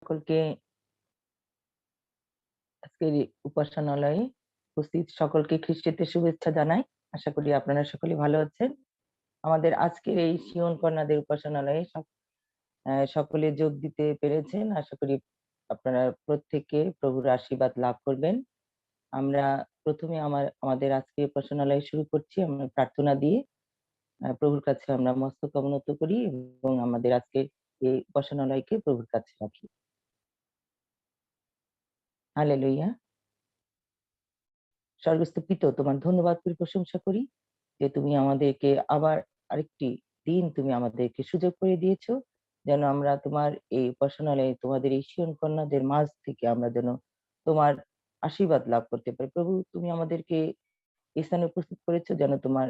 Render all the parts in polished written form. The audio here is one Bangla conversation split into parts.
সকলকে আজকের উপাসনালয়ে উপস্থিত সকলকে খ্রিস্টীতে শুভেচ্ছা জানাই। আশা করি আপনারা সকলে ভালো আছেন। আমাদের আজকের এই সিয়ন কন্যাদের উপাসনালয়ে সকলে যোগ দিতে পেরেছেন। আশা করি আপনারা প্রত্যেকে প্রভুর আশীর্বাদ লাভ করবেন। আমরা প্রথমে আমাদের আজকে উপাসনালয় শুরু করছি আমরা প্রার্থনা দিয়ে। প্রভুর কাছে আমরা মস্তক অবনত করি এবং আমাদের আজকে এই উপাসনালয়কে প্রভুর কাছে রাখি। হালেলুয়া। স্বর্গস্থ পিতা, তোমার ধন্যবাদ করি, প্রশংসা করি যে তুমি আমাদেরকে আবার আরেকটি দিন তুমি আমাদেরকে সুযোগ করে দিয়েছো, যেন আমরা তোমার এই উপাসনালয়ে তোমাদের এই সিয়ন কন্যাদের মাঝ থেকে আমরা যেন তোমার আশীর্বাদ লাভ করতে পারি। প্রভু, তুমি আমাদেরকে এই স্থানে উপস্থিত করেছো যেন তোমার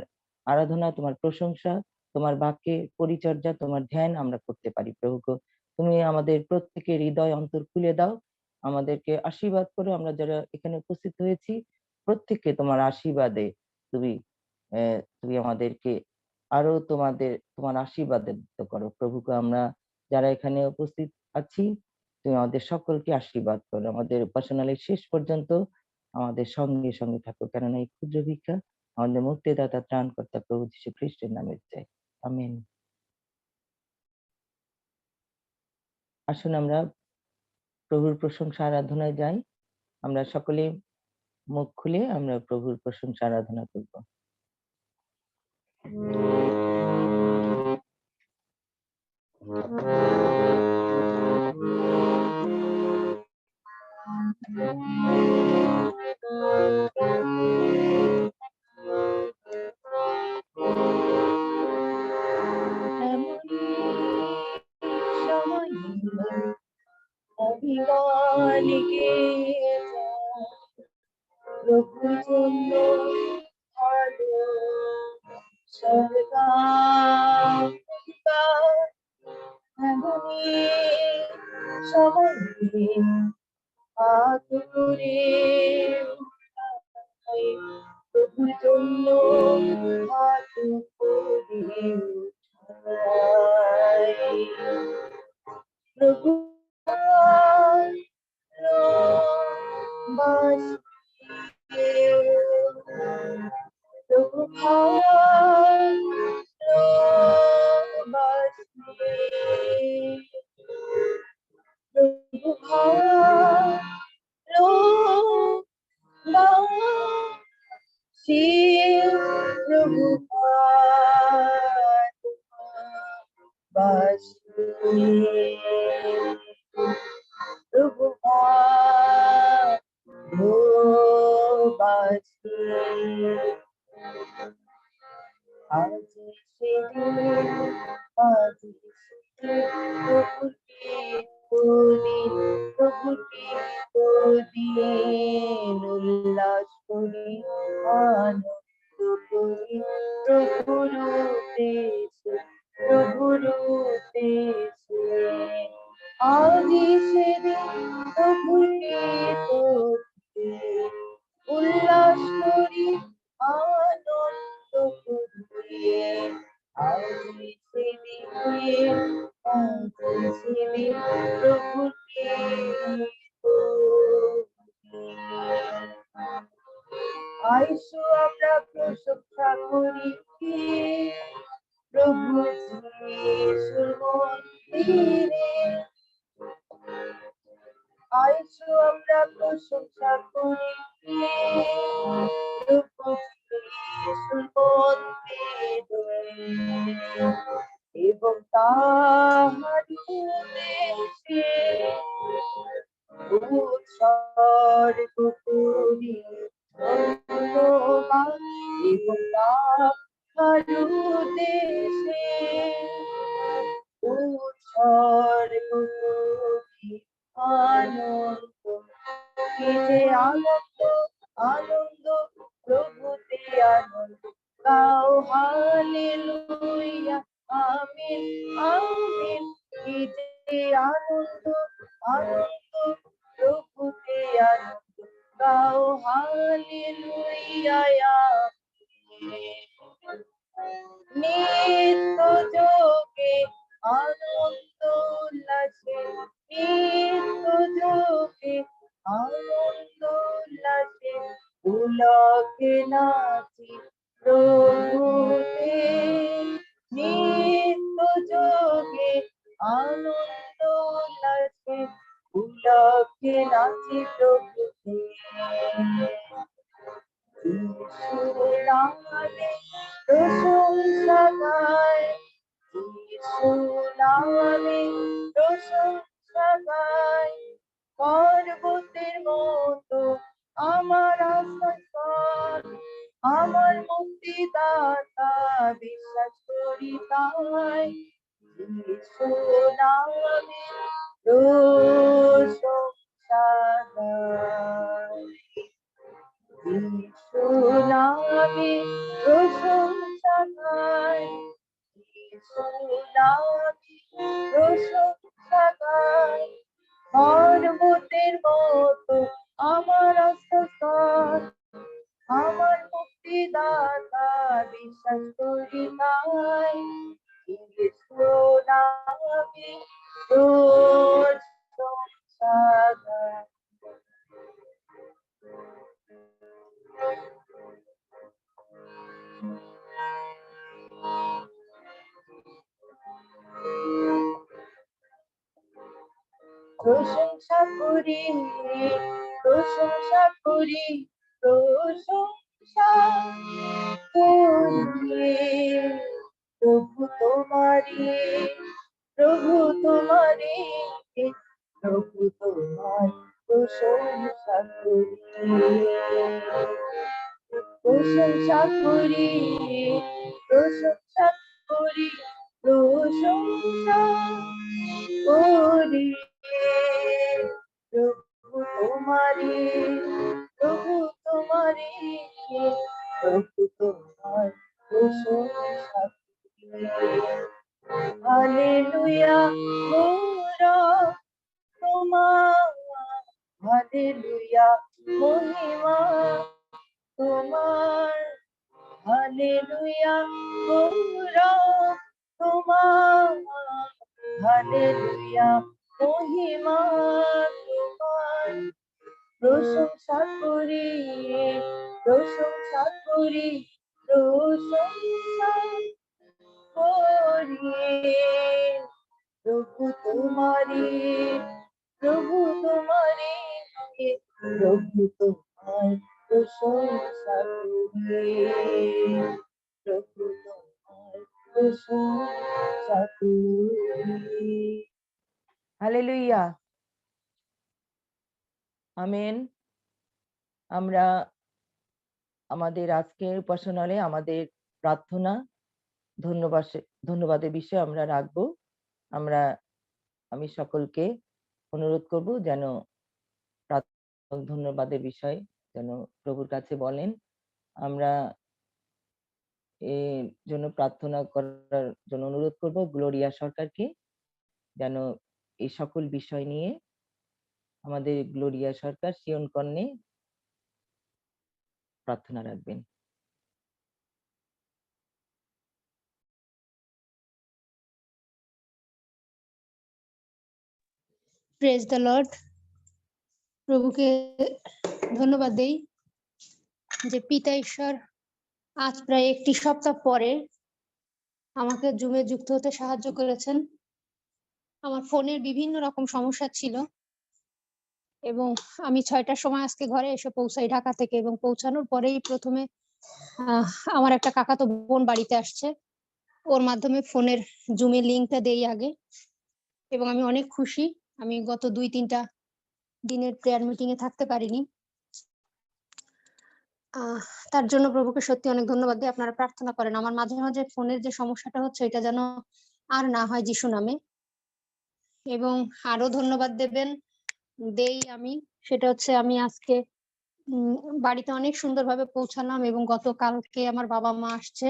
আরাধনা, তোমার প্রশংসা, তোমার বাক্যের পরিচর্যা, তোমার ধ্যান আমরা করতে পারি। প্রভু, তুমি আমাদের প্রত্যেকের হৃদয় অন্তর খুলে দাও, আমাদেরকে আশীর্বাদ করো। আমরা যারা এখানে উপস্থিত হয়েছি প্রত্যেককে তোমার আশীর্বাদে তুমি তুমি আমাদেরকে আরো তোমার আশীর্বাদে করো। প্রভুকে আমরা যারা এখানে উপস্থিত আছি তুমি আমাদের সকলকে আশীর্বাদ করো। আমাদের উপাসনালয়ের শেষ পর্যন্ত আমাদের সঙ্গে সঙ্গে থাকো, কেননা এই ক্ষুদ্র ভিক্ষা আমাদের মুক্তিদাতা ত্রাণকর্তা প্রভু যীশু খ্রিস্টের নামে চাই, আমেন। আসুন আমরা প্রভুর প্রশংসা আরাধনায় যাই। আমরা সকলে মুখ খুলে আমরা প্রভুর প্রশংসা আরাধনা করব। অভিমানিকে প্রভুর জন্য ভালো সরকার এমনই সময় হাত করে প্রভুর জন্য হাত করে প্রভু উল্লাস করি, আনন্দ করি, প্রভুর উদ্দেশ্যে আজি সেদিন প্রভুকে উল্লাস করি, আনন্দ করি, আজি সেদিন প্রভুকে আইসো আমরা প্রশংসা করি প্রভু যিশুর মন্দিরে, আইসো আমরা প্রশংসা করি প্রভু যিশুর মন্দিরে এবং তাহার উদ্দেশ্যে উৎসর্গ করি ধন্যবাদ, এবং তাহার উদ্দেশ্যে উৎসর্গ করি আনন্দ। কি যে আনন্দ, আনন্দ প্রভুতে আনন্দ গাও, হালেলুয়া, আমিন আমিন। কি যে আনন্দ, আনন্দ প্রভুতে আনন্দ গাও, হালেলুয়া, নিত্য যোগে আনন্দ উল্লাসে, নিত্য আনন্দ উল্লাসে পুলকে নাচি প্রভুতে, নিত্য যোগে আনন্দ উল্লাসে পুলকে নাচি প্রভুতে। যিশু নামে প্রশংসা গায়, যিশু নামে প্রশংসা গায়, পর্বতের মতো আমার আশ্রয়স্থল, আমার মুক্তিদাতা বিশ্বাস করি তাই। যিশু নামে প্রশংসা গায়, যিশু নামে প্রশংসা গায়, যিশু নামে প্রশংসা গায়, পর্বতের মতো আমার আশ্রয়স্থল, আমার মুক্তিদাতা বিশ্বাস করি তাই। যিশু নামে প্রশংসা গায়। প্রশংসা করি, প্রশংসা করি, প্রশংসা করি, প্রভু তোমারি, প্রভু তোমারি, প্রভু তোমার প্রশংসা করি, প্রশংসা করি, প্রশংসা করি, প্রশংসা করি, প্রভু তোমারি, প্রভু তোমারি, প্রভু তোমার প্রশংসা করি। হালেলুয়া মোরা তোমার, হালেলুয়া মহিমা তোমার, হালেলুয়া মোরা তোমার, হালেলুয়া মহিমা তোমার। প্রশংসা করি, প্রশংসা করি, প্রশংসা করি, প্রভু তোমারি, প্রভু তোমারি, প্রভু তোমার প্রশংসা করি, প্রভু তোমার প্রশংসা করি। Hallelujah, amen. আমরা আমাদের আজকের উপাসনালে আমাদের প্রার্থনা ধন্যবাদের বিষয়ে আমরা রাখবো। আমি সকলকে অনুরোধ করব যেন ধন্যবাদের বিষয় যেন প্রভুর কাছে বলেন। আমরা এর জন্য প্রার্থনা করার জন্য অনুরোধ করব গ্লোরিয়া সরকারকে, যেন এই সকল বিষয় নিয়ে আমাদের গ্লোরিয়া সরকার সিয়ন কর্ণে প্রার্থনা রাখবেন। Praise the lord. প্রভুকে ধন্যবাদ দেই যে পিতা ঈশ্বর আজ প্রায় একটি সপ্তাহ পরে আমাকে জুমে যুক্ত হতে সাহায্য করেছেন। আমার ফোনের বিভিন্ন রকম সমস্যা ছিল এবং আমি 6টার সময় আজকে ঘরে এসে পৌঁছাই ঢাকা থেকে, এবং পৌঁছানোর পরেই প্রথমে আমার একটা কাকাতো বোন বাড়িতে আসছে, ওর মাধ্যমে ফোনের জুমের লিঙ্কটা দেই আগে, এবং আমি অনেক খুশি। আমি গত 2-3টা দিনের প্রেয়ার মিটিং এ থাকতে পারিনি, তার জন্য প্রভুকে সত্যি অনেক ধন্যবাদ দিই। আপনারা প্রার্থনা করেন আমার মাঝে মাঝে ফোনের যে সমস্যাটা হচ্ছে এটা যেন আর না হয় যিশু নামে। এবং আরো ধন্যবাদ দেই আমি, সেটা হচ্ছে আমি আজকে বাড়িতে অনেক সুন্দরভাবে পৌঁছালাম, এবং গতকালকে আমার বাবা মা আসছে,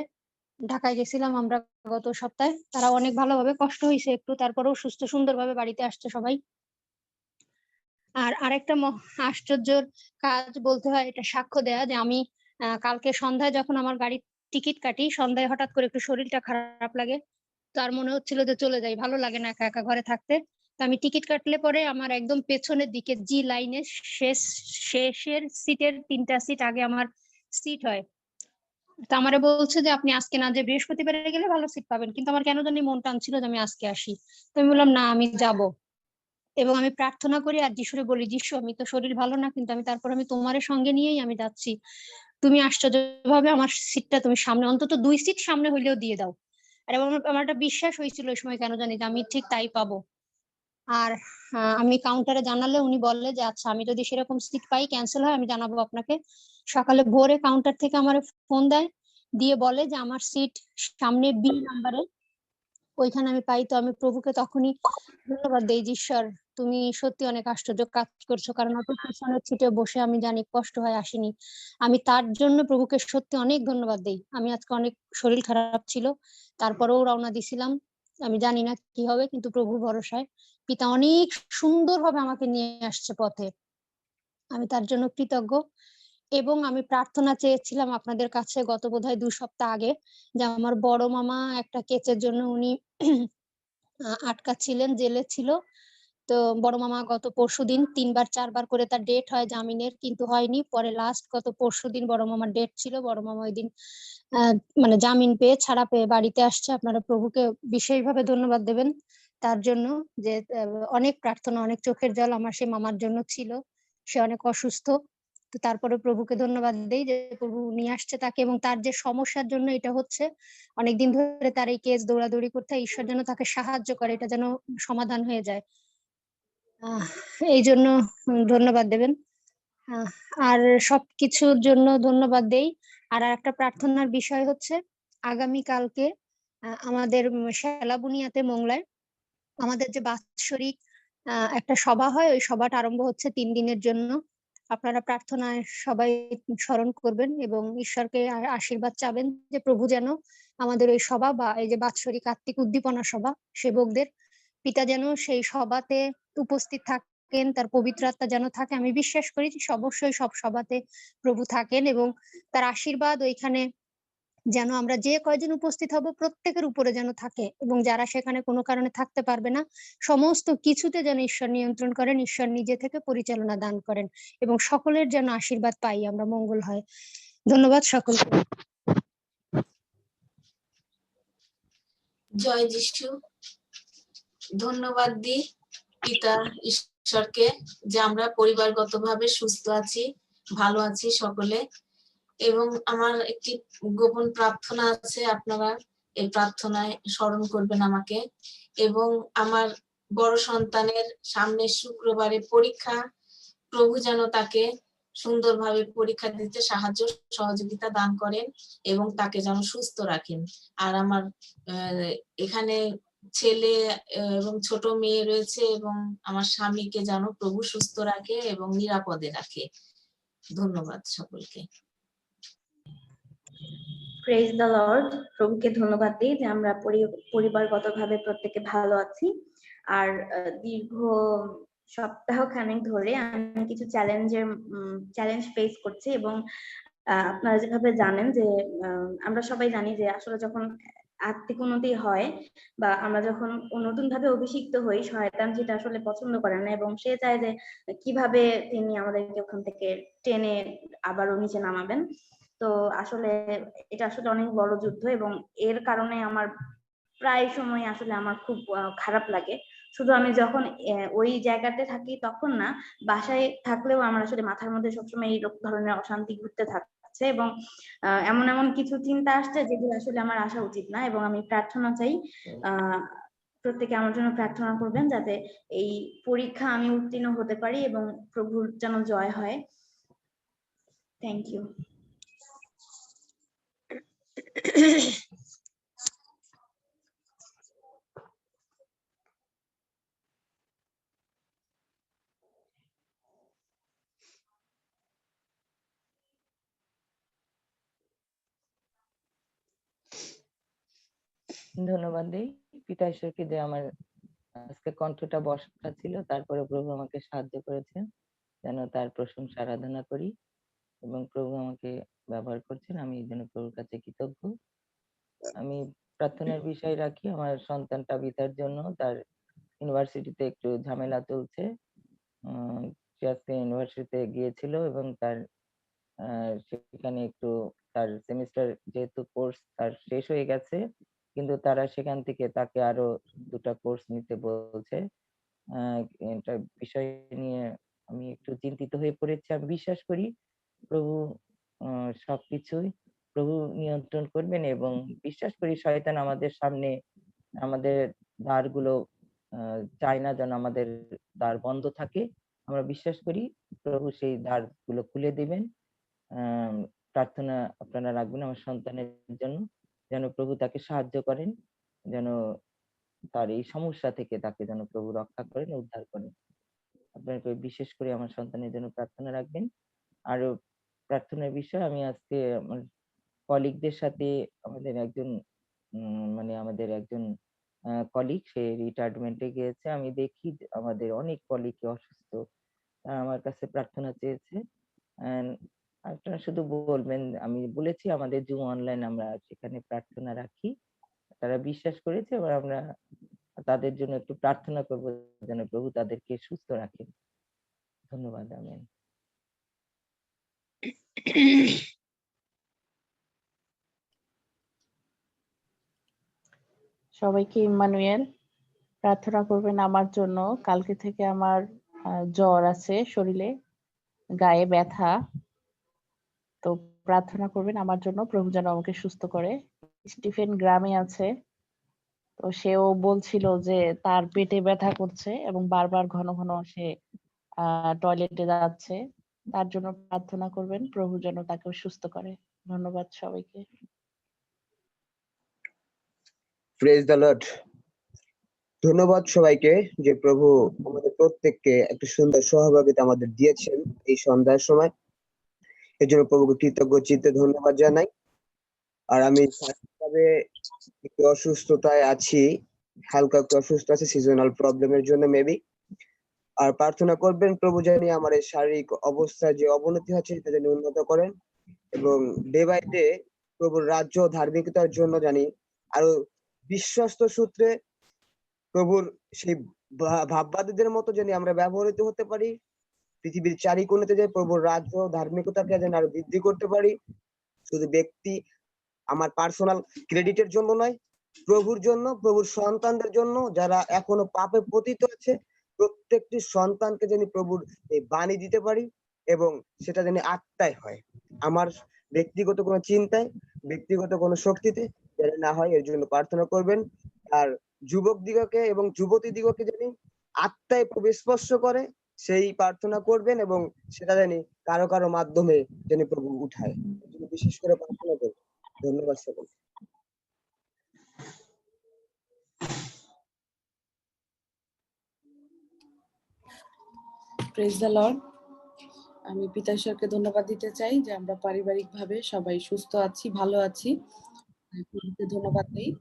ঢাকায় গেছিলাম আমরা গত সপ্তাহে, তারা অনেক ভালোভাবে, কষ্ট হয়েছে একটু, তারপরেও সুস্থ সুন্দরভাবে বাড়িতে আসছে সবাই। আর আরেকটা আশ্চর্যের কাজ বলতে হয়, এটা সাক্ষ্য দেয়া যে আমি কালকে সন্ধ্যায় যখন আমার গাড়ির টিকিট কাটি, সন্ধ্যায় হঠাৎ করে একটু শরীরটা খারাপ লাগে, তার মনে হচ্ছিল যে চলে যাই, ভালো লাগে না একা একা ঘরে থাকতে। তো আমি টিকিট কাটলে পরে আমার একদম পেছনের দিকে জি লাইনের শেষের সিটের 3টা সিট আগে আমার সিট হয়। তো আমারে বলছে যে আপনি আজকে না যে বৃহস্পতিবারে গেলে ভালো সিট পাবেন, কিন্তু আমার কেন জানি মন টানছিল যে আমি আজকে আসি। তো আমি বললাম না আমি যাব, এবং আমি প্রার্থনা করি আর যিশুরে বলি, যিশু আমি তো শরীর ভালো না, কিন্তু আমি তোমারে সঙ্গে নিয়েই আমি যাচ্ছি। তুমি আশ্চর্যভাবে আমার সিটটা তুমি সামনে, অন্তত 2 সিট সামনে হইলেও দিয়ে দাও। আর আমার একটা বিশ্বাস হয়েছিল ওই সময় কেন জানি যে আমি ঠিক তাই পাবো। আর আমি কাউন্টারে জানালে উনি বললে যে আচ্ছা আমি যদি সেরকম সিট পাই ক্যান্সেল হয় আমি জানাবো আপনাকে। সকালে ভোরে কাউন্টার থেকে আমার ফোন দেয়, দিয়ে বলে যে আমার সিট সামনে বি নাম্বারে, ওইখানে আমি পাই। তো আমি প্রভুকে তখনই ধন্যবাদ দেই যে ঈশ্বর তুমি সত্যি অনেক আশ্চর্য কাজ করছো, কারণ অত পিছনের সিটে বসে আমি জানি কষ্ট হয় আসিনি। আমি তার জন্য প্রভুকে সত্যি অনেক ধন্যবাদ দেই। আমি আজকে অনেক শরীর খারাপ ছিল, তারপরেও রওনা দিছিলাম। আমি জানি না কি হবে, কিন্তু প্রভুর ভরসায় পিতা অনেক সুন্দরভাবে আমাকে নিয়ে আসছে পথে। আমি তার জন্য কৃতজ্ঞ। এবং আমি প্রার্থনা চেয়েছিলাম আপনাদের কাছে গত বোধহয় 2 সপ্তাহ আগে, যে আমার বড় মামা একটা কেসের জন্য উনি আটকা ছিলেন, জেলে ছিল। তো বড় মামা গত পরশুদিন 3বার 4বার করে তার ডেট হয় জামিনের, কিন্তু হয়নি। পরে লাস্ট গত পরশুদিন বড় মামার ডেট ছিল। বড় মামা ওই দিন মানে জামিন পেয়ে ছাড়া পেয়ে বাড়িতে আসছে। আপনারা প্রভুকে বিশেষভাবে ধন্যবাদ দেবেন তার জন্য, যে অনেক প্রার্থনা অনেক চোখের জল আমার সেই মামার জন্য ছিল। সে অনেক অসুস্থ, তো তারপরে প্রভুকে ধন্যবাদ দেই যে প্রভু নিয়ে আসছে তাকে, এবং তার যে সমস্যার জন্য এটা হচ্ছে, অনেকদিন ধরে তার এই কেস দৌড়াদৌড়ি করতে, ঈশ্বর যেন তাকে সাহায্য করে, এটা যেন সমাধান হয়ে যায়। এই জন্য ধন্যবাদ দেবেন। আর সবকিছুর জন্য ধন্যবাদ দেই। আর একটা প্রার্থনার বিষয় হচ্ছে আগামী কালকে আমাদের শেলাবুনিয়াতে মোংলায় আমাদের যে বাৎসরিক একটা সভা হয়, ওই সভাটা আরম্ভ হচ্ছে 3 দিনের জন্য। আপনারা প্রার্থনায় সবাই স্মরণ করবেন এবং ঈশ্বরকে আশীর্বাদ চাবেন যে প্রভু যেন আমাদের ওই সভা বা এই যে বাৎসরিক আত্মিক উদ্দীপনা সভা, সেবকদের পিতা যেন সেই সভাতে উপস্থিত থাকেন, তার পবিত্র আত্মা যেন থাকে। আমি বিশ্বাস করি যে অবশ্যই সব সভাতে প্রভু থাকেন, এবং তার আশীর্বাদ ওইখানে যেন আমরা যে কয়জন উপস্থিত হব প্রত্যেকের উপরে যেন থাকে, এবং যারা সেখানে কোনো কারণে থাকতে পারবে না সমস্ত কিছুতে যেন ঈশ্বর নিয়ন্ত্রণ করেন, ঈশ্বর নিজে থেকে পরিচালনা দান করেন, এবং সকলের যেন আশীর্বাদ পাই আমরা, মঙ্গল হয়। ধন্যবাদ সকলকে। জয় যিশু। ধন্যবাদ দিই পিতা ঈশ্বরকে যে আমরা পরিবারগতভাবে সুস্থ আছি, ভালো আছি সকলে। এবং আমার একটি গোপন প্রার্থনা আছে, আপনারা এই প্রার্থনায় স্মরণ করবেন আমাকে। এবং আমার বড় সন্তানের সামনের শুক্রবারে পরীক্ষা, প্রভু যেন তাকে সুন্দরভাবে পরীক্ষা দিতে সাহায্য সহযোগিতা দান করেন এবং তাকে যেন সুস্থ রাখেন। আর আমার এখানে ছেলে এবং ছোট মেয়ে রয়েছে, এবং আমার স্বামীকে যেন প্রভু সুস্থ রাখে এবং নিরাপদে রাখে। ধন্যবাদ সকলকে। Praise the lord. প্রভুকে ধন্যবাদ দিই যে আমরা পরিবারগতভাবে প্রত্যেকে ভালো আছি। আর দীর্ঘ সপ্তাহ খানেক ধরে আমি কিছু চ্যালেঞ্জ ফেস করছি, এবং আপনারা যেভাবে জানেন যে আমরা সবাই জানি যে আসলে যখন আত্মিক উন্নতি হয় বা আমরা যখন নতুন ভাবে অভিষিক্ত হই, শয়তান যেটা আসলে পছন্দ করে না, এবং সে চায় যে কিভাবে তিনি আমাদেরকে ওখান থেকে টেনে আবারও নিচে নামাবেন। তো আসলে এটা আসলে অনেক বড় যুদ্ধ, এবং এর কারণে আমার প্রায় সময় আসলে আমার খুব খারাপ লাগে। শুধু আমি যখন ওই জায়গাতে থাকি তখন না, বাসায় থাকলেও আমার আসলে মাথার মধ্যে সবসময় এই ধরনের অশান্তি ঘুরতে থাকছে, এবং এমন এমন কিছু চিন্তা আসছে যেগুলো আসলে আমার আসা উচিত না। এবং আমি প্রার্থনা চাই, প্রত্যেকে আমার জন্য প্রার্থনা করবেন যাতে এই পরীক্ষা আমি উত্তীর্ণ হতে পারি এবং প্রভুর যেন জয় হয়। Thank you. ধন্যবাদ দিই পিতা ঈশ্বরকে যে আমার আজকে কণ্ঠটা বসা ছিল, তারপরে প্রভু আমাকে সাহায্য করেছেন যেন তার প্রশংসা আরাধনা করি, এবং প্রভু আমাকে ব্যবহার করছেন। আমি এই জন্য প্রভুর কাছে কৃতজ্ঞ। আমি প্রার্থনার বিষয় রাখি আমার সন্তান টাবিথার জন্য, তার ইউনিভার্সিটিতে একটু ঝামেলা চলছে। সে আজকে ইউনিভার্সিটিতে গিয়েছিল এবং সেখানে একটু তার সেমিস্টার, যেহেতু কোর্স তার শেষ হয়ে গেছে, কিন্তু তারা সেখান থেকে তাকে আরো 2টা কোর্স নিতে বলছে। এটা বিষয় নিয়ে আমি একটু চিন্তিত হয়ে পড়েছি। আমি বিশ্বাস করি প্রভু সবকিছুই প্রভু নিয়ন্ত্রণ করবেন, এবং বিশ্বাস করি শয়তান আমাদের সামনে আমাদের দ্বারগুলো চায় না যেন আমাদের দ্বার বন্ধ থাকে। আমরা বিশ্বাস করি প্রভু সেই দ্বারগুলো খুলে দিবেন। আহ প্রার্থনা আপনারা রাখবেন আমার সন্তানের জন্য, যেন প্রভু তাকে সাহায্য করেন, যেন তার এই সমস্যা থেকে তাকে যেন প্রভু রক্ষা করেন, উদ্ধার করেন। আপনারা বিশেষ করে আমার সন্তানের জন্য প্রার্থনা রাখবেন। আরো প্রার্থনার বিষয়, আমি আজকে আমার কলিগদের সাথে আমাদের একজন মানে আমাদের একজন কলিগ সে রিটায়ারমেন্টে গিয়েছে। আমি দেখি যে আমাদের অনেক কলিগই অসুস্থ। তারা আমার কাছে প্রার্থনা চেয়েছে। অ্যান্ড আপনারা শুধু বলবেন, আমি বলেছি আমাদের জুম অনলাইন আমরা সেখানে প্রার্থনা রাখি। তারা বিশ্বাস করেছে, এবার আমরা তাদের জন্য একটু প্রার্থনা করব যেন প্রভু তাদেরকে সুস্থ রাখেন। ধন্যবাদ। আমেন। সবাইকে ইম্মানুয়েল প্রার্থনা করবেন আমার জন্য। কালকে থেকে আমার জ্বর আছে, শরীরে গায়ে ব্যথা, তো প্রার্থনা করবেন আমার জন্য, প্রভু যেন আমাকে সুস্থ করে। স্টিফেন গ্রামে আছে, তো সেও বলছিল যে তার পেটে ব্যথা করছে এবং বারবার ঘন ঘন সে টয়লেটে যাচ্ছে। তার জন্য প্রার্থনা করবেন, প্রভু যেন তাকে সুস্থ করে। ধন্যবাদ সবাইকে। Praise the lord. ধন্যবাদ সবাইকে যে প্রভু আমাদের প্রত্যেককে একটা সুন্দর সহভাগিতা আমাদের দিয়েছেন এই সন্ধ্যার সময়। এর জন্য প্রভুকে কৃতজ্ঞ চিত্তে ধন্যবাদ জানাই। আর আমি শারীরিকভাবে একটু অসুস্থতায় আছি, হালকা একটু অসুস্থ আছি সিজনাল প্রবলেমের জন্য মেবি। আর প্রার্থনা করবেন প্রভু জানি আমার এই শারীরিক অবস্থার যে অবনতি হচ্ছে সেটা যেন উন্নত করেন, এবং ডে বাই ডে প্রভুর রাজ্য ধার্মিকতার জন্য জানি আরো বিশ্বস্ত সূত্রে প্রভুর সেই ভাববাদীদের মতো যেন আমরা ব্যবহৃত হতে পারি। পৃথিবীর চারিকোণেতে যে প্রভুর রাজ্য ধার্মিকতাকে যেন আরো বৃদ্ধি করতে পারি, শুধু ব্যক্তি আমার পার্সোনাল ক্রেডিটের জন্য নয়, প্রভুর জন্য, প্রভুর সন্তানদের জন্য যারা এখনো পাপে পতিত আছে, প্রত্যেকটি সন্তানকে যেন প্রভুর এই বাণী দিতে পারি, এবং সেটা যেন আত্মায় হয়, আমার ব্যক্তিগত কোনো চিন্তায়, ব্যক্তিগত কোনো শক্তিতে যেন না হয়, এর জন্য প্রার্থনা করবেন। আর যুবক দিগকে এবং যুবতী দিগকে যেন আত্মায় প্রভু স্পর্শ করে সেই প্রার্থনা করবেন, এবং সেটা জানি কারো কারো মাধ্যমে যেন প্রভু উঠায়, এর জন্য বিশেষ করে প্রার্থনা করবেন। ধন্যবাদ সকল। Praise the lord. আমি পিতা ঈশ্বরকে ধন্যবাদ দিতে চাই যে আমরা পারিবারিকভাবে সবাই সুস্থ আছি, ভালো আছি। প্রভুকে ধন্যবাদ দিই।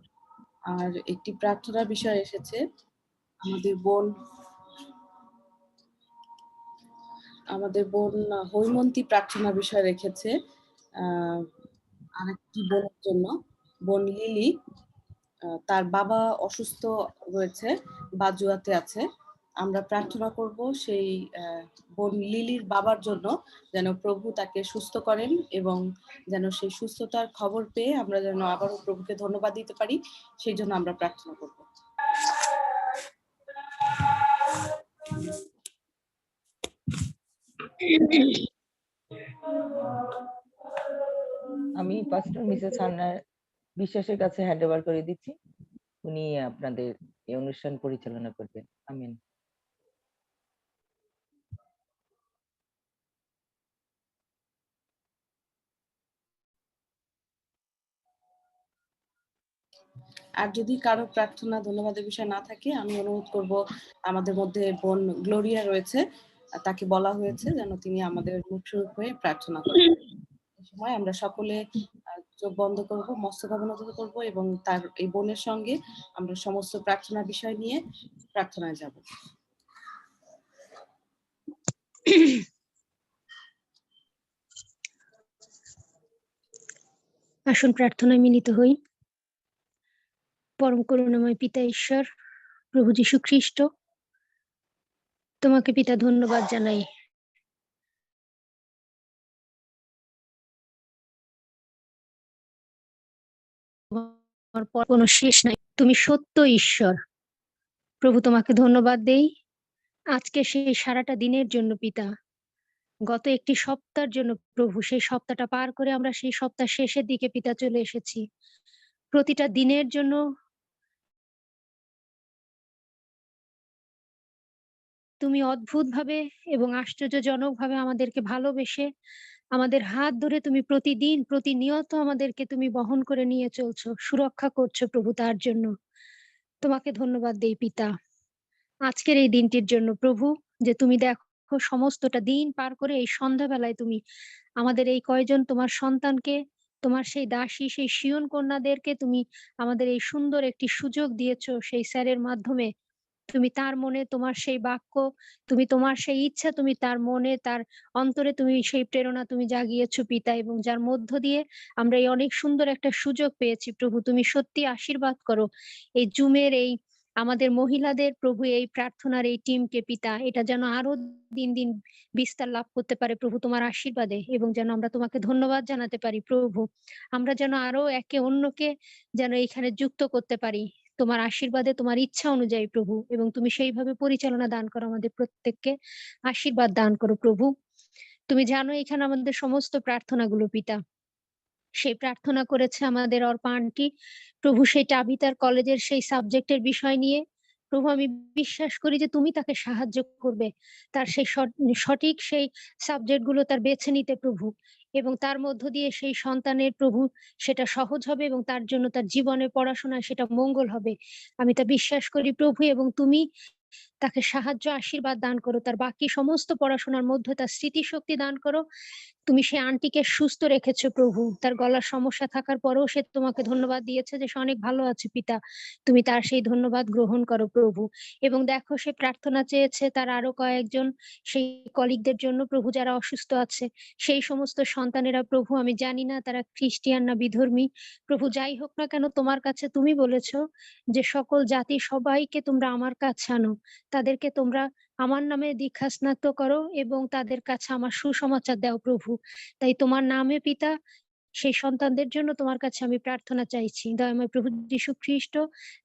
আর একটি প্রার্থনার বিষয় এসেছে, আমাদের বোন হৈমন্তী প্রার্থনা বিষয় রেখেছে আরেকটি বোনের জন্য, বোন লিলি। তার বাবা অসুস্থ রয়েছে, বাজুয়াতে আছে। আমরা প্রার্থনা করব সেই বোন লিলির বাবার জন্য যেন প্রভু তাকে সুস্থ করেন, এবং যেন সেই সুস্থতার খবর পেয়ে আমরা যেন আবারও প্রভুকে ধন্যবাদ দিতে পারি, সেই জন্য আমরা প্রার্থনা করব। আমি পাস্টর মিসেস হান্নার বিশ্বাসের কাছে হ্যান্ড ওভার করে দিচ্ছি। উনি আপনাদের এই অনুষ্ঠান পরিচালনা করবেন। আমিন। আর যদি কারো প্রার্থনা ধন্যবাদের বিষয় না থাকে, আমি অনুরোধ করব, আমাদের মধ্যে বোন গ্লোরিয়া রয়েছে, তাকে বলা হয়েছে যেন তিনি আমাদের মুখস্বরূপ হয়ে প্রার্থনা করেন। এই সময় আমরা সকলে চোখ বন্ধ করব, মস্তক অবনত করব, এবং তার এই বোনের সঙ্গে আমরা সমস্ত প্রার্থনা বিষয় নিয়ে প্রার্থনায় যাব। আসুন প্রার্থনায় মিলিত হই। পরম করুণাময় পিতা ঈশ্বর, প্রভু যীশু খ্রিস্ট, তোমাকে পিতা ধন্যবাদ জানাই। তোমার পর কোনো শেষ নাই, তুমি সত্য ঈশ্বর। প্রভু তোমাকে ধন্যবাদ দেই আজকে সেই সারাটা দিনের জন্য পিতা, গত একটি সপ্তাহের জন্য প্রভু, সেই সপ্তাহটা পার করে আমরা সেই সপ্তাহ শেষের দিকে পিতা চলে এসেছি। প্রতিটা দিনের জন্য তুমি অদ্ভুতভাবে এবং আশ্চর্যজনকভাবে আমাদেরকে ভালোবেসে আমাদের হাত ধরে তুমি প্রতিদিন প্রতিনিয়ত আমাদেরকে তুমি বহন করে নিয়ে চলছো, সুরক্ষা করছো প্রভু। তার জন্য তোমাকে ধন্যবাদ দেই পিতা আজকের এই দিনটির জন্য প্রভু, যে তুমি দেখো সমস্তটা দিন পার করে এই সন্ধ্যাবেলায় তুমি আমাদের এই কয়জন তোমার সন্তানকে, তোমার সেই দাসী সেই সিয়ন কন্যাদেরকে তুমি আমাদের এই সুন্দর একটি সুযোগ দিয়েছো সেই স্যারের মাধ্যমে। তুমি তার মনে তোমার সেই বাক্য, তুমি তোমার সেই ইচ্ছা, তুমি তার মনে তার অন্তরে তুমি সেই প্রেরণা তুমি জাগিয়েছো পিতা, এবং যার মধ্য দিয়ে আমরা এই অনেক সুন্দর একটা সুযোগ পেয়েছি প্রভু। তুমি সত্যি আশীর্বাদ করো এই জুমের এই আমাদের মহিলাদের প্রভু, এই প্রার্থনার এই টিমকে পিতা, এটা যেন আরো দিন দিন বিস্তার লাভ করতে পারে প্রভু তোমার আশীর্বাদে, এবং যেন আমরা তোমাকে ধন্যবাদ জানাতে পারি প্রভু। আমরা যেন আরো একে অন্যকে যেন এখানে যুক্ত করতে পারি তোমার আশীর্বাদে, তোমার ইচ্ছা অনুযায়ী প্রভু, এবং তুমি সেইভাবে পরিচালনা দান করো, আমাদের প্রত্যেককে আশীর্বাদ দান করো প্রভু। তুমি জানো এখানে আমাদের সমস্ত প্রার্থনাগুলো পিতা, সেই প্রার্থনা করেছে আমাদের অর্পা আন্টি প্রভু, সেই টাবিতার কলেজের সেই সাবজেক্টের বিষয় নিয়ে প্রভু। আমি বিশ্বাস করি যে তুমি তাকে সাহায্য করবে তার সেই সঠিক সেই সাবজেক্ট গুলো তার বেছে নিতে প্রভু, এবং তার মধ্য দিয়ে সেই সন্তানের প্রভু সেটা সহজ হবে, এবং তার জন্য তার জীবনে পড়াশোনায় সেটা মঙ্গল হবে। আমি তা বিশ্বাস করি প্রভু, এবং তুমি তাকে সাহায্য আশীর্বাদ দান করো, তার বাকি সমস্ত পড়াশোনার মধ্যে তার স্মৃতিশক্তি দান করো। তুমি সেই আন্টিকে সুস্থ রেখেছো প্রভু, তার গলার সমস্যা থাকার পরেও সে তোমাকে ধন্যবাদ দিয়েছে যে সে অনেক ভালো আছে পিতা। তুমি তার সেই ধন্যবাদ গ্রহণ করো প্রভু, এবং দেখো সে প্রার্থনা চেয়েছে তার আরো কয়েকজন সেই কলিগদের জন্য প্রভু যারা অসুস্থ আছে, সেই সমস্ত সন্তানেরা প্রভু, আমি জানি না তারা খ্রিস্টিয়ান না বিধর্মী প্রভু, যাই হোক না কেন তোমার কাছে তুমি বলেছো যে সকল জাতি সবাইকে তোমরা আমার কাছে আনো, তাদেরকে তোমরা আমার নামে দীক্ষা স্নাত করো এবং তাদের কাছে আমার সুসমাচার দাও প্রভু। তাই তোমার নামে পিতা সেই সন্তানদের জন্য তোমার কাছে আমি প্রার্থনা চাইছি। দয়াময় প্রভু যীশু খ্রিস্ট,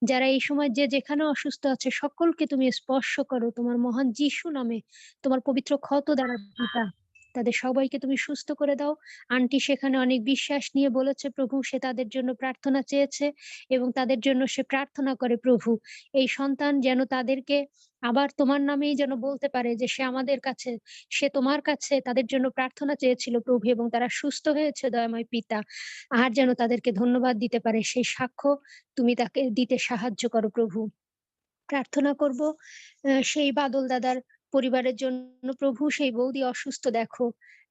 যারা এই সময় যে যেখানে অসুস্থ আছে সকলকে তুমি স্পর্শ করো তোমার মহান যীশু নামে, তোমার পবিত্র ক্ষত দ্বারা পিতা, তাদের সবাইকে তুমি সুস্থ করে দাও। আন্টি সেখানে অনেক বিশ্বাস নিয়ে বলেছে প্রভু, সে তাদের জন্য প্রার্থনা চেয়েছে এবং তাদের জন্য সে প্রার্থনা করে প্রভু, এই সন্তান যেন তাদেরকে আবার তোমার নামেই যেন বলতে পারে যে সে আমাদের কাছে, সে তোমার কাছে তাদের জন্য প্রার্থনা চেয়েছিল প্রভু, এবং তারা সুস্থ হয়েছে দয়াময় পিতা। আর যেন তাদেরকে ধন্যবাদ দিতে পারে সেই সাক্ষ্য তুমি তাকে দিতে সাহায্য করো প্রভু। প্রার্থনা করব সেই বাদল দাদার পরিবারের জন্য প্রভু, সেই বৌদি অসুস্থ, দেখো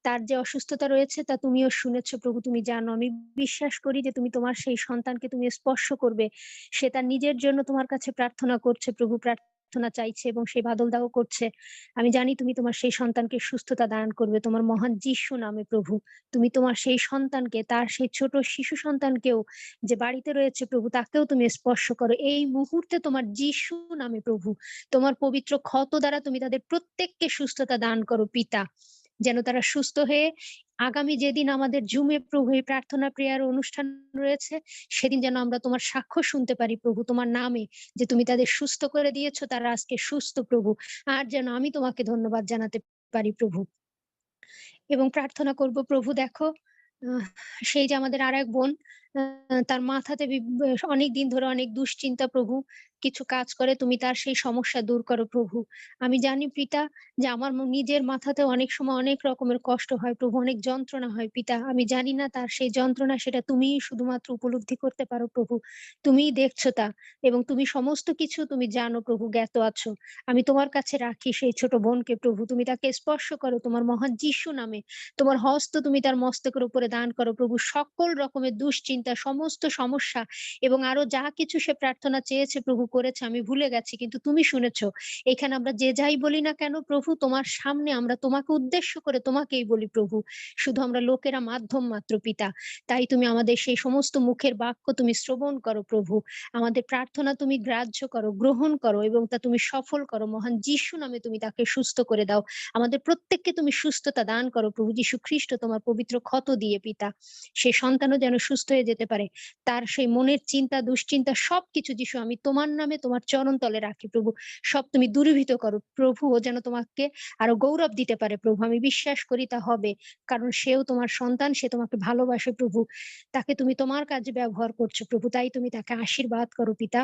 তার যে অসুস্থতা রয়েছে তা তুমিও শুনেছো প্রভু, তুমি জানো। আমি বিশ্বাস করি যে তুমি তোমার সেই সন্তানকে তুমি স্পর্শ করবে, সে তার নিজের জন্য তোমার কাছে প্রার্থনা করছে প্রভু, প্রার্থনা চাইছে এবং সেই বাদল দাও করছে। আমি জানি তুমি তোমার সেই সন্তানকে সুস্থতা দান করবে তোমার মহান যিশু নামে প্রভু। তুমি তোমার সেই সন্তানকে, তার সেই ছোট শিশু সন্তানকেও যে বাড়িতে রয়েছে প্রভু, তাকেও তুমি স্পর্শ করো এই মুহূর্তে তোমার যিশু নামে প্রভু। তোমার পবিত্র ক্ষত দ্বারা তুমি তাদের প্রত্যেককে সুস্থতা দান করো পিতা, যেন তারা সুস্থ হয়ে আগামী যেদিন আমাদের জুমে প্রভু এই প্রার্থনা প্রেয়ার অনুষ্ঠান রয়েছে, সেদিন যেন আমরা তোমার সাক্ষ্য শুনতে পারি প্রভু তোমার নামে, যে তুমি তাদের সুস্থ করে দিয়েছো, তারা আজকে সুস্থ প্রভু। আর যেন আমি তোমাকে ধন্যবাদ জানাতে পারি প্রভু। এবং প্রার্থনা করব প্রভু, দেখো সেই যে আমাদের আর এক বোন, তার মাথাতে অনেক দিন ধরে অনেক দুশ্চিন্তা প্রভু, কিছু কাজ করে, তুমি তার সেই সমস্যা দূর করো প্রভু। আমি জানি পিতা যে আমার নিজের মাথাতে অনেক সময় অনেক রকমের কষ্ট হয় প্রভু, অনেক যন্ত্রণা হয় পিতা। আমি জানি না তার সেই যন্ত্রণা, সেটা তুমিই শুধুমাত্র উপলব্ধি করতে পারো প্রভু, তুমিই দেখছো তা, এবং তুমি সমস্ত কিছু তুমি জানো প্রভু, জ্ঞাত আছো। আমি তোমার কাছে রাখি সেই ছোট বোনকে প্রভু, তুমি তাকে স্পর্শ করো তোমার মহান যিশু নামে, তোমার হস্ত তুমি তার মস্তকের উপরে দান করো প্রভু। সকল রকমের দুশ্চিন্তা, সমস্ত সমস্যা এবং আরো যা কিছু সে প্রার্থনা চেয়েছে প্রভু, করেছে, আমি ভুলে গেছি, কিন্তু তুমি শুনেছো। এখানে আমরা যে যাই বলি না কেন প্রভু, তোমার সামনে আমরা তোমাকে উদ্দেশ্য করে তোমাকেই বলি প্রভু। শুধু আমরা লোকেরা মাধ্যম মাত্র পিতা। তাই তুমি আমাদের সেই সমস্ত মুখের বাক্য তুমি শ্রবণ করো প্রভু। আমাদের প্রার্থনা তুমি গ্রাহ্য করো, গ্রহণ করো এবং তা তুমি সফল করো। মহান যিশু নামে তুমি তাকে সুস্থ করে দাও। আমাদের প্রত্যেককে তুমি সুস্থতা দান করো প্রভু। যিশু খ্রিস্ট তোমার পবিত্র ক্ষত দিয়ে পিতা, সেই সন্তানও যেন সুস্থ হয়ে যেতে পারে। তার সেই মনের চিন্তা, দুশ্চিন্তা সবকিছু যিশু আমি তোমার নামে তোমার চরণ তলে রাখি প্রভু। সব তুমি দূরীভূত করো প্রভু। ও যেন তোমাকে আরো গৌরব দিতে পারে প্রভু। আমি বিশ্বাস করি তা হবে, কারণ সেও তোমার সন্তান, সে তোমাকে ভালোবাসে প্রভু। তাকে তুমি তোমার কাজে ব্যবহার করছো প্রভু, তাই তুমি তাকে আশীর্বাদ করো পিতা।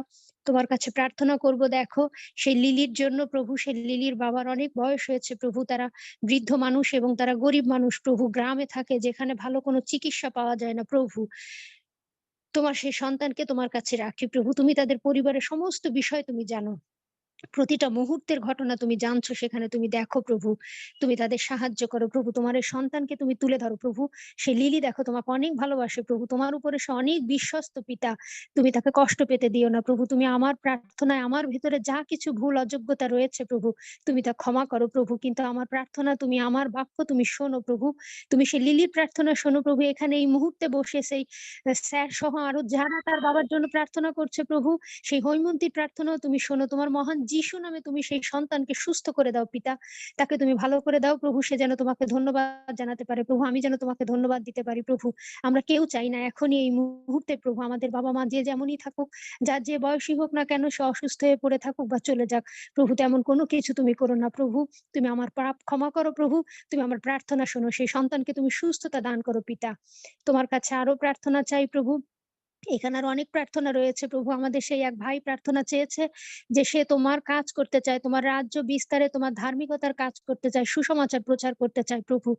তোমার কাছে প্রার্থনা করব, দেখো সেই লিলির জন্য প্রভু। সেই লিলির বাবার অনেক বয়স হয়েছে প্রভু, তারা বৃদ্ধ মানুষ এবং তারা গরিব মানুষ প্রভু, গ্রামে থাকে যেখানে ভালো কোনো চিকিৎসা পাওয়া যায় না প্রভু। তোমার সেই সন্তানকে তোমার কাছে রাখি প্রভু। তুমি তাদের পরিবারের সমস্ত বিষয় তুমি জানো, প্রতিটা মুহূর্তের ঘটনা তুমি জানছো, সেখানে তুমি দেখো প্রভু। তুমি তাদের সাহায্য করো প্রভু। তোমার এই সন্তানকে তুমি তুলে ধরো প্রভু। সে লিলি দেখো তোমাকে অনেক ভালোবাসে প্রভু, তোমার উপরে সে অনেক বিশ্বস্ত পিতা। তুমি তাকে কষ্ট পেতে দিও না প্রভু। তুমি আমার প্রার্থনায় আমার ভিতরে যা কিছু ভুল অযোগ্যতা রয়েছে প্রভু, তুমি তা ক্ষমা করো প্রভু। কিন্তু আমার প্রার্থনা তুমি, আমার বাক্য তুমি শোনো প্রভু। তুমি সেই লিলির প্রার্থনা শোনো প্রভু। এখানে এই মুহূর্তে বসে সেই স্যার সহ আরো যারা তার বাবার জন্য প্রার্থনা করছে প্রভু, সেই হৈমন্তীর প্রার্থনাও তুমি শোনো। তোমার মহান যিশু নামে তুমি সেই সন্তানকে সুস্থ করে দাও পিতা। তাকে তুমি ভালো করে দাও প্রভু। সে যেন তোমাকে ধন্যবাদ জানাতে পারে প্রভু। আমি যেন তোমাকে ধন্যবাদ দিতে পারি প্রভু। আমরা কেউ চাই না এখনই এই মুহূর্তে প্রভু, আমাদের বাবা মা যে যেমনই থাকুক, যার যে বয়সী হোক না কেন, সে অসুস্থ হয়ে পড়ে থাকুক বা চলে যাক প্রভু, তেমন কোনো কিছু তুমি করো না প্রভু। তুমি আমার পাপ ক্ষমা করো প্রভু। তুমি আমার প্রার্থনা শোনো। সেই সন্তানকে তুমি সুস্থতা দান করো পিতা। তোমার কাছে আরো প্রার্থনা চাই প্রভু। এখানে আরো অনেক প্রার্থনা রয়েছে প্রভু। আমাদের সেই এক ভাই প্রার্থনা চেয়েছে যে সে তোমার কাজ করতে চায়, তোমার রাজ্য বিস্তারে তোমার ধার্মিকতার কাজ করতে চায়, সুসমাচার প্রচার করতে চায় প্রভু।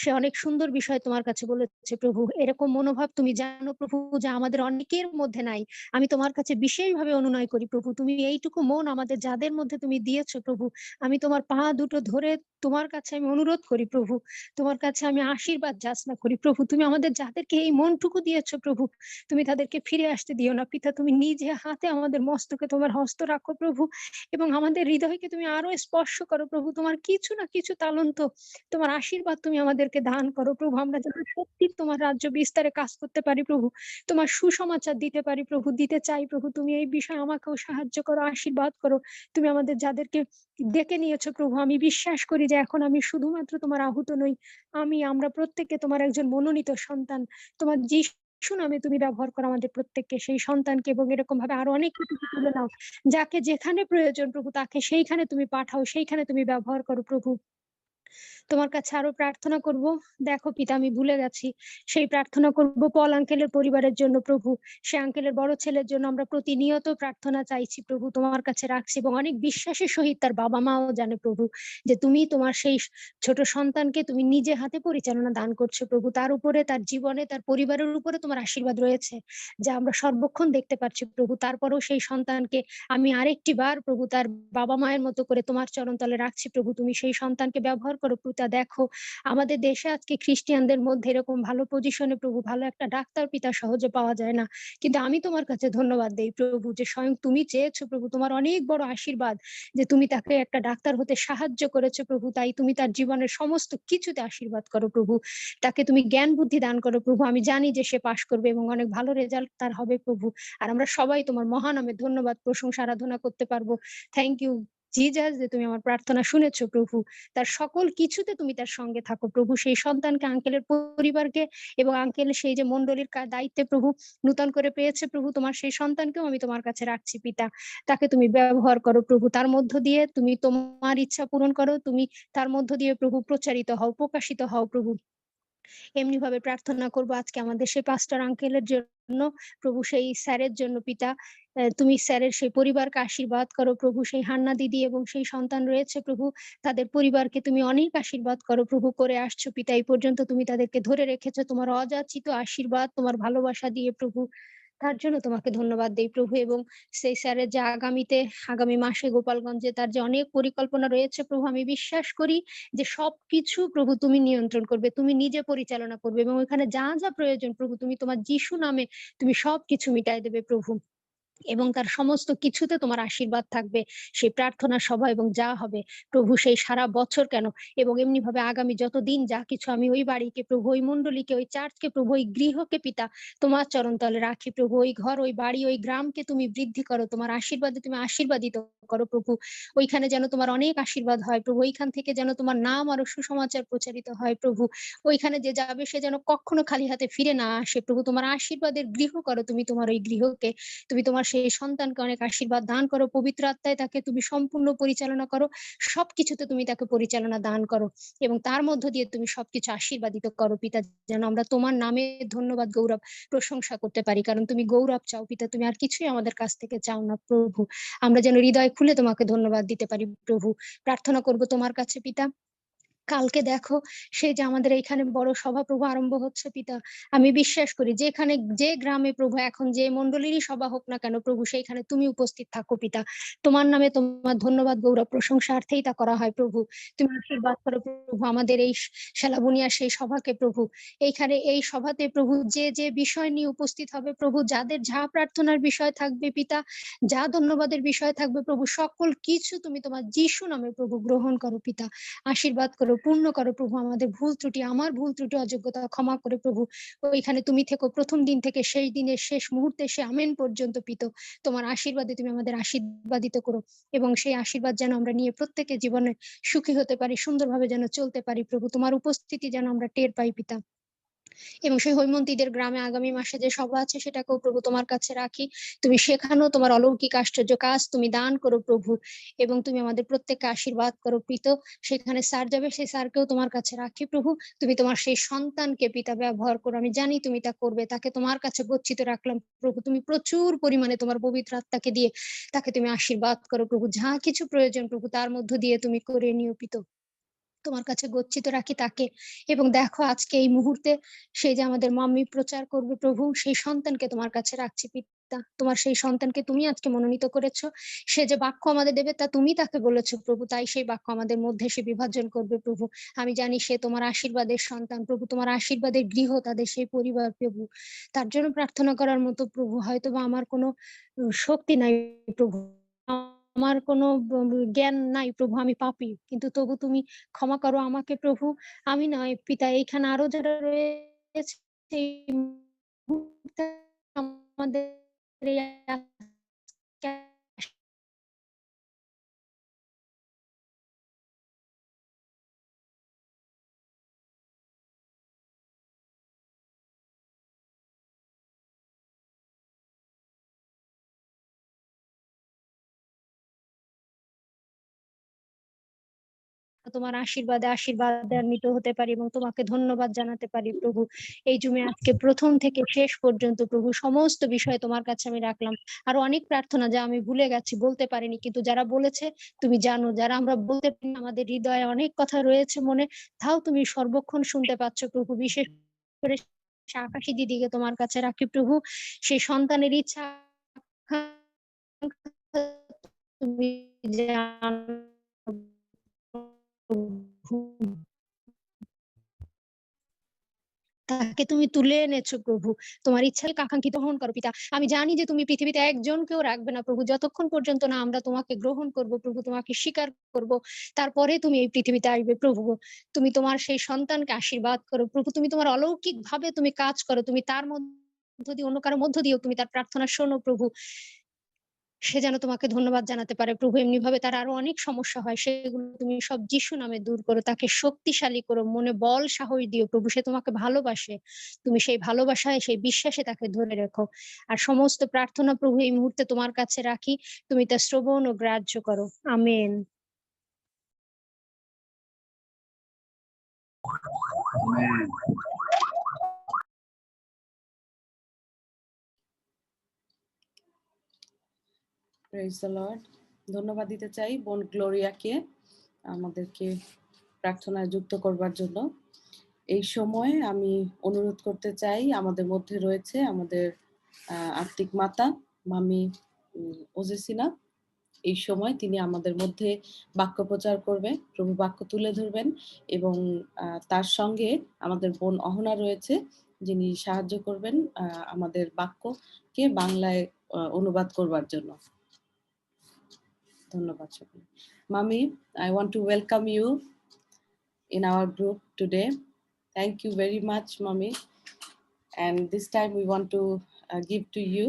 সে অনেক সুন্দর বিষয় তোমার কাছে বলেছে প্রভু। এরকম মনোভাব তুমি জানো প্রভু যে আমাদের অনেকের মধ্যে নাই। আমি তোমার কাছে বিশেষভাবে অনুনয় করি প্রভু, তুমি এইটুকু মন আমাদের যাদের মধ্যে তুমি দিয়েছো প্রভু, আমি তোমার পা দুটো ধরে তোমার কাছে আমি অনুরোধ করি প্রভু। তোমার কাছে আমি আশীর্বাদ যাচনা করি প্রভু। তুমি আমাদের যাদেরকে এই মনটুকু দিয়েছো প্রভু, তুমি তাদেরকে ফিরে আসতে দিও না পিতা। তুমি নিজে হাতে আমাদের মস্তকে তোমার হস্ত রাখো প্রভু এবং আমাদের হৃদয়কে তুমি আরো স্পর্শ করো প্রভু। তোমার কিছু না কিছু তালন্ত, তোমার আশীর্বাদ তুমি আমাদেরকে দান করো প্রভু। আমরা যেন সত্যি তোমার রাজ্য বিস্তারে কাজ করতে পারি প্রভু, তোমার সুসমাচার দিতে পারি প্রভু, দিতে চাই প্রভু। তুমি এই বিষয়ে আমাকেও সাহায্য করো, আশীর্বাদ করো। তুমি আমাদের যাদেরকে ডেকে নিয়েছো প্রভু, আমি বিশ্বাস করি যে এখন আমি শুধুমাত্র তোমার আহুত নই, আমরা প্রত্যেকে তোমার একজন মনোনীত সন্তান। তোমার যিশু নামে তুমি ব্যবহার করো আমাদের প্রত্যেককে, সেই সন্তানকে, এবং এরকম ভাবে আরো অনেক কিছু তুলে নাও। যাকে যেখানে প্রয়োজন প্রভু, তাকে সেইখানে তুমি পাঠাও, সেইখানে তুমি ব্যবহার করো প্রভু। তোমার কাছে আরো প্রার্থনা করব। দেখো পিতা, আমি ভুলে গেছি, সেই প্রার্থনা করব পল আঙ্কেলের পরিবারের জন্য প্রভু। সে আঙ্কেলের বড় ছেলের জন্য আমরা প্রতিনিয়ত প্রার্থনা চাইছি প্রভু, তোমার কাছে রাখছি, এবং অনেক বিশ্বাসের সহিত তার বাবা মাও জানে প্রভু যে তুমি তোমার সেই ছোট সন্তানকে তুমি নিজে হাতে পরিচালনা দান করছো প্রভু। তার উপরে, তার জীবনে, তার পরিবারের উপরে তোমার আশীর্বাদ রয়েছে, যা আমরা সর্বক্ষণ দেখতে পাচ্ছি প্রভু। তারপরেও সেই সন্তানকে আমি আরেকটি বার প্রভু তার বাবা মায়ের মতো করে তোমার চরণতলে রাখছি প্রভু। তুমি সেই সন্তানকে ব্যবহার করো পিতা। দেখো আমাদের দেশে আজকে খ্রিস্টিয়ানদের মধ্যে এরকম ভালো পজিশনে প্রভু ভালো একটা ডাক্তার পিতা সহজে পাওয়া যায় না, কিন্তু আমি তোমার কাছে ধন্যবাদ দেই প্রভু যে স্বয়ং তুমি চেয়েছো প্রভু, তোমার অনেক বড় আশীর্বাদ যে তুমি তাকে একটা ডাক্তার হতে সাহায্য করেছো প্রভু। তাই তুমি তার জীবনের সমস্ত কিছুতে আশীর্বাদ করো প্রভু। তাকে তুমি জ্ঞান বুদ্ধি দান করো প্রভু। আমি জানি যে সে পাশ করবে এবং অনেক ভালো রেজাল্ট তার হবে প্রভু। আর আমরা সবাই তোমার মহানামে ধন্যবাদ, প্রশংসা, আরাধনা করতে পারবো। থ্যাংক ইউ জিজাস যে তুমি আমার প্রার্থনা শুনেছো প্রভু। তার সকল কিছুতে তুমি তার সঙ্গে থাকো প্রভু। সেই সন্তানকে, আঙ্কেলের পরিবারকে এবং আঙ্কেল সেই যে মন্ডলীর দায়িত্বে প্রভু নূতন করে পেয়েছে প্রভু, তোমার সেই সন্তানকেও আমি তোমার কাছে রাখছি পিতা। তাকে তুমি ব্যবহার করো প্রভু, তার মধ্য দিয়ে তুমি তোমার ইচ্ছা পূরণ করো। তুমি তার মধ্য দিয়ে প্রভু প্রচারিত হও, প্রকাশিত হও প্রভু। এমনি ভাবে প্রার্থনা করব আজকে আমাদের সেই পাস্টার আঙ্কেলের জন্য প্রভু, সেই স্যারের জন্য পিতা। তুমি স্যারের সেই পরিবারকে আশীর্বাদ করো প্রভু। সেই হান্না দিদি এবং সেই সন্তান রয়েছে প্রভু, তাদের পরিবারকে তুমি অনেক আশীর্বাদ করো প্রভু। করে আসছো পিতা, এই পর্যন্ত তুমি তাদেরকে ধরে রেখেছো তোমার অযাচিত আশীর্বাদ, তোমার ভালোবাসা দিয়ে প্রভু। তার জন্য তোমাকে ধন্যবাদ দেই প্রভু। এবং সেই স্যারের যে আগামী মাসে গোপালগঞ্জে তার যে অনেক পরিকল্পনা রয়েছে প্রভু, আমি বিশ্বাস করি যে সবকিছু প্রভু তুমি নিয়ন্ত্রণ করবে, তুমি নিজে পরিচালনা করবে এবং ওখানে যা যা প্রয়োজন প্রভু তুমি তোমার যিশু নামে তুমি সবকিছু মিটাই দেবে প্রভু। এবং তার সমস্ত কিছুতে তোমার আশীর্বাদ থাকবে, সেই প্রার্থনা সভা এবং যা হবে প্রভু সেই সারা বছর কেন, এবং এমনি ভাবে আগামী যতদিন যা কিছু আমি ওই বাড়িকে প্রভু, ওই মণ্ডলীকে, ওই চার্চকে প্রভু, ওই গৃহকে পিতা তোমার চরণ তলে রাখি প্রভু। ওই ঘর, ওই বাড়ি, ওই গ্রামকে তুমি বৃদ্ধি করো, তোমার আশীর্বাদে তুমি আশীর্বাদিত করো প্রভু। ওইখানে যেন তোমার অনেক আশীর্বাদ হয় প্রভু, ওইখান থেকে যেন তোমার নাম আরো সুসমাচার প্রচারিত হয় প্রভু। ওইখানে যে যাবে সে যেন কখনো খালি হাতে ফিরে না আসে প্রভু। তোমার আশীর্বাদের গৃহ করো তুমি, তোমার ওই গৃহকে তুমি তোমার সেই সন্তানকে অনেক আশীর্বাদ দান করো, পবিত্র আত্মায় তাকে তুমি সম্পূর্ণ পরিচালনা করো, সবকিছুতে তুমি তাকে পরিচালনা দান করো এবং তার মধ্য দিয়ে তুমি সবকিছু আশীর্বাদিত করো পিতা, যেন আমরা তোমার নামে ধন্যবাদ গৌরব প্রশংসা করতে পারি, কারণ তুমি গৌরব চাও পিতা, তুমি আর কিছুই আমাদের কাছ থেকে চাও না প্রভু। আমরা যেন হৃদয় খুলে তোমাকে ধন্যবাদ দিতে পারি প্রভু। প্রার্থনা করব তোমার কাছে পিতা, কালকে দেখো সেই যে আমাদের এইখানে বড় সভা প্রভু আরম্ভ হচ্ছে পিতা, আমি বিশ্বাস করি যেখানে যে গ্রামে প্রভু এখন যে মণ্ডলীরই সভা হোক না কেন প্রভু, সেইখানে তুমি উপস্থিত থাকো পিতা। তোমার নামে তোমার ধন্যবাদ গৌরব প্রশংসার্থেই তা করা হয় প্রভু। তুমি আশীর্বাদ করো প্রভু আমাদের এই শালাবুনিয়ার সেই সভাকে প্রভু। এইখানে এই সভাতে প্রভু যে যে বিষয় নিয়ে উপস্থিত হবে প্রভু, যাদের যা প্রার্থনার বিষয় থাকবে পিতা, যা ধন্যবাদের বিষয় থাকবে প্রভু, সকল কিছু তুমি তোমার যিশু নামে প্রভু গ্রহণ করো পিতা। আশীর্বাদ করো, পূর্ণ করো প্রভু। আমাদের ভুল ত্রুটি, আমার ভুল ত্রুটি অযোগ্যতা ক্ষমা করে প্রভু। ওইখানে তুমি থেকো প্রথম দিন থেকে সেই দিনের শেষ মুহূর্তে সে আমেন পর্যন্ত পিত, তোমার আশীর্বাদে তুমি আমাদের আশীর্বাদিত করো এবং সেই আশীর্বাদ যেন আমরা নিয়ে প্রত্যেকের জীবনে সুখী হতে পারি, সুন্দরভাবে যেন চলতে পারি প্রভু। তোমার উপস্থিতি যেন আমরা টের পাই পিতা। এবং সেই হৈমন্তীদের গ্রামে আগামী মাসে যে সভা আছে সেটাকেও প্রভু তোমার কাছে রাখি। তুমি সেখানেও তোমার অলৌকিক আশ্চর্য কাজ তুমি দান করো প্রভু, এবং তুমি আমাদের প্রত্যেককে আশীর্বাদ করো পিত। সেখানে স্যার যাবে, সেই স্যারকেও তোমার কাছে রাখি প্রভু। তুমি তোমার সেই সন্তানকে পিতা ব্যবহার করো, আমি জানি তুমি তা করবে। তাকে তোমার কাছে গচ্ছিত রাখলাম প্রভু, তুমি প্রচুর পরিমাণে তোমার পবিত্র আত্মাকে দিয়ে তাকে তুমি আশীর্বাদ করো প্রভু। যা কিছু প্রয়োজন প্রভু তার মধ্য দিয়ে তুমি করে নিও পিত, তোমার কাছে গচ্ছিত রাখি তাকে। এবং দেখো আজকে এই মুহূর্তে সেই যে আমাদের মাম্মি প্রচার করবে প্রভু, সেই সন্তানকে তোমার কাছে রাখছি পিতা। তোমার সেই সন্তানকে তুমি আজকে মনোনীত করেছো, সে যে বাক্য আমাদের দেবে তা তুমি তাকে বলেছো প্রভু, তাই সেই বাক্য আমাদের মধ্যে সে বিভাজন করবে প্রভু। আমি জানি সে তোমার আশীর্বাদের সন্তান প্রভু, তোমার আশীর্বাদের গৃহ তাদের সেই পরিবার প্রভু। তার জন্য প্রার্থনা করার মতো প্রভু হয়তো বা আমার কোনো শক্তি নাই প্রভু, আমার কোনো জ্ঞান নাই প্রভু, আমি পাপী, কিন্তু তবু তুমি ক্ষমা করো আমাকে প্রভু। আমি নয় পিতা, এইখানে আরো যারা রয়েছে এই মুহূর্তে আমাদের এই আজকে তোমার আশীর্বাদে আশীর্বাদান্বিত হতে পারি এবং তোমাকে ধন্যবাদ জানাতে পারি প্রভু। এই জুমে আজকে প্রথম থেকে শেষ পর্যন্ত প্রভু সমস্ত বিষয় তোমার কাছে আমি রাখলাম। আরো অনেক প্রার্থনা যা আমি ভুলে গেছি, বলতে পারিনি, কিন্তু যারা বলেছে তুমি জানো, যারা আমরা বলতে পারি আমাদের হৃদয়ে অনেক কথা রয়েছে মনে, তাও তুমি সর্বক্ষণ শুনতে পাচ্ছ প্রভু। বিশেষ করে আকাশী দিদিকে তোমার কাছে রাখি প্রভু। সেই সন্তানের ইচ্ছা আকাঙ্ক্ষা তুমি জানো প্রভু, তাকে তুমি তুলে এনেছো প্রভু। তোমার ইচ্ছাকে আকাঙ্ক্ষিত গ্রহণ করো পিতা। আমি জানি যে তুমি পৃথিবীতে একজনকেও রাখবে না প্রভু যতক্ষণ পর্যন্ত না আমরা তোমাকে গ্রহণ করব প্রভু, তোমাকে স্বীকার করব, তারপরে তুমি এই পৃথিবীতে আসবে প্রভু। তুমি তোমার সেই সন্তানকে আশীর্বাদ করো প্রভু, তুমি তোমার অলৌকিক ভাবে তুমি কাজ করো, তুমি তার মধ্য দিয়ে অন্য কারো মধ্য দিয়েও তুমি তার প্রার্থনা শোনো প্রভু। সে যেন তোমাকে ধন্যবাদ জানাতে পারে প্রভু। এমনি ভাবে তার আরো অনেক সমস্যা হয়, সেগুলো তুমি সব যিশু নামে দূর করো, তাকে শক্তিশালী করো, মনে বল সাহস দিও প্রভু। সে তোমাকে ভালোবাসে, তুমি সেই ভালোবাসায় সেই বিশ্বাসে তাকে ধরে রেখো। আর সমস্ত প্রার্থনা প্রভু এই মুহূর্তে তোমার কাছে রাখি, তুমি তা শ্রবণ ও গ্রাহ্য করো। আমেন। Praise the lord. ধন্যবাদ দিতে চাই বোন গ্লোরিয়াকে আমাদেরকে প্রার্থনায় যুক্ত করবার জন্য। এই সময় আমি অনুরোধ করতে চাই, আমাদের মধ্যে রয়েছে আমাদের আত্মিক মাতা মামি ওজেসিনা, এই সময় তিনি আমাদের মধ্যে বাক্য প্রচার করবে, প্রভু বাক্য তুলে ধরবেন এবং তার সঙ্গে আমাদের বোন অহনা রয়েছে, যিনি সাহায্য করবেন আমাদের বাক্যকে বাংলায় অনুবাদ করবার জন্য। ধন্যবাদ সকলে। মামি, I want to welcome you in our group today. Thank you very much, Mommy. And this time we want to give to you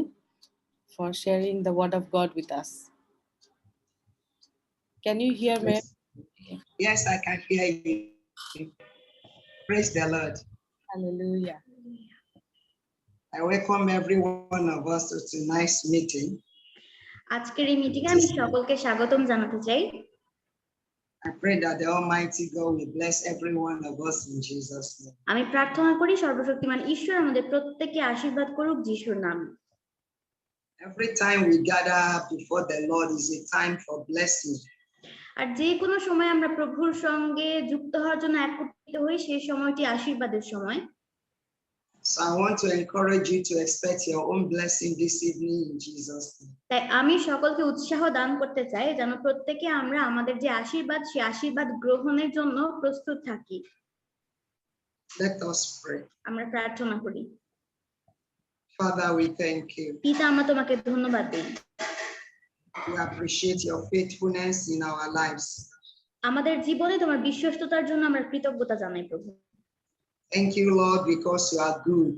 for sharing the word of God with us. Can you hear me? Yes, I can hear you. Praise the Lord. Hallelujah. I welcome every one of us to tonight's meeting. আজকের এই মিটিংয়ে আমি সকলকে স্বাগতম জানাতে চাই। I pray that the Almighty God will bless every one of us in Jesus' name. আমি প্রার্থনা করি সর্বশক্তিমান ঈশ্বর আমাদের প্রত্যেককে আশীর্বাদ করুক যিশুর নামে। Every time we gather before the Lord is a time for blessing. আর যে কোনো সময় আমরা প্রভুর সঙ্গে যুক্ত হওয়ার জন্য একত্রিত হই, সেই সময়টি আশীর্বাদের সময়। So I want to encourage you to expect your own blessing this evening in Jesus' name. তাই আমি সকলকে উৎসাহ দান করতে চাই যেন প্রত্যেকে আমরা আমাদের যে আশীর্বাদ সেই আশীর্বাদ গ্রহণের জন্য প্রস্তুত থাকি। Let us pray. আমরা প্রার্থনা করি। Father, we thank you. পিতা, আমরা তোমাকে ধন্যবাদ দিই। We appreciate your faithfulness in our lives. আমাদের জীবনে তোমার বিশ্বস্ততার জন্য আমরা কৃতজ্ঞতা জানাই প্রভু। Thank you, Lord, because you are good.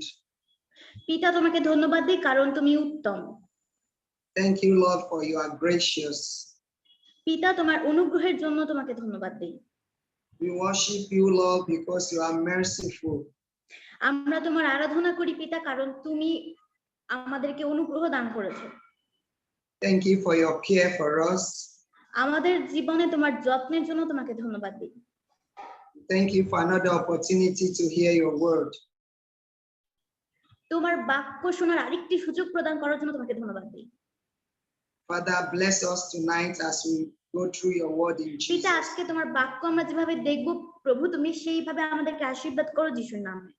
পিতা, তোমাকে ধন্যবাদ দিই কারণ তুমি উত্তম। Thank you, Lord, for you are gracious. পিতা, তোমার অনুগ্রহের জন্য তোমাকে ধন্যবাদ দিই। We worship you, Lord, because you are merciful. আমরা তোমার আরাধনা করি পিতা কারণ তুমি আমাদেরকে অনুগ্রহ দান করেছো। Thank you for your care for us. আমাদের জীবনে তোমার যত্নের জন্য তোমাকে ধন্যবাদ দিই। Thank you for another opportunity to hear your word. তোমার বাক্য শোনার আরেকটি সুযোগ প্রদান করার জন্য তোমাকে ধন্যবাদ দিই। Father, bless us tonight as we go through your word in পিতা, Jesus. আজকে তোমার বাক্য আমরা যেভাবে দেখব প্রভু তুমি সেইভাবে আমাদেরকে আশীর্বাদ করো যিশুর নামে।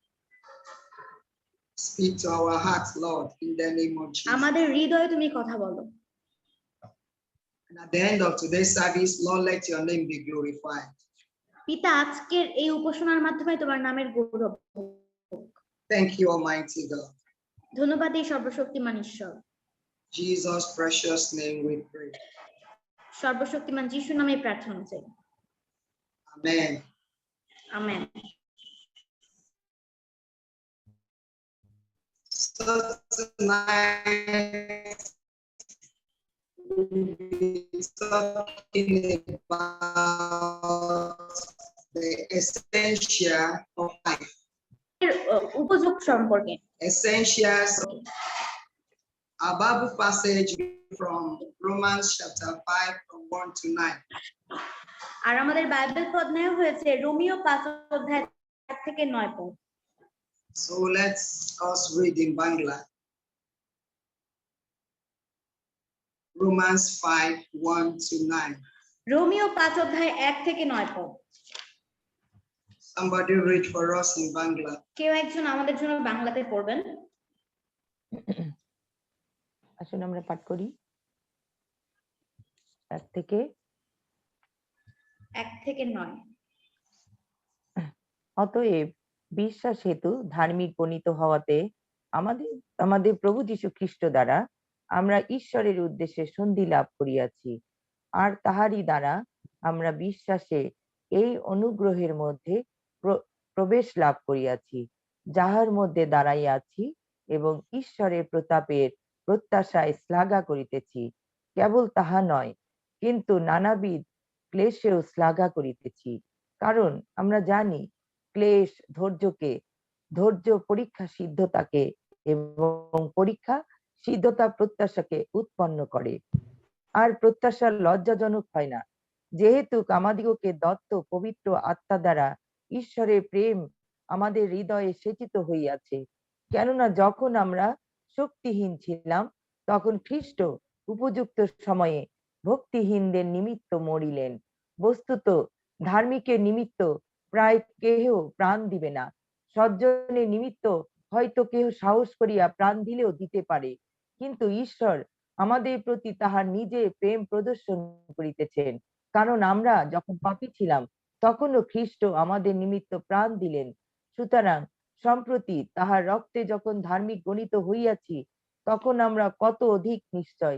Speak to our hearts, Lord, in the name of Jesus. আমাদের হৃদয়ে তুমি কথা বলো। And at the end of today's service, Lord, let your name be glorified. পিতা, আজকের এই উপাসনার মাধ্যমে তোমার নামের গৌরব হোক। Thank you, Almighty God. ধন্যবাদ এই সর্বশক্তিমান ঈশ্বর। Jesus' precious name we pray. সর্বশক্তিমান যিশুর নামে প্রার্থনা চাই। Amen. Amen. So tonight we'll be talking about the essential of life. উপযোগ সম্পর্কে Essentials. Our Bible passage from Romans chapter 5 from 1 to 9. আর আমাদের বাইবেল পদ নেওয়া হয়েছে রোমিও 5 অধ্যায় 1 থেকে 9 পদ। So let's us read in Bangla. Romans 5, 1 to 9. Romeo 5 অধ্যায় 1 থেকে 9 পদ। Somebody read for us in Bangla. কেউ একজন আমাদের জন্য বাংলাতে পড়বেন। আসুন আমরা পাঠ করি 1 থেকে 9। অতএব বিশ্বাস হেতু ধার্মিক গণিত হওয়াতে আমাদের প্রভু যীশু খ্রিস্ট দ্বারা আমরা ঈশ্বরের উদ্দেশ্যে সন্ধি লাভ করিয়াছি, আর তাহারই দ্বারা আমরা বিশ্বাসে এই অনুগ্রহের মধ্যে প্রবেশ লাভ করিয়াছি, যাহার মধ্যে দাঁড়াইয়াছি এবং ঈশ্বরের প্রতাপের প্রত্যাশায় শ্লাঘা করিতেছি। কেবল তাহা নয়, কিন্তু নানাবিধ ক্লেশেও শ্লাঘা করিতেছি, কারণ আমরা জানি ক্লেশ ধৈর্যকে, ধৈর্য পরীক্ষা সিদ্ধতাকে, এবং পরীক্ষা সিদ্ধতা প্রত্যাশাকে উৎপন্ন করে। আর প্রত্যাশা লজ্জাজনক হয় না, যেহেতু আমাদিগকে দত্ত পবিত্র আত্মা দ্বারা ঈশ্বরের প্রেম আমাদের হৃদয়ে সেচিত হইয়াছে। কেননা যখন আমরা শক্তিহীন ছিলাম, তখন খ্রিস্ট উপযুক্ত সময়ে ভক্তিহীনদের নিমিত্ত মরিলেন। বস্তুত ধার্মিকের নিমিত্ত প্রায় কেহ প্রাণ দিবে না, সজ্জনের নিমিত্ত হয়তো কেহ সাহস করিয়া প্রাণ দিলেও দিতে পারে, কিন্তু ঈশ্বর আমাদের প্রতি তাহার নিজে প্রেম প্রদর্শন করিতেছেন, কারণ আমরা যখন পাপী ছিলাম তখনও খ্রিস্ট আমাদের নিমিত্ত প্রাণ দিলেন। সুতরাং সম্প্রতি তাহার রক্তে যখন ধার্মিক গণিত হইয়াছি, তখন আমরা কত অধিক নিশ্চয়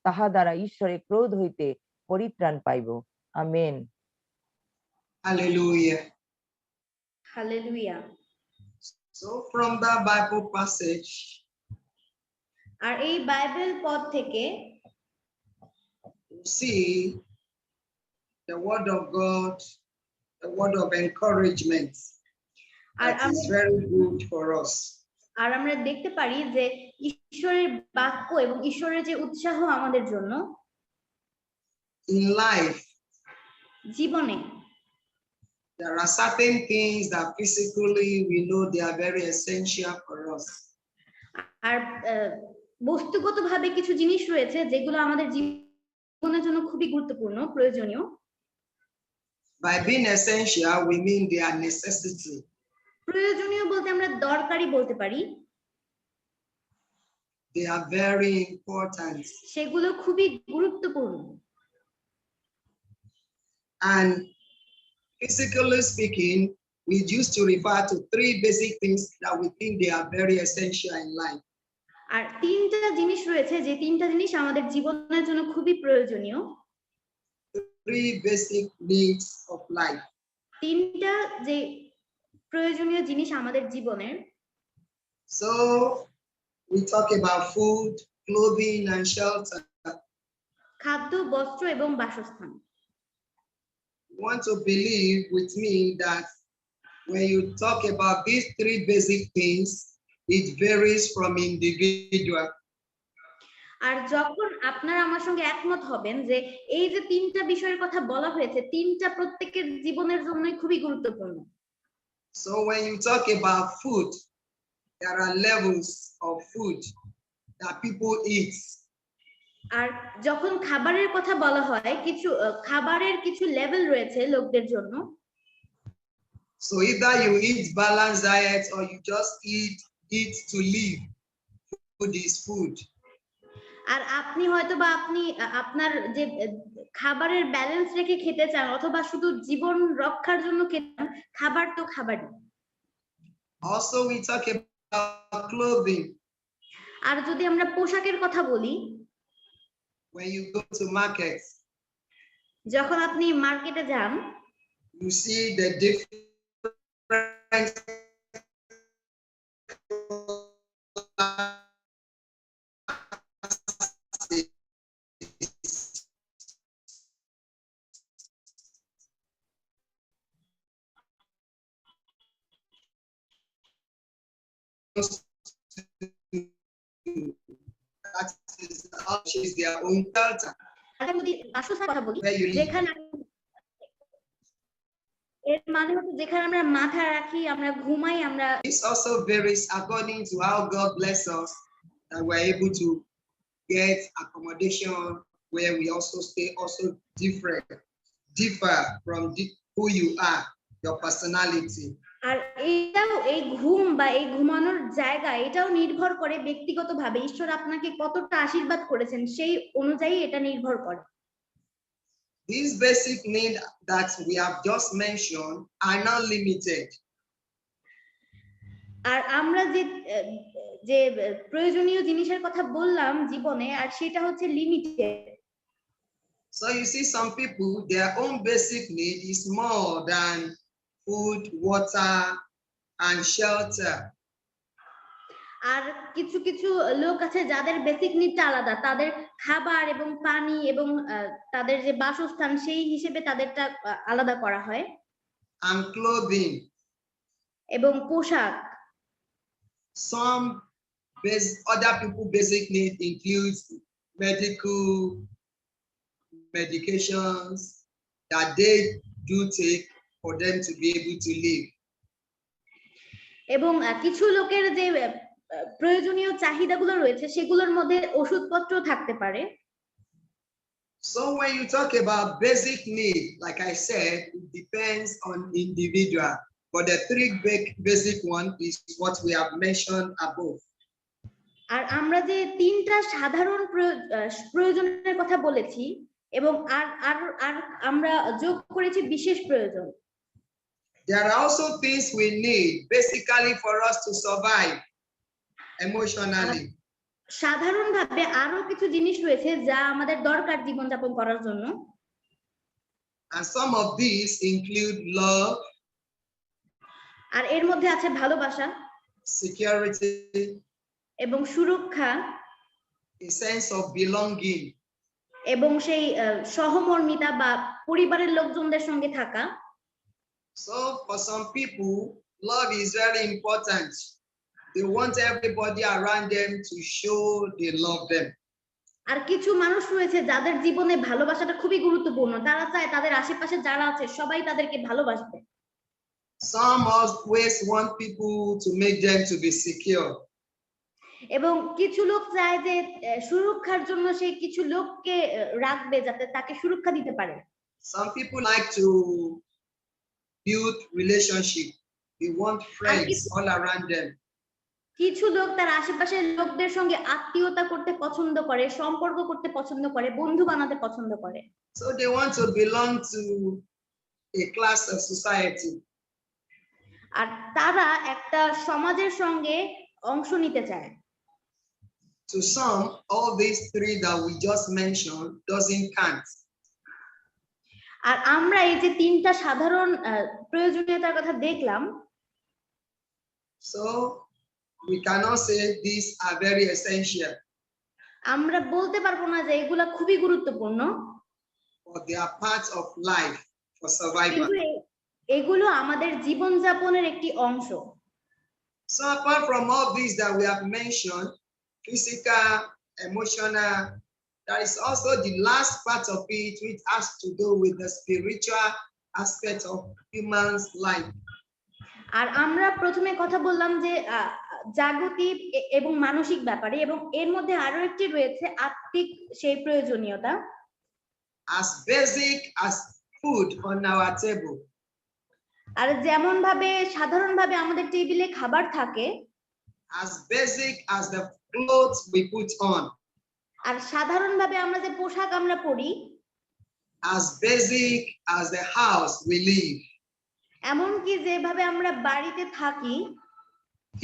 তাহা দ্বারা ঈশ্বরের ক্রোধ হইতে পরিত্রাণ পাইব। Amen. Hallelujah. Hallelujah. So from the Bible passage, আর এই বাইবেল পদ থেকে we see the word of God, the word of encouragement R that is very good for us. আর আমরা দেখতে পারি যে ঈশ্বরের বাক্য এবং ঈশ্বরের যে উৎসাহ আমাদের জন্য In life, জীবনে there are certain things that physically we know they are very essential for us. আর বস্তুগতভাবে কিছু জিনিস রয়েছে যেগুলো আমাদের জীবনের জন্য খুবই গুরুত্বপূর্ণ, প্রয়োজনীয়। By being essential, we mean they are necessity. প্রয়োজনীয় বলতে আমরা দরকারি বলতে পারি। They are very important. সেগুলো খুবই গুরুত্বপূর্ণ। And physically speaking, we used to refer to three basic things that we think they are very essential in life. আর তিনটা জিনিস রয়েছে যে তিনটা জিনিস আমাদের জীবনের জন্য খুবই প্রয়োজনীয়। Three basic needs of life. তিনটা যে প্রয়োজনীয় জিনিস আমাদের জীবনের। So we talk about food, clothing, and shelter. খাদ্য, বস্ত্র এবং বাসস্থান। You want to believe with me that when you talk about these three basic things, it varies from individual. আর যখন আপনারা আমার সঙ্গে একমত হবেন যে এই যে তিনটা বিষয়ের কথা বলা হয়েছে, তিনটা প্রত্যেকের জীবনের জন্যই খুবই গুরুত্বপূর্ণ। So when you talk about food, there are levels of food that people eat. আর যখন খাবারের কথা বলা হয়, কিছু খাবারের কিছু লেভেল রয়েছে লোকদের জন্য। So either you eat balanced diet or you just eat to live. Food is food. আর আপনি হয়তো বা আপনি আপনার যে খাবারের ব্যালেন্স রেখে খেতে চান অথবা শুধু জীবন রক্ষার জন্য খেতে চান, খাবার তো খাবারই। Also we talk about clothing. আর যদি আমরা পোশাকের কথা বলি, when you go to market, যখন আপনি মার্কেটে যান, you see the different is their own culture. যদি বাসস্থানের কথা বলি, Where you live. যেখানে এর মানে হচ্ছে যেখানে আমরা মাথা রাখি, আমরা ঘুমাই, আমরা This also varies according to how God bless us that we're able to get accommodation where we also stay also differ from who you are, your personality. আর এটাও এই ঘুম বা এই ঘুমানোর জায়গা এটাও নির্ভর করে ব্যক্তিগতভাবে ঈশ্বর আপনাকে কতটা আশীর্বাদ করেছেন সেই অনুযায়ী এটা নির্ভর করে। These basic needs that we have just mentioned are not limited. আর আমরা যে প্রয়োজনীয় জিনিসের কথা বললাম জীবনে, আর সেটা হচ্ছে limited. So you see some people, their own basic need is more than food, water, and shelter. আর কিছু কিছু লোক আছে যাদের বেসিক নিডটা আলাদা, তাদের খাবার এবং পানি এবং তাদের যে বাসস্থান সেই হিসেবে তাদেরটা আলাদা করা হয়। And clothing. এবং পোশাক। Some other people basic need includes medications that they do take for them to be able to live. এবং কিছু লোকের যে প্রয়োজনীয় চাহিদাগুলো রয়েছে সেগুলোর মধ্যে ওষুধপত্র থাকতে পারে। So when you talk about basic need, like I said, it depends on individual, But the three basic one is what we have mentioned above. আর আমরা যে তিনটা সাধারণ প্রয়োজনের কথা বলেছি এবং আর আর আর আমরা যোগ করেছি বিশেষ প্রয়োজন। There are also things we need basically for us to survive emotionally. সাধারণভাবে আরো কিছু জিনিস রয়েছে যা আমাদের দরকার জীবনযাপন করার জন্য। And some of these include love, আর এর মধ্যে আছে ভালোবাসা, security, এবং সুরক্ষা, a sense of belonging, এবং সেই সহমর্মিতা বা পরিবারের লোকজনদের সঙ্গে থাকা। So for some people, love is very important. They want everybody around them to show they love them. আর কিছু মানুষ রয়েছে যাদের জীবনে ভালোবাসাটা খুবই গুরুত্বপূর্ণ, তারা চায় তাদের আশেপাশে যারা আছে সবাই তাদেরকে ভালোবাসবে। Some always want people to make them to be secure. এবং কিছু লোক চায় যে সুরক্ষার জন্য সে কিছু লোককে রাখবে যাতে তাকে সুরক্ষা দিতে পারে। Some people like to build relationship. They want friends all around them. কিছু লোক তার আশেপাশের লোকদের সঙ্গে আত্মীয়তা করতে পছন্দ করে, সম্পর্ক করতে পছন্দ করে, বন্ধু বানাতে পছন্দ করে। So they want to belong to a class of society. আর তারা একটা সমাজের সঙ্গে অংশ নিতে চায়। To some, all these three that we just mentioned doesn't count. আর আমরা এই যে তিনটা সাধারণ প্রয়োজনীয়তার কথা দেখলাম, So we cannot say these are very essential, আমরা বলতে পারবো না যে এগুলা খুবই গুরুত্বপূর্ণ, but they are parts of life for survival. কিন্তু এগুলো আমাদের জীবনযাপনের একটি অংশ। So apart from all these that we have mentioned, physical, emotional, there is also the last part of it which has to do with the spiritual aspect of human's life. আর আমরা প্রথমে কথা বললাম যে জাগতিক এবং মানসিক ব্যাপারে, এবং এর মধ্যে আরো একটি রয়েছে আত্মিক সেই প্রয়োজনীয়তা। As basic as food on our table. আর যেমন ভাবে সাধারণভাবে আমাদের টেবিলে খাবার থাকে, As basic as the clothes we put on. আর সাধারণভাবে আমরা যে পোশাক আমরা পরি, As basic as the house we live. এমনকি যেভাবে আমরা বাড়িতে থাকি,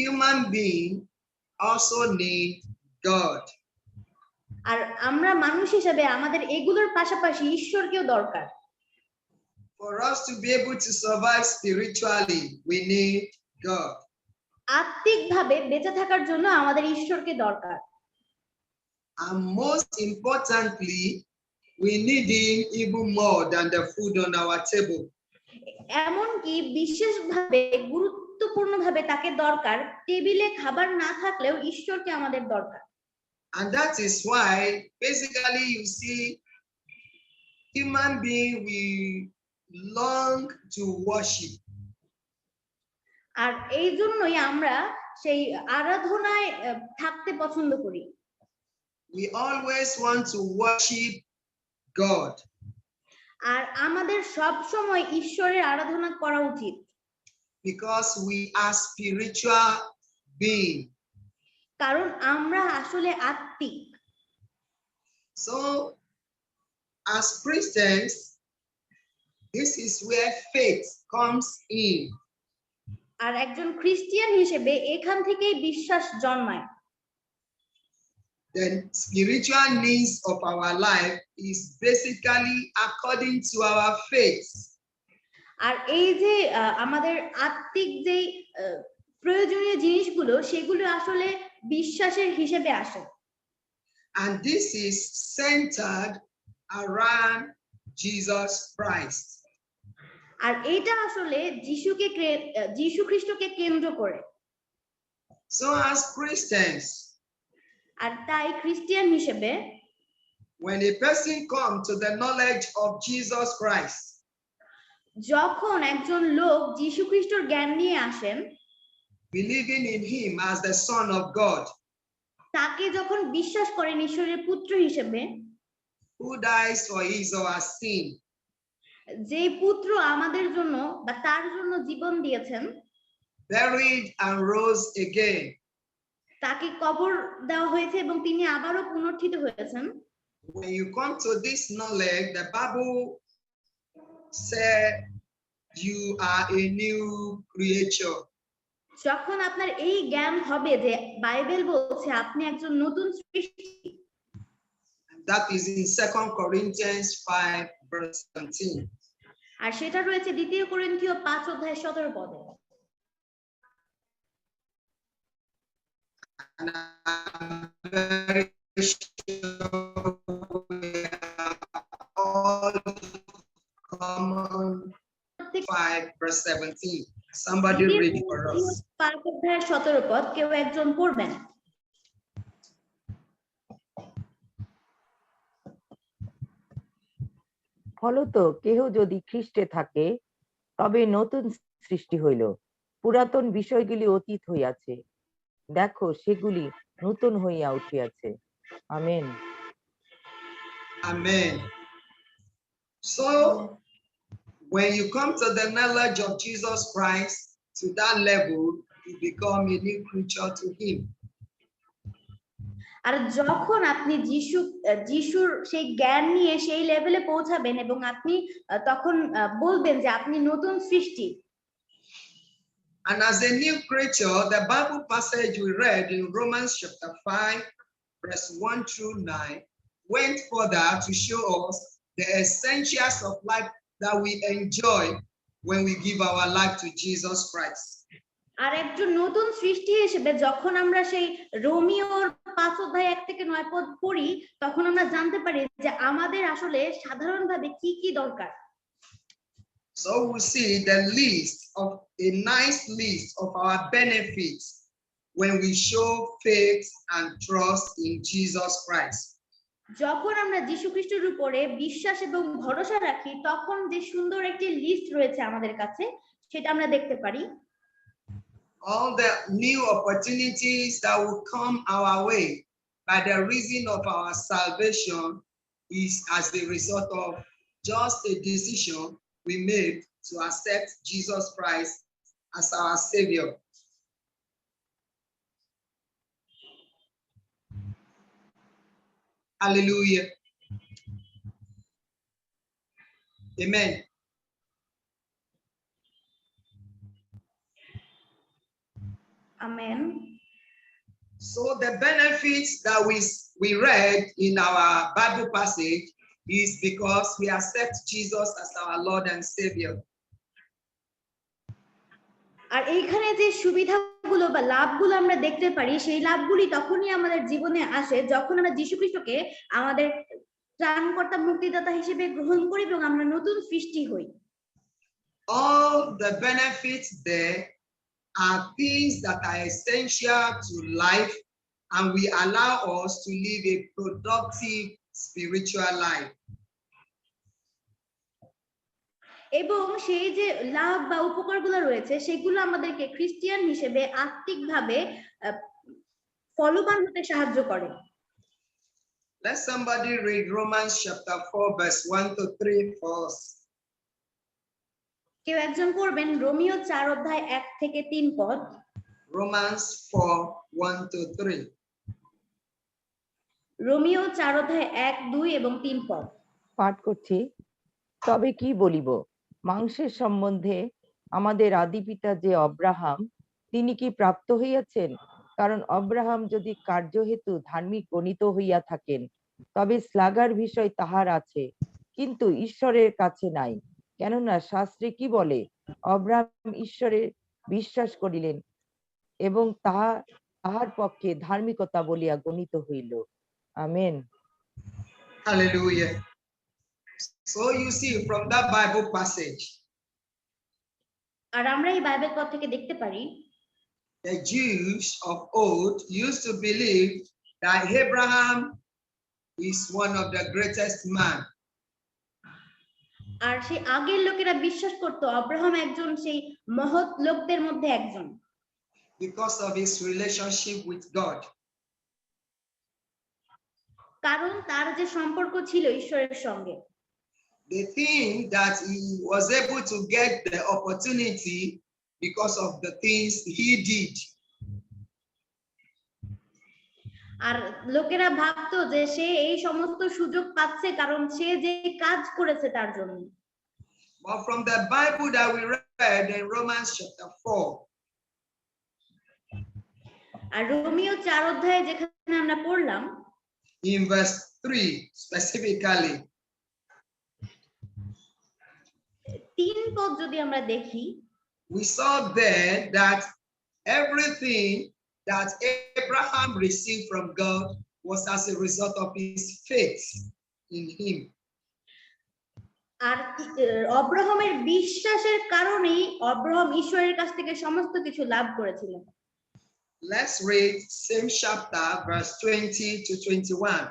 Human being also need God. আর আমরা মানুষ হিসেবে আমাদের এগুলোর পাশাপাশি ঈশ্বরকেও দরকার। For us to be able to survive spiritually, we need God. আত্মিকভাবে বেঁচে থাকার জন্য আমাদের ঈশ্বরকে দরকার। And most importantly, we need Him even more than the food on our table. এমনকি বিশেষভাবে গুরুত্বপূর্ণভাবে তাকে দরকার, টেবিলে খাবার না থাকলেও ঈশ্বরকে আমাদের দরকার। And that is why basically you see human being we long to worship. আর এই জন্যই আমরা সেই আরাধনায় থাকতে পছন্দ করি। We always want to worship God. আর আমাদের সব সময় ঈশ্বরের আরাধনা করা উচিত, Because we are spiritual beings. কারণ আমরা আসলে আত্মিক। So as Christians, this is where faith comes in. আর একজন খ্রিস্টিয়ান হিসেবে এখান থেকেই বিশ্বাস জন্মায়। The spiritual needs of our life is basically according to our faith. আর এই যে আমাদের আত্মিক যে প্রয়োজনীয় জিনিসগুলো, সেগুলো আসলে বিশ্বাসের হিসেবে আসে। And this is centered around Jesus Christ. আর এটা আসলে যীশু খ্রিস্টকে কেন্দ্র করে। So as Christians, আর তাই খ্রিস্টিয়ান হিসেবে when a person comes to the knowledge of Jesus Christ, যখন একজন লোক যীশু খ্রিস্টর জ্ঞান নিয়ে আসেন, believing in him as the Son of God, তাকে যখন বিশ্বাস করেন ঈশ্বরের পুত্র হিসেবে, who dies for his or her sin, যে পুত্র আমাদের জন্য বা তার জন্য জীবন দিয়েছেন, buried and rose again. তাকে কবর দেওয়া হয়েছে এবং তিনি আবারও পুনরুত্থিত হয়েছেন। When you come to this knowledge, the Bible said you are a new creature. যখন আপনার এই জ্ঞান হবে যে বাইবেল বলছে আপনি একজন নতুন সৃষ্টি, That is in 2 Corinthians 5 verse 17. আর সেটা রয়েছে 2 করিন্থীয় 5 অধ্যায় 17 পদে। And I'm very sure we are all common 5 verse 17. Somebody read for us. 5 অধ্যায় 17 পদ কেউ একজন পড়বেন। ফলত কেহ যদি খ্রিস্টে থাকে তবে নতুন সৃষ্টি হইল, পুরাতন বিষয়গুলি অতীত হইয়াছে, দেখো সেগুলি নতুন হইয়া উঠিয়াছে। Amen. Amen. So when you come to the knowledge of Jesus Christ to that level, you become a new creature to him. আর যখন আপনি যিশুর সেই জ্ঞান নিয়ে সেই লেভেলে পৌঁছাবেন এবং আপনি তখন বলবেন যে আপনি নতুন সৃষ্টি। And as a new creature, the Bible passage we read in Romans chapter 5, verse 1 through 9, went further to show us the essentials of life that we enjoy when we give our life to Jesus Christ. আর একজন নতুন সৃষ্টি হিসেবে যখন আমরা সেই রোমিওর 5 অধ্যায় 1 থেকে 9 পদ পড়ি, তখন আমরা জানতে পারি যে আমাদের আসলে সাধারণভাবে কি কি দরকার। So we see the list of a nice list of our benefits when we show faith and trust in Jesus Christ. যখন আমরা যীশু খ্রিস্টের উপরে বিশ্বাস এবং ভরসা রাখি, তখন যে সুন্দর একটি লিস্ট রয়েছে আমাদের কাছে, সেটা আমরা দেখতে পারি। All the new opportunities that will come our way by the reason of our salvation is as a result of just a decision we made to accept Jesus Christ as our Savior. Hallelujah. Amen. Amen. So the benefits that we read in our Bible passage is because we accept Jesus as our Lord and Savior. আর এইখানে যে সুবিধাগুলো বা লাভগুলো আমরা দেখতে পারি, সেই লাভগুলি তখনই আমাদের জীবনে আসে যখন আমরা যীশু খ্রিস্টকে আমাদের ত্রাণকর্তা মুক্তিদাতা হিসেবে গ্রহণ করি এবং আমরা নতুন সৃষ্টি হই। All the benefits there are things that are essential to life, and we allow us to live a productive spiritual life. এবং সেই যে লাভ বা উপকারগুলো রয়েছে, সেগুলো আমাদেরকে খ্রিস্টিয়ান হিসেবে আত্মিকভাবে ফলবান হতে সাহায্য করে। Let somebody read Romans chapter 4 verse 1 to 3 for us. কেউ একজন পড়বেন রোমিও 4 অধ্যায় 1 থেকে 3 পদ। Romans 4 1 to 3. রোমিও 4 অধ্যায় 1, 2 এবং 3 পদ। পাঠ করছি। তবে কি বলিব, মাংসের সম্বন্ধে আমাদের আদিপিতা যে অব্রাহাম, তিনি কি প্রাপ্ত হইয়াছেন? কারণ অব্রাহাম যদি কার্যহেতু ধার্মিক গণিত হইয়া থাকেন, তবে শ্লাঘার বিষয় তাহার আছে, কিন্তু ঈশ্বরের কাছে নাই। কেননা শাস্ত্রে কি বলে, অব্রাহাম ঈশ্বরে বিশ্বাস করিলেন এবং তাহার পক্ষে ধার্মিকতা বলিয়া গণিত হইল। Amen. Hallelujah. So you see from that Bible passage, আর আমরা এই বাইবেল পদ থেকে দেখতে পারি the Jews of old used to believe that Abraham is one of the greatest man. আর সেই আগের লোকেরা বিশ্বাস করতো আব্রাহাম একজন সেই মহৎ লোকদের মধ্যে একজন, because of his relationship with God. কারণ তার যে সম্পর্ক ছিল ঈশ্বরের সঙ্গে। they think that he was able to get the opportunity because of the things he did. আর লোকেরা ভাবতো যে সে এই সমস্ত সুযোগ পাচ্ছে কারণ সে যে কাজ করেছে তার জন্য। But from the Bible that we read in Romans chapter 4, আর রোমিও 4 অধ্যায়ে যেখানে আমরা পড়লাম in verse 3 specifically, 3 পদ যদি আমরা দেখি, we saw there that everything that Abraham received from God was as a result of his faith in him. আর অব্রাহামের বিশ্বাসের কারণেই অব্রাহাম ঈশ্বরের কাছ থেকে সমস্ত কিছু লাভ করেছিলেন। Let's read same chapter verse 20 to 21.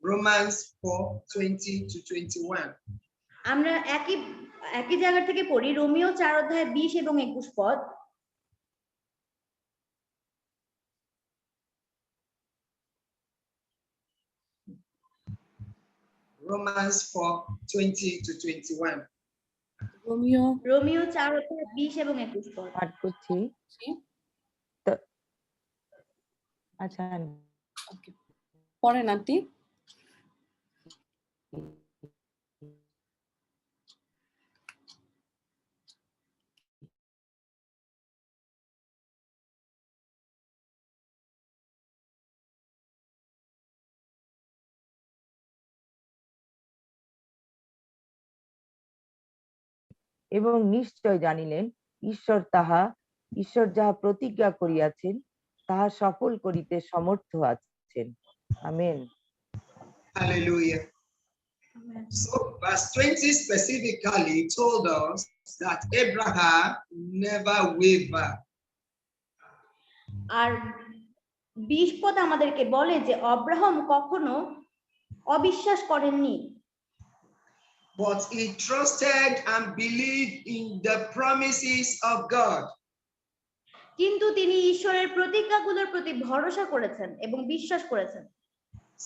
Romans 4:20 to 21. আমরা একই জায়গা থেকে পড়ি, রোমিও 4 অধ্যায় 20 এবং 21 পদ। Romans 4:20 to 21. রোমিও 4 অধ্যায় 20 এবং 21 পদ পাঠ করছি। আচ্ছা, পড়েন আন্টি। এবং নিশ্চয় জানিলেন ঈশ্বর যাহা প্রতিজ্ঞা করিয়াছেন তাহা সফল করিতে সমর্থ আছেন। Amen. Hallelujah. So verse 20 specifically told us that Abraham never wavered. আর 20 পদ আমাদেরকে বলে যে অব্রাহাম কখনো অবিশ্বাস করেননি, But he trusted and believed in the promises of God. কিন্তু তিনি ঈশ্বরের প্রতিজ্ঞাগুলোর প্রতি ভরসা করেছেন এবং বিশ্বাস করেছেন।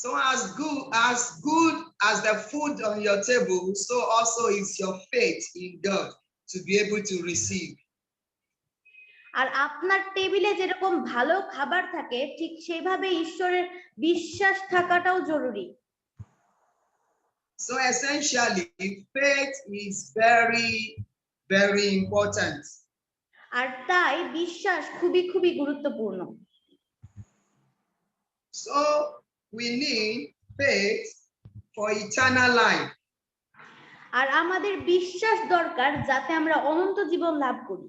So as good as the food on your table, so also is your faith in God to be able to receive. আর আপনার টেবিলে যেরকম ভালো খাবার থাকে ঠিক সেইভাবে ঈশ্বরের বিশ্বাস থাকাটাও জরুরি। So essentially, faith is very, very important. আর তাই বিশ্বাস খুবই খুবই গুরুত্বপূর্ণ। So we need faith for eternal life. আর আমাদের বিশ্বাস দরকার যাতে আমরা অনন্ত জীবন লাভ করি।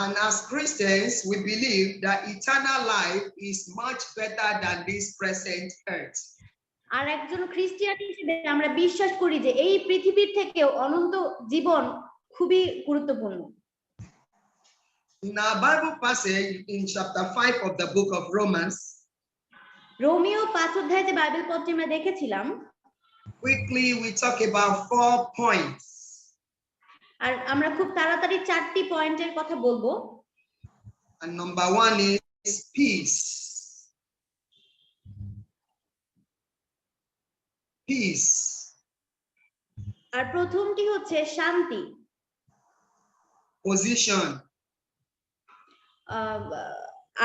And as Christians, we believe that eternal life is much better than this present earth. আর একজন খ্রিস্টান হিসেবে আমরা বিশ্বাস করি যে এই পৃথিবীর থেকেও অনন্ত জীবন খুবই গুরুত্বপূর্ণ। In our Bible passage in chapter 5 of the book of Romans, Romeo 5 অধ্যায়ে যে বাইবেল পদটি আমরা দেখেছিলাম, quickly we talk about 4 points. আর আমরা খুব তাড়াতাড়ি 4টি পয়েন্টের কথা বলবো। And number 1 is peace. Peace. আর প্রথমটি হচ্ছে শান্তি। Position.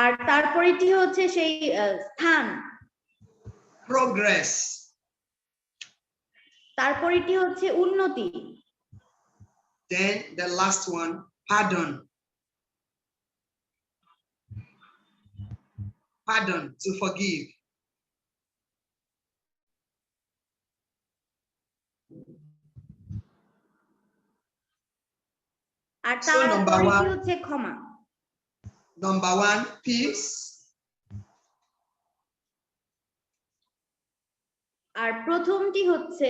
আর তারপরেটি হচ্ছে সেই স্থান। Progress. তারপরেটি হচ্ছে উন্নতি। Then the last one, pardon. Pardon, to forgive. R So number তারপরেটি 1, হচ্ছে ক্ষমা। number 1, peace. আর প্রথমটি হচ্ছে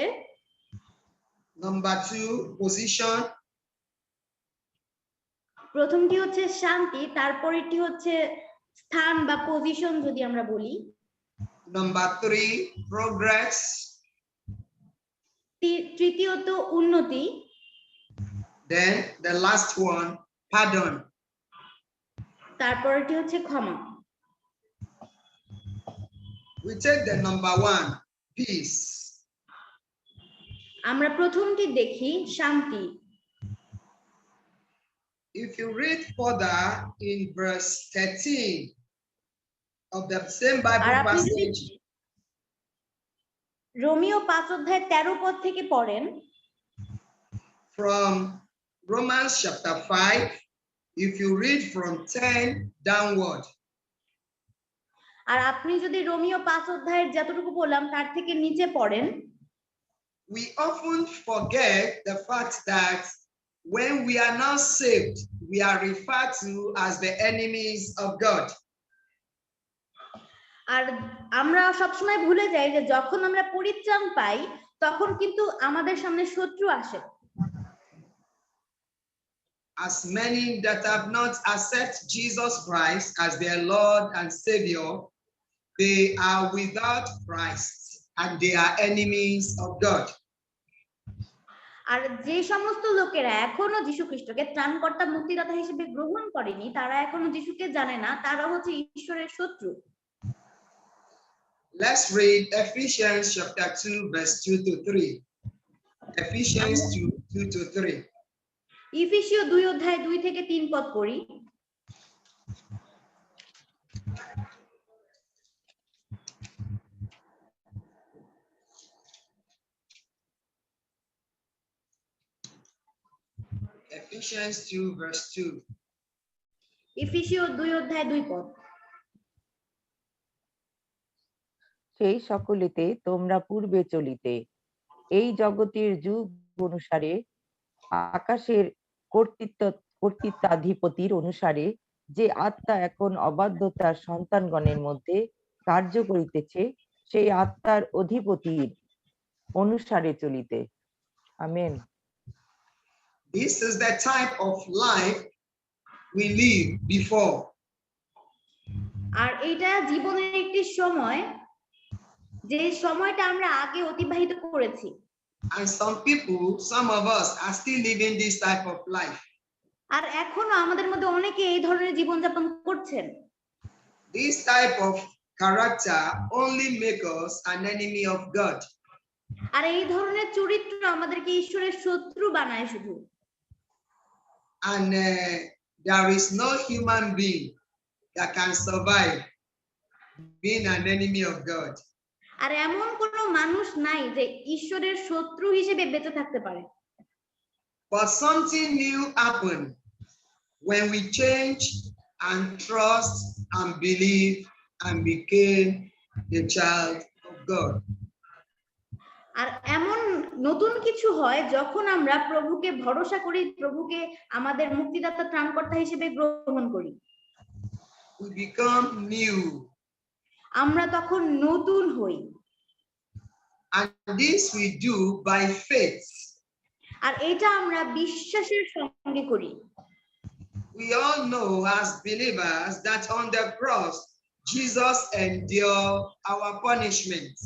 Number 2, position. প্রথমটি হচ্ছে শান্তি, তারপরেরটি হচ্ছে স্থান বা পজিশন যদি আমরা বলি। Number 3, progress. তৃতীয়ত উন্নতি। Then the last one, pardon. তারপরেরটি হচ্ছে ক্ষমা। We take the number 1, peace. আমরা প্রথমটি দেখি শান্তি। If you read further in verse 13 of the same R Bible আপনি যদি passage, রোমিও 5 অধ্যায় 13 পদ থেকে পড়েন, from Romans chapter 5, if you read from 10 downward, আর আপনি যদি রোমিও 5 অধ্যায়ের যতটুকু বললাম তার থেকে নিচে পড়েন, we often forget the fact that when we are not saved, we are referred to as the enemies of God. আর আমরা সবসময় ভুলে যাই যে যখন আমরা পরিত্রাণ পাই তখন কিন্তু আমাদের সামনে শত্রু আসে। As many that have not accepted Jesus Christ as their Lord and Savior, they are without Christ and they are enemies of God. আর যে সমস্ত লোকেরা এখনো যীশু খ্রিস্টকে ত্রাণকর্তা মুক্তিদাতা হিসেবে গ্রহণ করেনি, তারা এখনো যীশুকে জানে না, তারা হচ্ছে ঈশ্বরের শত্রু। Let's read Ephesians chapter 2 verse 2 to 3. Ephesians 2 to 3. ইফিসীয় 2 অধ্যায় 2 থেকে 3 পদ পড়ি। Ephesians 2 verse 2. ইফিসীয় 2 অধ্যায় 2 পদ। সেই সকলেতে তোমরা পূর্বে চলিতে এই জগতের যুগ অনুসারে আকাশের কর্তৃত্বাধিপতির অনুসারে যে আত্মা এখন অবাধ্যতার সন্তানগণের মধ্যে কার্য করিতেছে, সেই আত্মার অধিপতির অনুসারে চলিতে। Amen. This is the type of life we live before. আর এটা জীবনের একটি সময়, যে সময়টা আমরা আগে অতিবাহিত করেছি। And some of us are still living this type of life. আর এখনো আমাদের মধ্যে অনেকে এই ধরনের জীবনযাপন করছেন। This type of character only make us an enemy of God. আর এই ধরনের চরিত্র আমাদেরকে ঈশ্বরের শত্রু বানায় শুধু। And there is no human being that can survive being an enemy of God. আর এমন কোনো মানুষ নাই যে ঈশ্বরের শত্রু হিসেবে বেঁচে থাকতে পারে। But something new happened when we changed and trust and believe and became a child of God. আর এমন নতুন কিছু হয় যখন আমরা প্রভুকে ভরসা করি, প্রভুকে আমাদের মুক্তিদাতা ত্রাণকর্তা হিসেবে গ্রহণ করি। We become new. আমরা তখন নতুন হই। And this we do by faith. আর এটা আমরা বিশ্বাসের সঙ্গে করি। We all know as believers that on the cross, Jesus endured our punishment.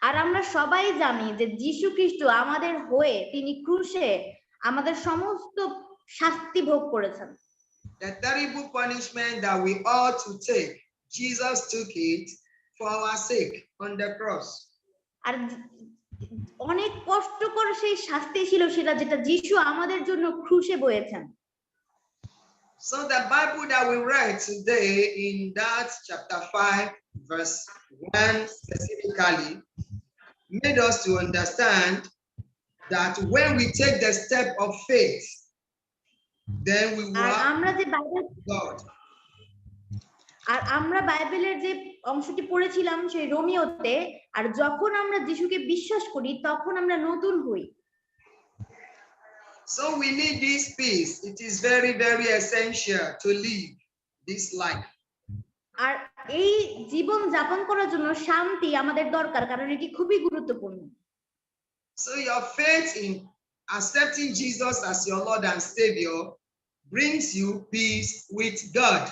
আর আমরা সবাই জানি যে যীশু খ্রিস্ট আমাদের হয়ে তিনি ক্রুশে আমাদের সমস্ত শাস্তি ভোগ করেছেন। The terrible punishment that we ought to take, Jesus took it for our sake on the cross. আর অনেক কষ্টকর সেই শাস্তি ছিল সেটা, যেটা যীশু আমাদের জন্য ক্রুশে বয়েছেন। So the Bible that we read today in that chapter 5 verse 1 specifically made us to understand that when we take the step of faith, then we R walk আমরা যে বাইবেল with God. আর আমরা বাইবেলের যে অংশটি পড়েছিলাম সেই রোমিওতে, আর যখন আমরা যিশুকে বিশ্বাস করি তখন আমরা নতুন হই। So we need this peace. It is very, very essential to live this life. আর এই জীবন যাপন করার জন্য শান্তি আমাদের দরকার, কারণ এটি খুবই গুরুত্বপূর্ণ। So your faith in accepting Jesus as your Lord and Savior brings you peace with God.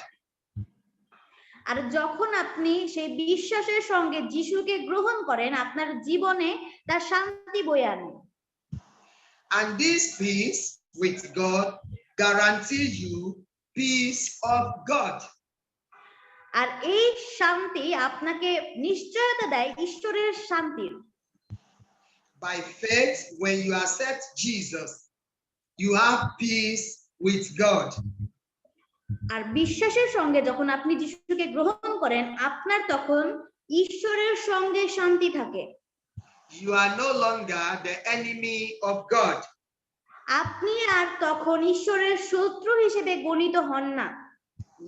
আর যখন আপনি সেই বিশ্বাসের সঙ্গে যিশুকে গ্রহণ করেন, আপনার জীবনে তার শান্তি বয়ে আনে। And this peace with God guarantees you peace of God. আর এই শান্তি আপনাকে নিশ্চয়তা দেয় ঈশ্বরের শান্তির। By faith, when you accept Jesus, you have peace with God. আর বিশ্বাসের সঙ্গে যখন আপনি যিশুকে গ্রহণ করেন, আপনার তখন ঈশ্বরের সঙ্গে শান্তি থাকে। You are no longer the enemy of God. আপনি আর তখন ঈশ্বরের শত্রু হিসেবে গণিত হন না।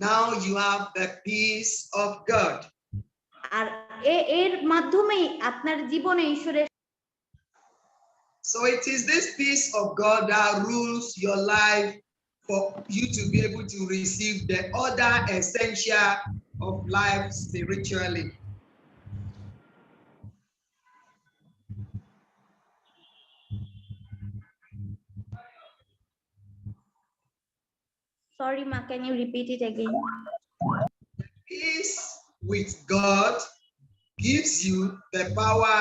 Now you have the peace of God. আর এর মাধ্যমেই আপনার জীবনে ঈশ্বরের। So it is this peace of God that rules your life for you to be able to receive the other essential of life spiritually. Sorry, Ma, can you repeat it again? Peace with God gives you the power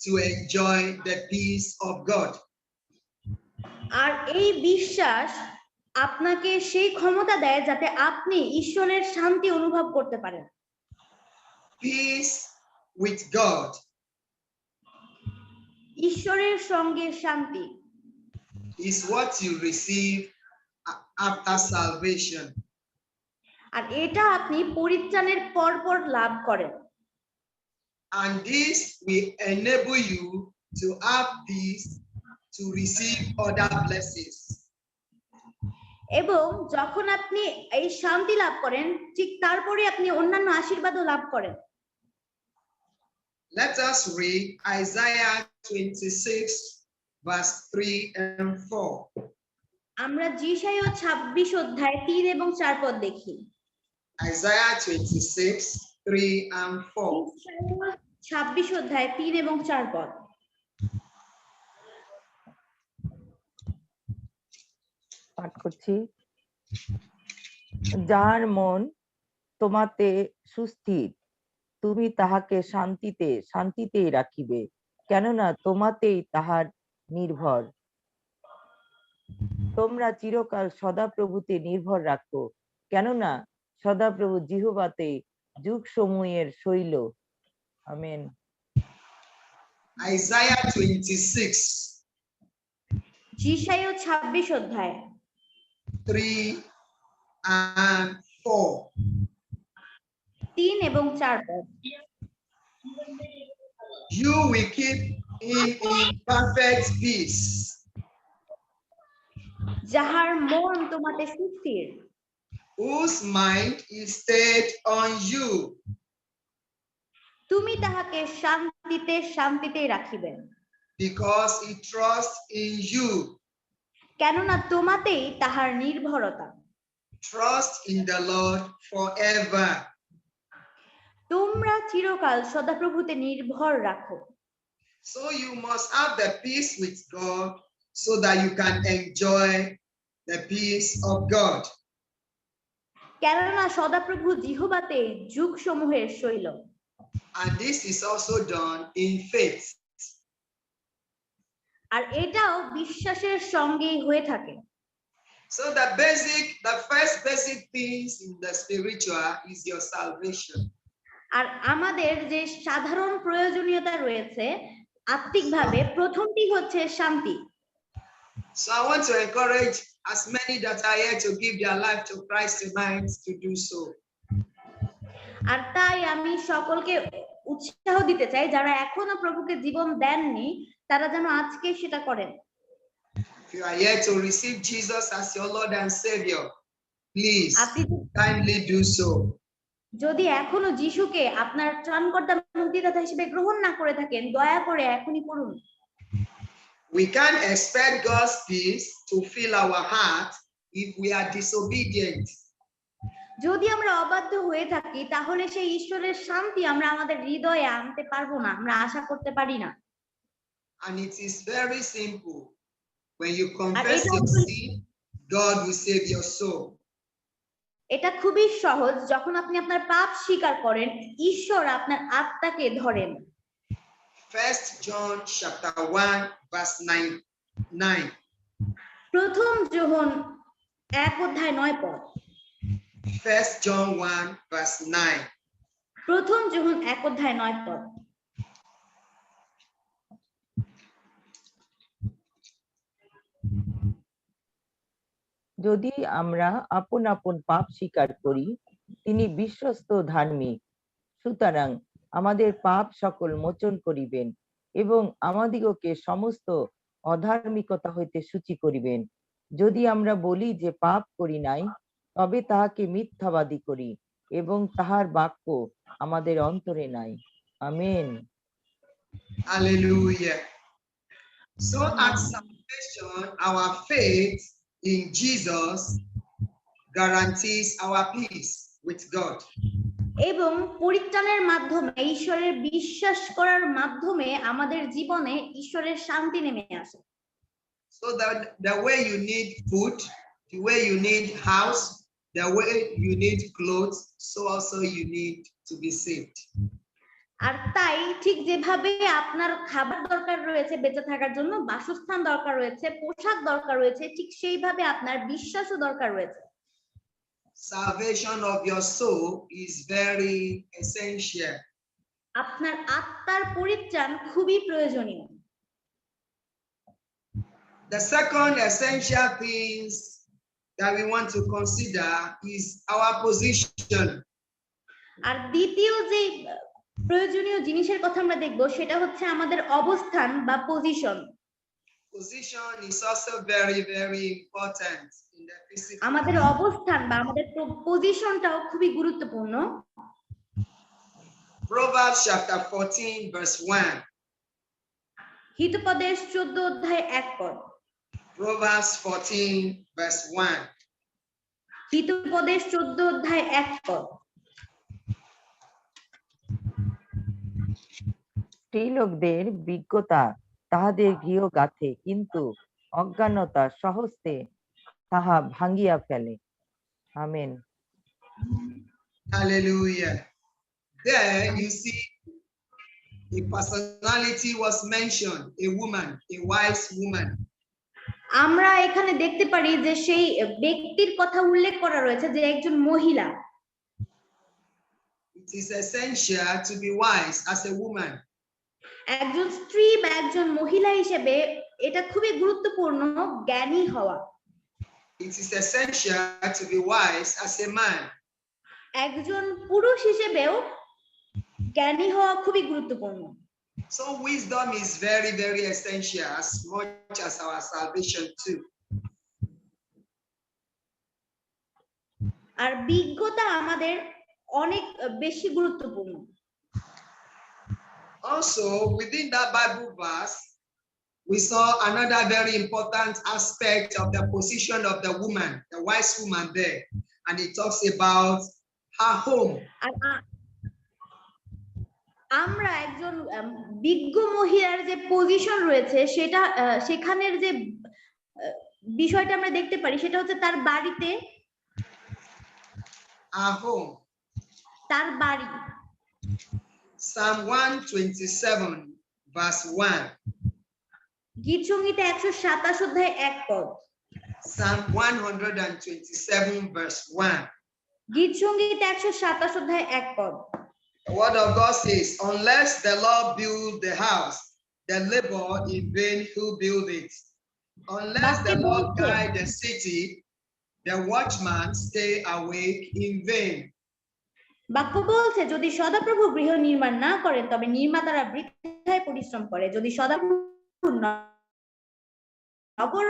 to enjoy the peace of God. আর এই বিশ্বাস আপনাকে সেই ক্ষমতা দেয় যাতে আপনি ঈশ্বরের শান্তি অনুভব করতে পারেন। Peace with God. ঈশ্বরের সঙ্গে শান্তি is what you receive after salvation. আর এটা আপনি পরিত্রাণের পর লাভ করেন। And this will enable you to have peace to receive other blessings. এবং যখন আপনি এই শান্তি লাভ করেন, ঠিক তারপরে আপনি অন্যান্য আশীর্বাদও লাভ করেন। Let us read Isaiah 26 verse 3 and 4. আমরা যিশায়া 26 অধ্যায় 3 এবং 4 পদ দেখি। Isaiah 26, 3 and 4. 26 অধ্যায় 3 এবং 4 পদ। পাঠ করছি। যার মন তোমাতে সুস্থির, তুমি তাহাকে শান্তিতেই রাখিবে, কেননা তোমাতেই তাহার নির্ভর। তোমরা চিরকাল সদাপ্রভুতে নির্ভর রাখো, কেননা সদাপ্রভু জিহ্বাতে যুগ সমূহের শৈল। আমেন। Isaiah 26, যিশায়া 26 অধ্যায় 3 and 4. 3 এবং 4 পদ। You will keep him in perfect peace, যাহার মন তোমাতে সুস্থির, whose mind is stayed on you, তুমি তাহাকে শান্তিতেই রাখিবে, because he trusts in you. কেননা তোমাতেই তাহার নির্ভরতা। Trust in the Lord forever. তোমরা চিরকাল সদাপ্রভুতে নির্ভর রাখো। So you must have the peace with God so that you can enjoy the peace of God. কেননা সদাপ্রভু জিহ্বাতে যুগ সমূহের শৈল। And this is also done in faith. আর এটাও বিশ্বাসের সঙ্গেই হয়ে থাকে। So the first basic things in the spiritual is your salvation. আর আমাদের যে সাধারণ প্রয়োজনীয়তা রয়েছে আত্মিকভাবে, প্রথমটি হচ্ছে শান্তি। So I want to encourage as many that are here to give their life to Christ tonight to do so. আর তাই আমি সকলকে উৎসাহ দিতে চাই, যারা এখনো প্রভুকে জীবন দেননি তারা যেন আজকে সেটা করেন। If you are here to receive Jesus as your Lord and Savior, please kindly do so. যদি এখনো যিশুকে আপনার ত্রাণকর্তা মুক্তিদাতা হিসেবে গ্রহণ না করে থাকেন, দয়া করে এখনই করুন। We can't expect God's peace to fill our heart if we are disobedient. যদি আমরা অবাধ্য হয়ে থাকি তাহলে সেই ঈশ্বরের শান্তি আমরা আমাদের হৃদয়ে আনতে পারবো না, আমরা আশা করতে পারি না। And it is very simple. When you confess your sin, God will save your soul. এটা খুবই সহজ, যখন আপনি আপনার পাপ স্বীকার করেন ঈশ্বর আপনার আত্মাকে ধরেন। 1 John chapter 1 verse 9. প্রথম যোহন 1 অধ্যায় 9 পদ। 1 John 1 verse 9. প্রথম যোহন 1 অধ্যায় 9 পদ। যদি আমরা আপন আপন পাপ স্বীকার করি, তিনি বিশ্বস্ত ও ধার্মিক, সুতরাং আমাদের পাপ সকল মোচন করিবেন এবং আমাদিগকে সমস্ত অধার্মিকতা হইতে সূচি করিবেন। যদি আমরা বলি যে পাপ করি নাই, তবে তাহাকে মিথ্যাবাদী করি এবং তাহার বাক্য আমাদের অন্তরে নাই। Amen. Hallelujah. So at salvation, our faith in Jesus guarantees our peace with God. এবং পরিত্রাণের মাধ্যমে ঈশ্বরের বিশ্বাস করার মাধ্যমে আমাদের জীবনে ঈশ্বরের শান্তি নেমে আসে। So that the way you need food, the way you need house, the way you need clothes, so also you need to be saved. আর তাই ঠিক যেভাবে আপনার খাবার দরকার রয়েছে বেঁচে থাকার জন্য, বাসস্থান দরকার রয়েছে, পোশাক দরকার রয়েছে, ঠিক সেইভাবে আপনার বিশ্বাসও দরকার রয়েছে। Salvation of your soul is very essential. আপনার আত্মার পরিত্রাণ খুবই প্রয়োজনীয়। The second essential things that we want to consider is our position. আর দ্বিতীয় যে প্রয়োজনীয় জিনিসের কথা আমরা দেখব সেটা হচ্ছে আমাদের অবস্থান বা position. Position is also very, very important in the physical. আমাদের অবস্থান বা আমাদের পজিশনটাও খুবই গুরুত্বপূর্ণ। Proverbs chapter 14 verse 1. হিতোপদেশ 14 অধ্যায় 1 পদ। Proverbs 14 verse 1. হিতোপদেশ 14 অধ্যায় 1 পদ। স্ত্রীলোকদের বিজ্ঞতা তাহাদের গৃহ গাথে, কিন্তু অজ্ঞানতা সহস্তে তাহা ভাঙ্গিয়া ফেলে। Amen. Hallelujah. There you see a personality was mentioned, a woman, a wise woman. আমরা এখানে দেখতে পারি যে সেই ব্যক্তির কথা উল্লেখ করা রয়েছে যে একজন মহিলা। It is essential to be wise as a woman. একজন স্ত্রী বা একজন মহিলা হিসেবে এটা খুবই গুরুত্বপূর্ণ জ্ঞানী হওয়া। It is essential to be wise as a man. একজন পুরুষ হিসেবেও জ্ঞানী হওয়া খুবই গুরুত্বপূর্ণ। So wisdom is very, very essential as much as our salvation too. আর বিজ্ঞতা আমাদের অনেক বেশি গুরুত্বপূর্ণ। Also, within that Bible verse, we saw another very important aspect of the position of the woman, the wise woman there, and it talks about her home. আমরা একজন বিজ্ঞ মহিলার যে পজিশন রয়েছে সেটা সেখানের যে বিষয়টা আমরা দেখতে পারি সেটা হচ্ছে তার বাড়িতে, Her home. তার বাড়ি। Psalm 127 verse 1. গীতসংহিতা 127 অধ্যায় 1 পদ। Psalm 127 verse 1. গীতসংহিতা 127 অধ্যায় 1 পদ। The word of God says, unless the Lord build the house, the labor in vain who build it. Unless the Lord guide the city, the watchman stay awake in vain. বাক্য বলছে, যদি সদাপ্রভু গৃহ নির্মাণ না করেন তবে নির্মাতারা বৃথায় পরিশ্রম করে। যদি সদাপ্রভু নগর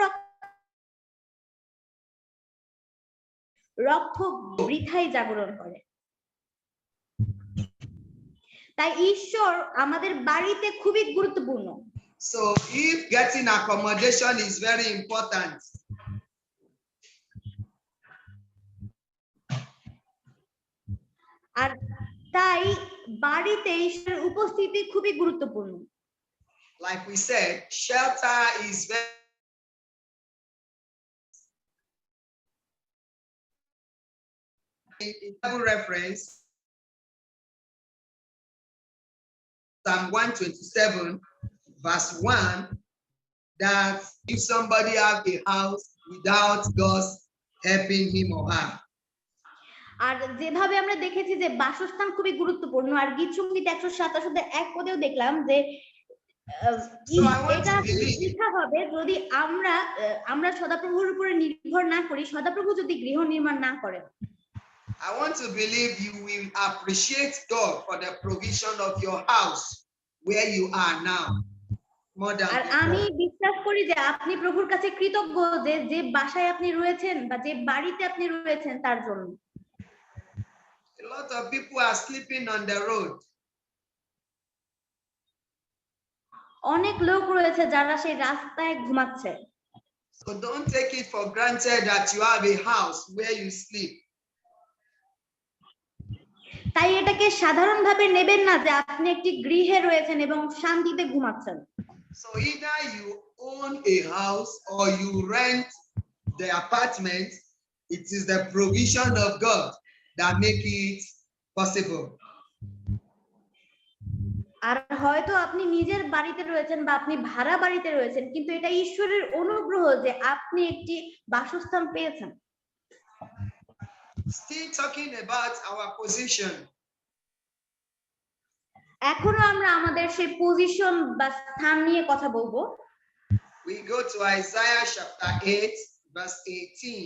রক্ষক বৃথায় জাগরণ করে। তাই ঈশ্বর আমাদের বাড়িতে খুবই গুরুত্বপূর্ণ। So if getting accommodation is very important, আর তাই বাড়িতে ঈশ্বরের উপস্থিতি খুবই গুরুত্বপূর্ণ। like we said, shelter is very Bible reference. Psalm 127 verse 1, that if somebody has a house without God helping him or her. আর যেভাবে আমরা দেখেছি যে বাসস্থান খুবই গুরুত্বপূর্ণ, আর গীতসংহিতা 127 অধ্যায় 1 পদেও দেখলাম যে So I want এটা to believe পৃথা হবে যদি আমরা সদাপ্রভুর উপরে নির্ভর না করি, সদাপ্রভু যদি গৃহ নির্মাণ না করেন। I want to believe you will appreciate God for the provision of your house where you are now more than আর আমি before. বিশ্বাস করি যে আপনি প্রভুর কাছে কৃতজ্ঞ যে বাসায় আপনি রয়েছেন বা যে বাড়িতে আপনি রয়েছেন তার জন্য। A lot of people are sleeping on the road. অনেক লোক রয়েছে যারা সেই রাস্তায় ঘুমাচ্ছে। So don't take it for granted that you have a house where you sleep. তাই এটাকে সাধারণভাবে নেবেন না যে আপনি একটি গৃহে রয়েছেন এবং শান্তিতে ঘুমাচ্ছেন। So either you own a house or you rent the apartment, it is the provision of God that make it possible. আর হয়তো আপনি নিজের বাড়িতে রয়েছেন বা আপনি ভাড়া বাড়িতে রয়েছেন, কিন্তু এটা ঈশ্বরের অনুগ্রহ যে আপনি একটি বাসস্থান পেয়েছেন। Still talking about our position. এখনো আমরা আমাদের সেই পজিশন বা স্থান নিয়ে কথা বলবো। We go to Isaiah chapter 8 verse 18.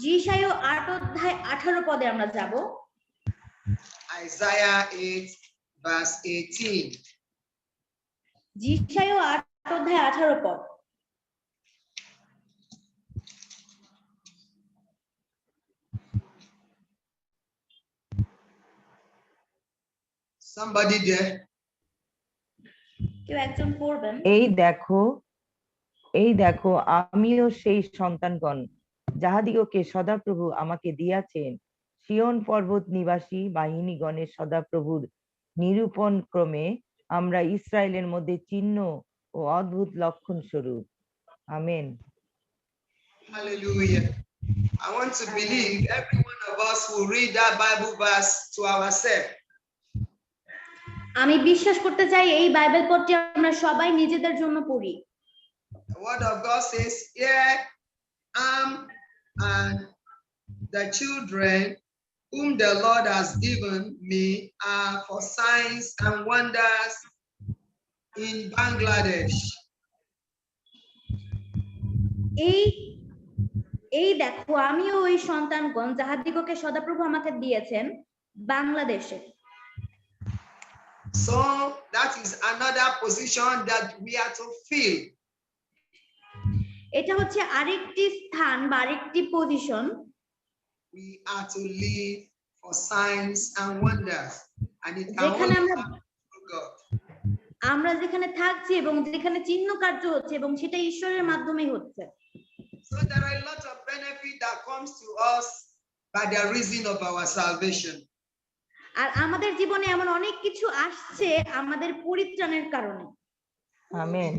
যিশায় 8 অধ্যায় 18 পদে আমরা যাব। Isaiah 8 verse 18. যিশায় 8 অধ্যায় 18 পদ। Somebody there? কেউ একজন পড়বেন। এই দেখো আমিও সেই সন্তানগণ যাহাদিগকে সদাপ্রভু আমাকে দিয়াছেন, সিয়ন পর্বত নিবাসী বাহিনীগণের সদাপ্রভুর নিরূপণ ক্রমে আমরা ইসরায়েলের মধ্যে চিহ্ন ও অদ্ভুত লক্ষণ স্বরূপ। Amen. Hallelujah. I want to believe every one of us will read that Bible verse to ourselves. আমি বিশ্বাস করতে চাই এই বাইবেল পড়টি আমরা সবাই নিজেদের জন্য পড়ি। The word of God says, "Here am and the children whom the Lord has given me are for signs and wonders in Bangladesh." এই দেখো আমিও ওই সন্তানগণ যাহাদিগকে সদাপ্রভু আমাকে দিয়েছেন বাংলাদেশে। So that is another position that we are to fill. এটা হচ্ছে আরেকটি স্থান বা আরেকটি position. We are to live for signs and wonders, and it can যেখানে only happen through God. আমরা যেখানে থাকছি এবং যেখানে চিহ্ন কার্য হচ্ছে এবং সেটা ঈশ্বরের মাধ্যমেই হচ্ছে। So there are a lot of benefit that comes to us by the reason of our salvation. আর আমাদের জীবনে এমন অনেক কিছু আসছে আমাদের পরিত্রাণের কারণে। Amen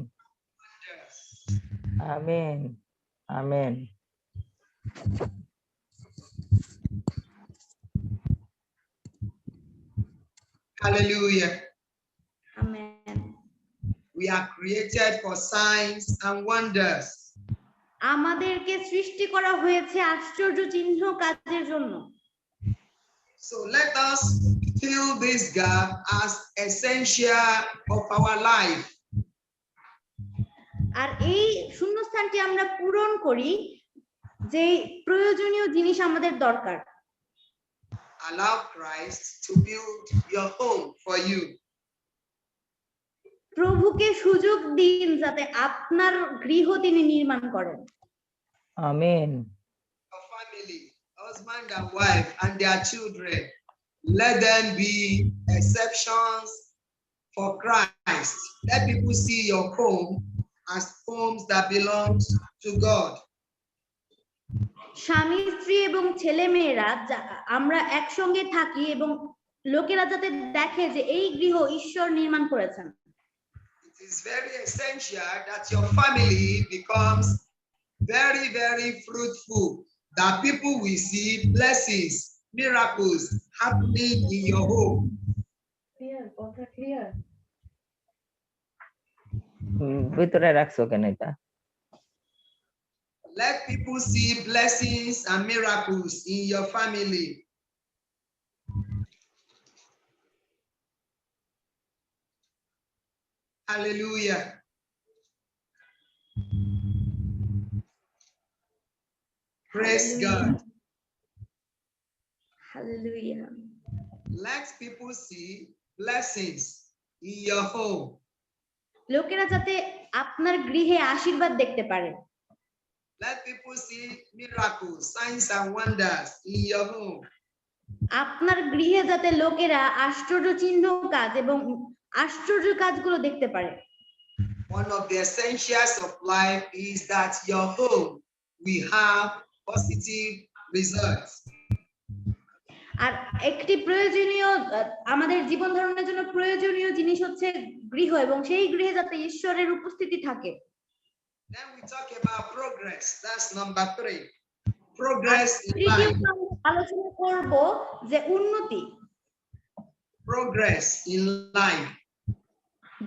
amen amen. Hallelujah. Amen. We are created for signs and wonders. আমাদেরকে সৃষ্টি করা হয়েছে আশ্চর্য চিহ্ন কাজের জন্য। So let us fill this gap as essential of our life. আর এই শূন্যস্থানটি আমরা পূরণ করি যে প্রয়োজনীয় জিনিস আমাদের দরকার। Allow Christ to build your home for you. প্রভুকে সুযোগ দিন যাতে আপনার গৃহ তিনি নির্মাণ করেন। Amen. Your family, husband and wife and their children, let them be exceptions for Christ. Let people see your home as homes that belong to God. স্বামী স্ত্রী এবং ছেলে মেয়েরা আমরা একসঙ্গে থাকি এবং লোকেরা যাতে দেখে যে এই গৃহ ঈশ্বর নির্মাণ করেছেন। It is very essential that your family becomes very, very fruitful, that people will see blessings, miracles happening in your home. ভিতরে রাখছো কেন এটা? Let people see blessings and miracles in your family. Hallelujah. Praise God. Hallelujah. Let people see blessings in your home. লোকেরা যাতে আপনার গৃহে আশীর্বাদ দেখতে পারে। Let people see miracles, signs and wonders in your home. আপনার গৃহে যাতে লোকেরা আশ্চর্য চিহ্ন কাজ এবং আশ্চর্য কাজগুলো দেখতে পারে। One of the essentials of life is that your home will have positive results. আর একটি প্রয়োজনীয় আমাদের জীবন ধারণের জন্য প্রয়োজনীয় জিনিস হচ্ছে গৃহ, এবং সেই গৃহে যাতে ঈশ্বরের উপস্থিতি থাকে। Then we talk about progress. That's number 3. Progress in life. আলোচনা করব যে উন্নতি। Progress in life.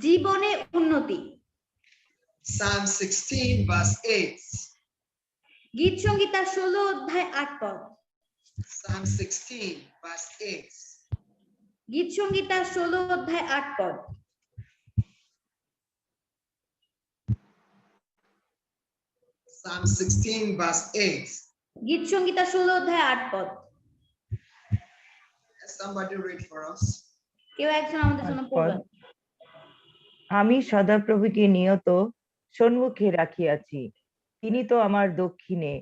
জীবনে উন্নতি। Psalm 16 verse 8. গীত সংহিতা 16 অধ্যায় 8 পদ। Psalm 16 verse 8. গীত সংহিতা 16 অধ্যায় 8 পদ। Psalm 16 verse 8. গীত সংহিতা 16 অধ্যায় 8 পদ। Somebody read for us. কেউ একজন আমাদের জন্য পড়বেন। আমি সদাপ্রভুকে নিয়ত সম্মুখে রাখিয়াছি, তিনি তো আমার দক্ষিণে,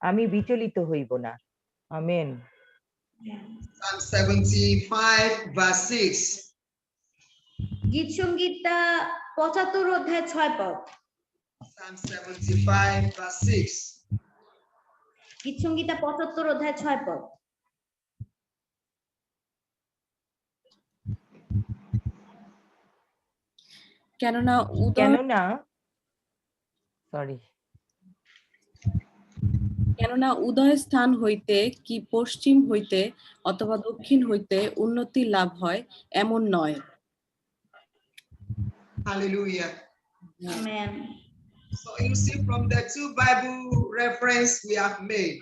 আমি বিচলিত হইব না। আমেন। Psalm 75 verse 6. গীত সংহিতা 75 অধ্যায় 6 পদ। Psalm 75 verse 6. গীত সংহিতা 75 অধ্যায় 6 পদ। কেননা উদয় স্থান হইতে কি পশ্চিম হইতে অথবা দক্ষিণ হইতে উন্নতি লাভ হয় এমন নয়। Hallelujah. Amen. So you see from the 2 Bible reference we have made.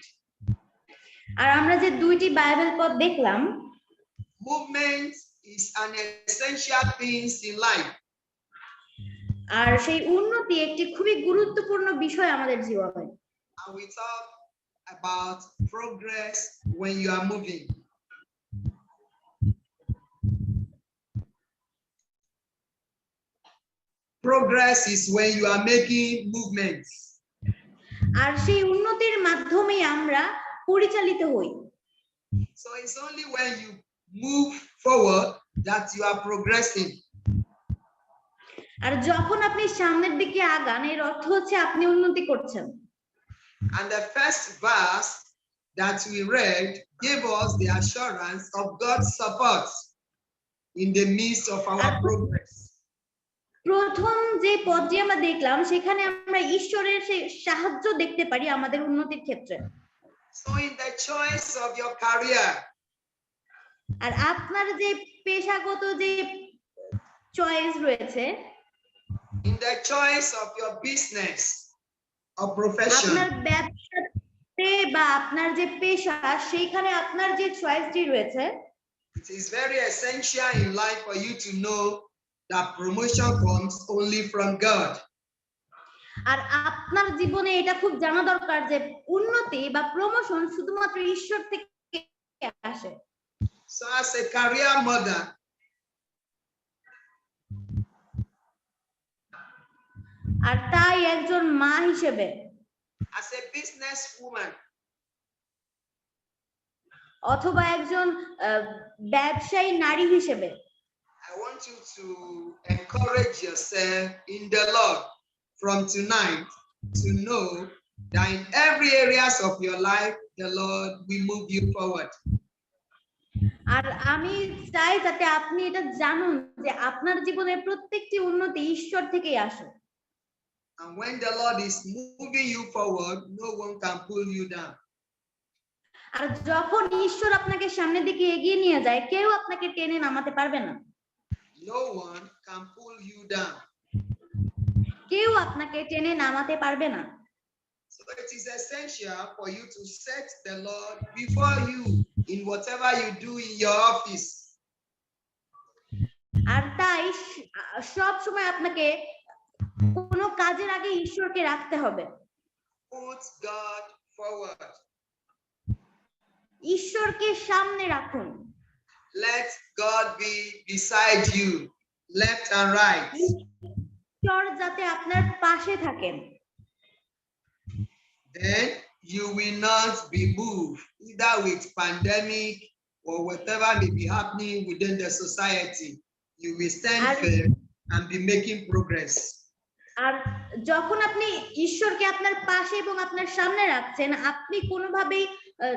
আর আমরা যে দুইটি বাইবেল পদ দেখলাম, Movement is an essential thing in life. আর সেই উন্নতি একটি খুবই গুরুত্বপূর্ণ বিষয় আমাদের জীবনে। And we talk about progress when you are moving. Progress is when you are making movements. আর সেই উন্নতির মাধ্যমে আমরা পরিচালিত হই। So it's only when you move forward that you are progressing. আর যখন আপনি সামনের দিকে আগান, এর অর্থ হচ্ছে আপনি উন্নতি করছেন। And the first verse that we read gave us the assurance of God's support in the midst of our progress. প্রথম যে পদটি আমরা দেখলাম, সেখানে আমরা ঈশ্বরের সেই সাহায্য দেখতে পারি আমাদের উন্নতির ক্ষেত্রে। So in the choice of your career, আর আপনার যে পেশাগত যে চয়েস রয়েছে, in the choice of your business or profession, আপনার ব্যবসাতে বা আপনার যে পেশা, সেইখানে আপনার যে চয়েসটি রয়েছে, it is very essential in life for you to know that promotion comes only from God. আর আপনার জীবনে এটা খুব জানা দরকার যে উন্নতি বা প্রমোশন শুধুমাত্র ঈশ্বর থেকে আসে। So as a career mother, আর তাই একজন মা হিসেবে, as a business woman, অথবা একজন ব্যবসায়ী নারী হিসেবে, I want you to encourage yourself in the Lord from tonight to know that in every areas of your life, the Lord will move you forward. আর আমি চাই যাতে আপনি এটা জানুন যে আপনার জীবনের প্রত্যেকটি উন্নতি ঈশ্বর থেকেই আসে। And when the Lord is moving you forward, no one can pull you down. আর যখন ঈশ্বর আপনাকে সামনের দিকে এগিয়ে নিয়ে যায়, কেউ আপনাকে টেনে নামাতে পারবে না। No one can pull you down. কেউ আপনাকে টেনে নামাতে পারবে না। So it is essential for you to set the Lord before you in whatever you do in your office. আর তাই সব সময় আপনাকে কোনো কাজের আগে ঈশ্বরকে রাখতে হবে। Put God forward. ঈশ্বরকে সামনে রাখুন। Let God be beside you, left and right. ঈশ্বর যাতে আপনার পাশে থাকেন। Then you will not be moved either with pandemic or whatever may be happening within the society. You will stand firm and be making progress. আর যখন আপনি ঈশ্বরকে আপনার পাশে এবং আপনার সামনে রাখছেন, আপনি কোনোভাবেই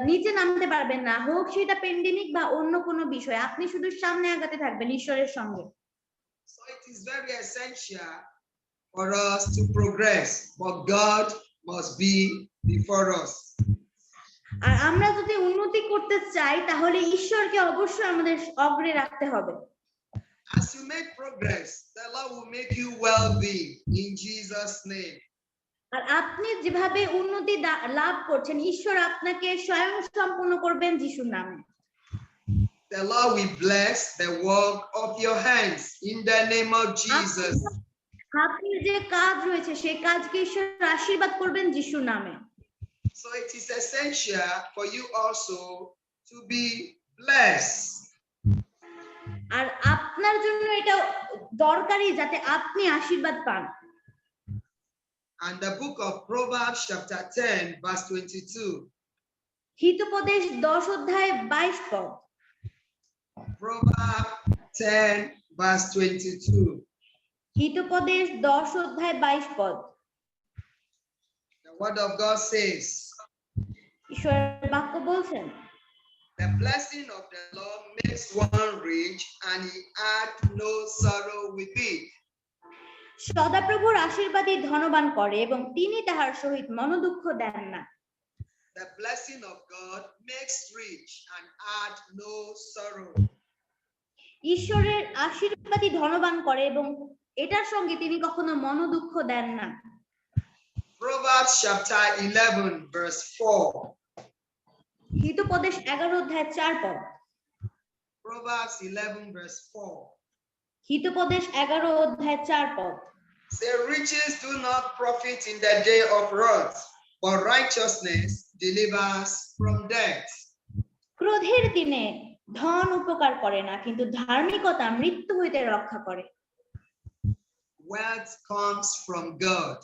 নিচে নামতে পারবেন না, হোক সেটা প্যান্ডেমিক বা অন্য কোনো বিষয়। আপনি শুধু সামনে আগাতে থাকবেন ঈশ্বরের সঙ্গে। So it is very essential for us to progress, but God must be before us. আর আমরা যদি উন্নতি করতে চাই তাহলে ঈশ্বরকে অবশ্যই আমাদের অগ্রে রাখতে হবে। As you make progress, the Lord will make you wealthy in Jesus' name. আর আপনি যেভাবে উন্নতি লাভ করছেন, ঈশ্বর আপনাকে স্বয়ং সম্পূর্ণ করবেন যিশুর নামে। The Lord will bless the work of your hands in the name of Jesus. আপনার যে কাজ রয়েছে সেই কাজকে ঈশ্বর আশীর্বাদ করবেন যিশুর নামে। So it is essential for you also to be blessed. আর আপনার জন্য এটা দরকারি যাতে আপনি আশীর্বাদ পান। And the book of Proverbs chapter 10 verse 22. Hitopadesha 10 অধ্যায় 22 পদ। Proverbs 10 verse 22. হিতোপদেশ 10 অধ্যায় 22 পদ। The word of God says, ঈশ্বরের বাক্য বলছেন, the blessing of the Lord makes one rich and he adds no sorrow with it. সদাপ্রভুর আশীর্বাদই ধনবান করে এবং তিনি তাহার সহিত মনোদুঃখ দেন না। The blessing of God makes rich and adds no sorrow. ঈশ্বরের আশীর্বাদই ধনবান করে এবং এটার সঙ্গে তিনি কখনো মনোদুঃখ দেন না। Proverbs chapter 11 verse 4. হিতোপদেশ 11 অধ্যায় 4 পদ। Proverbs 11 verse 4. হিতোপদেশ 11 অধ্যায় 4 পদ। Say, riches do not profit in the day of wrath, but righteousness delivers from death. ক্রোধের দিনে ধন উপকার করে না, কিন্তু ধার্মিকতা মৃত্যু হইতে রক্ষা করে। Wealth comes from God.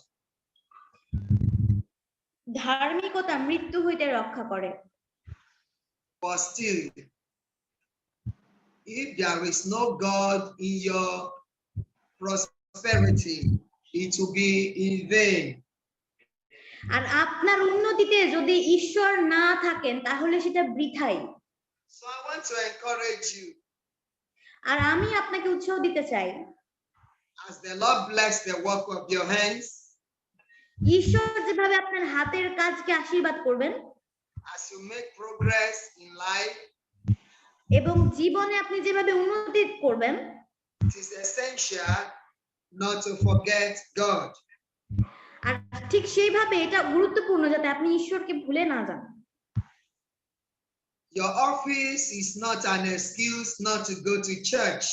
ধার্মিকতা মৃত্যু হইতে রক্ষা করে। But still, if there is no God in your prosperity, it will be in vain. আর আপনার উন্নতিতে যদি ঈশ্বর না থাকেন তাহলে সেটা বৃথাই। So I want to encourage you. আর আমি আপনাকে উৎসাহ দিতে চাই, As the Lord bless the work of your hands, ঈশ্বর যেভাবে আপনার হাতের কাজকে আশীর্বাদ করবেন as you make progress in life, এবং জীবনে আপনি যেভাবে উন্নতি করবেন, it is essential not to forget God. আর ঠিক সেইভাবে এটা গুরুত্বপূর্ণ যাতে আপনি ঈশ্বরকে ভুলে না যান। Your office is not an excuse not to go to church.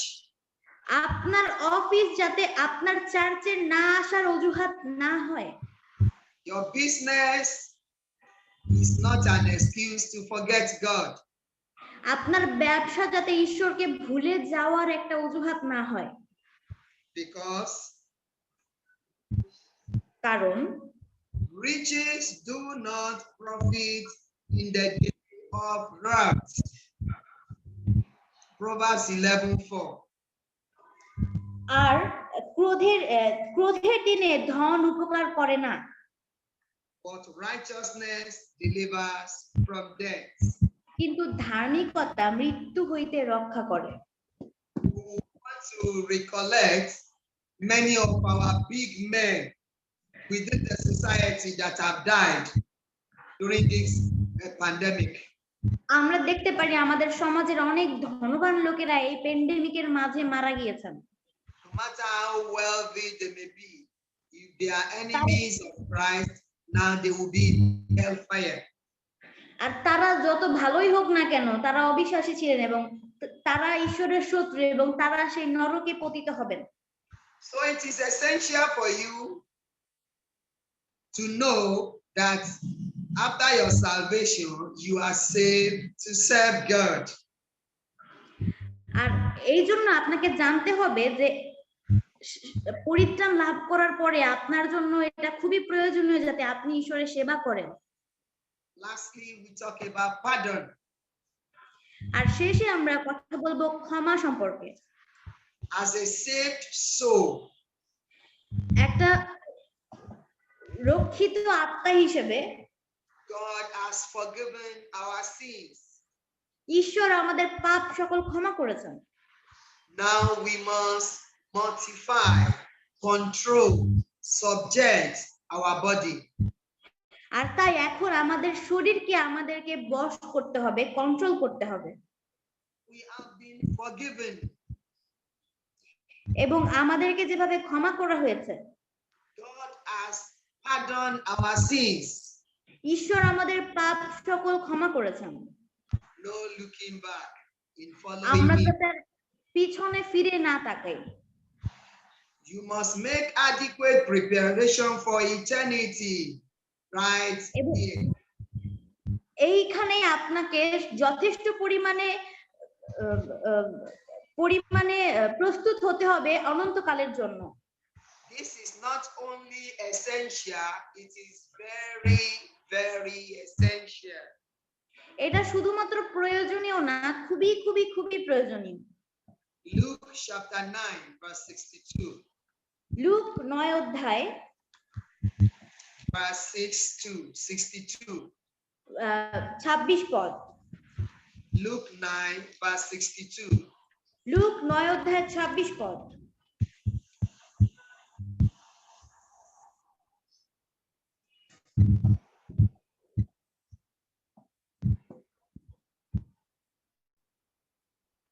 আপনার অফিস যাতে আপনার চার্চে না আসার অজুহাত না হয়। Your business is not an excuse to forget God. আপনার ব্যবসা যাতে ঈশ্বরকে ভুলে যাওয়ার একটা অজুহাত না হয়। Because কারণ riches do not profit in the day of wrath. Proverbs 11:4. আর ক্রোধের দিনে ধন উপকার করে না, But righteousness delivers from death. কিন্তু ধার্মিকতা মৃত্যু হইতে রক্ষা করে। We want to recollect many of our big men within the society that have died during this pandemic. আমরা দেখতে পারি আমাদের সমাজের অনেক ধনবান লোকেরা এই প্যান্ডেমিকের মাঝে মারা গিয়েছেন। No matter how wealthy they may be, if they are enemies of Christ, now they will be in hellfire. আর তারা যত ভালোই হোক না কেন, তারা অবিশ্বাসী ছিলেন এবং তারা ঈশ্বরের শত্রু এবং তারা সেই নরকে পতিত হবেন। So it is essential for you to know that after your salvation, you are saved to serve God. আর এই জন্য আপনাকে জানতে হবে যে পরিত্রাণ লাভ করার পরে আপনার জন্য এটা খুবই প্রয়োজনীয় যাতে আপনি ঈশ্বরের সেবা করেন। Lastly, we talk about pardon. আর শেষে আমরা কথা বলবো ক্ষমা সম্পর্কে। As a saved soul, একটা রক্ষিত আত্মা হিসেবে God has forgiven our sins. ঈশ্বর আমাদের পাপ সকল ক্ষমা করেছেন। Now we must mortify, control, subject our body. আর তাই এখন আমাদের শরীরকে আমাদেরকে বশ করতে হবে, কন্ট্রোল করতে হবে। We have been forgiven. এবং আমাদেরকে যেভাবে ক্ষমা করা হয়েছে, God has pardoned our sins. ঈশ্বর আমাদের পাপ সকল ক্ষমা করেছেন। No looking back in আমরা following Him. যাতে পিছনে ফিরে না তাকাই। You must make adequate preparation for eternity right here. এইখানে আপনাকে যথেষ্ট পরিমাণে প্রস্তুত হতে হবে অনন্তকালের জন্য। This is not only essential, it is very, very essential. এটা শুধুমাত্র প্রয়োজনীয় না, খুবই খুবই খুবই প্রয়োজনীয়। Luke chapter 9, verse 62. লুক 9 অধ্যায় Verse 62. 26 পদ। Luke 9, verse 62. লুক 9 অধ্যায় 26 পদ।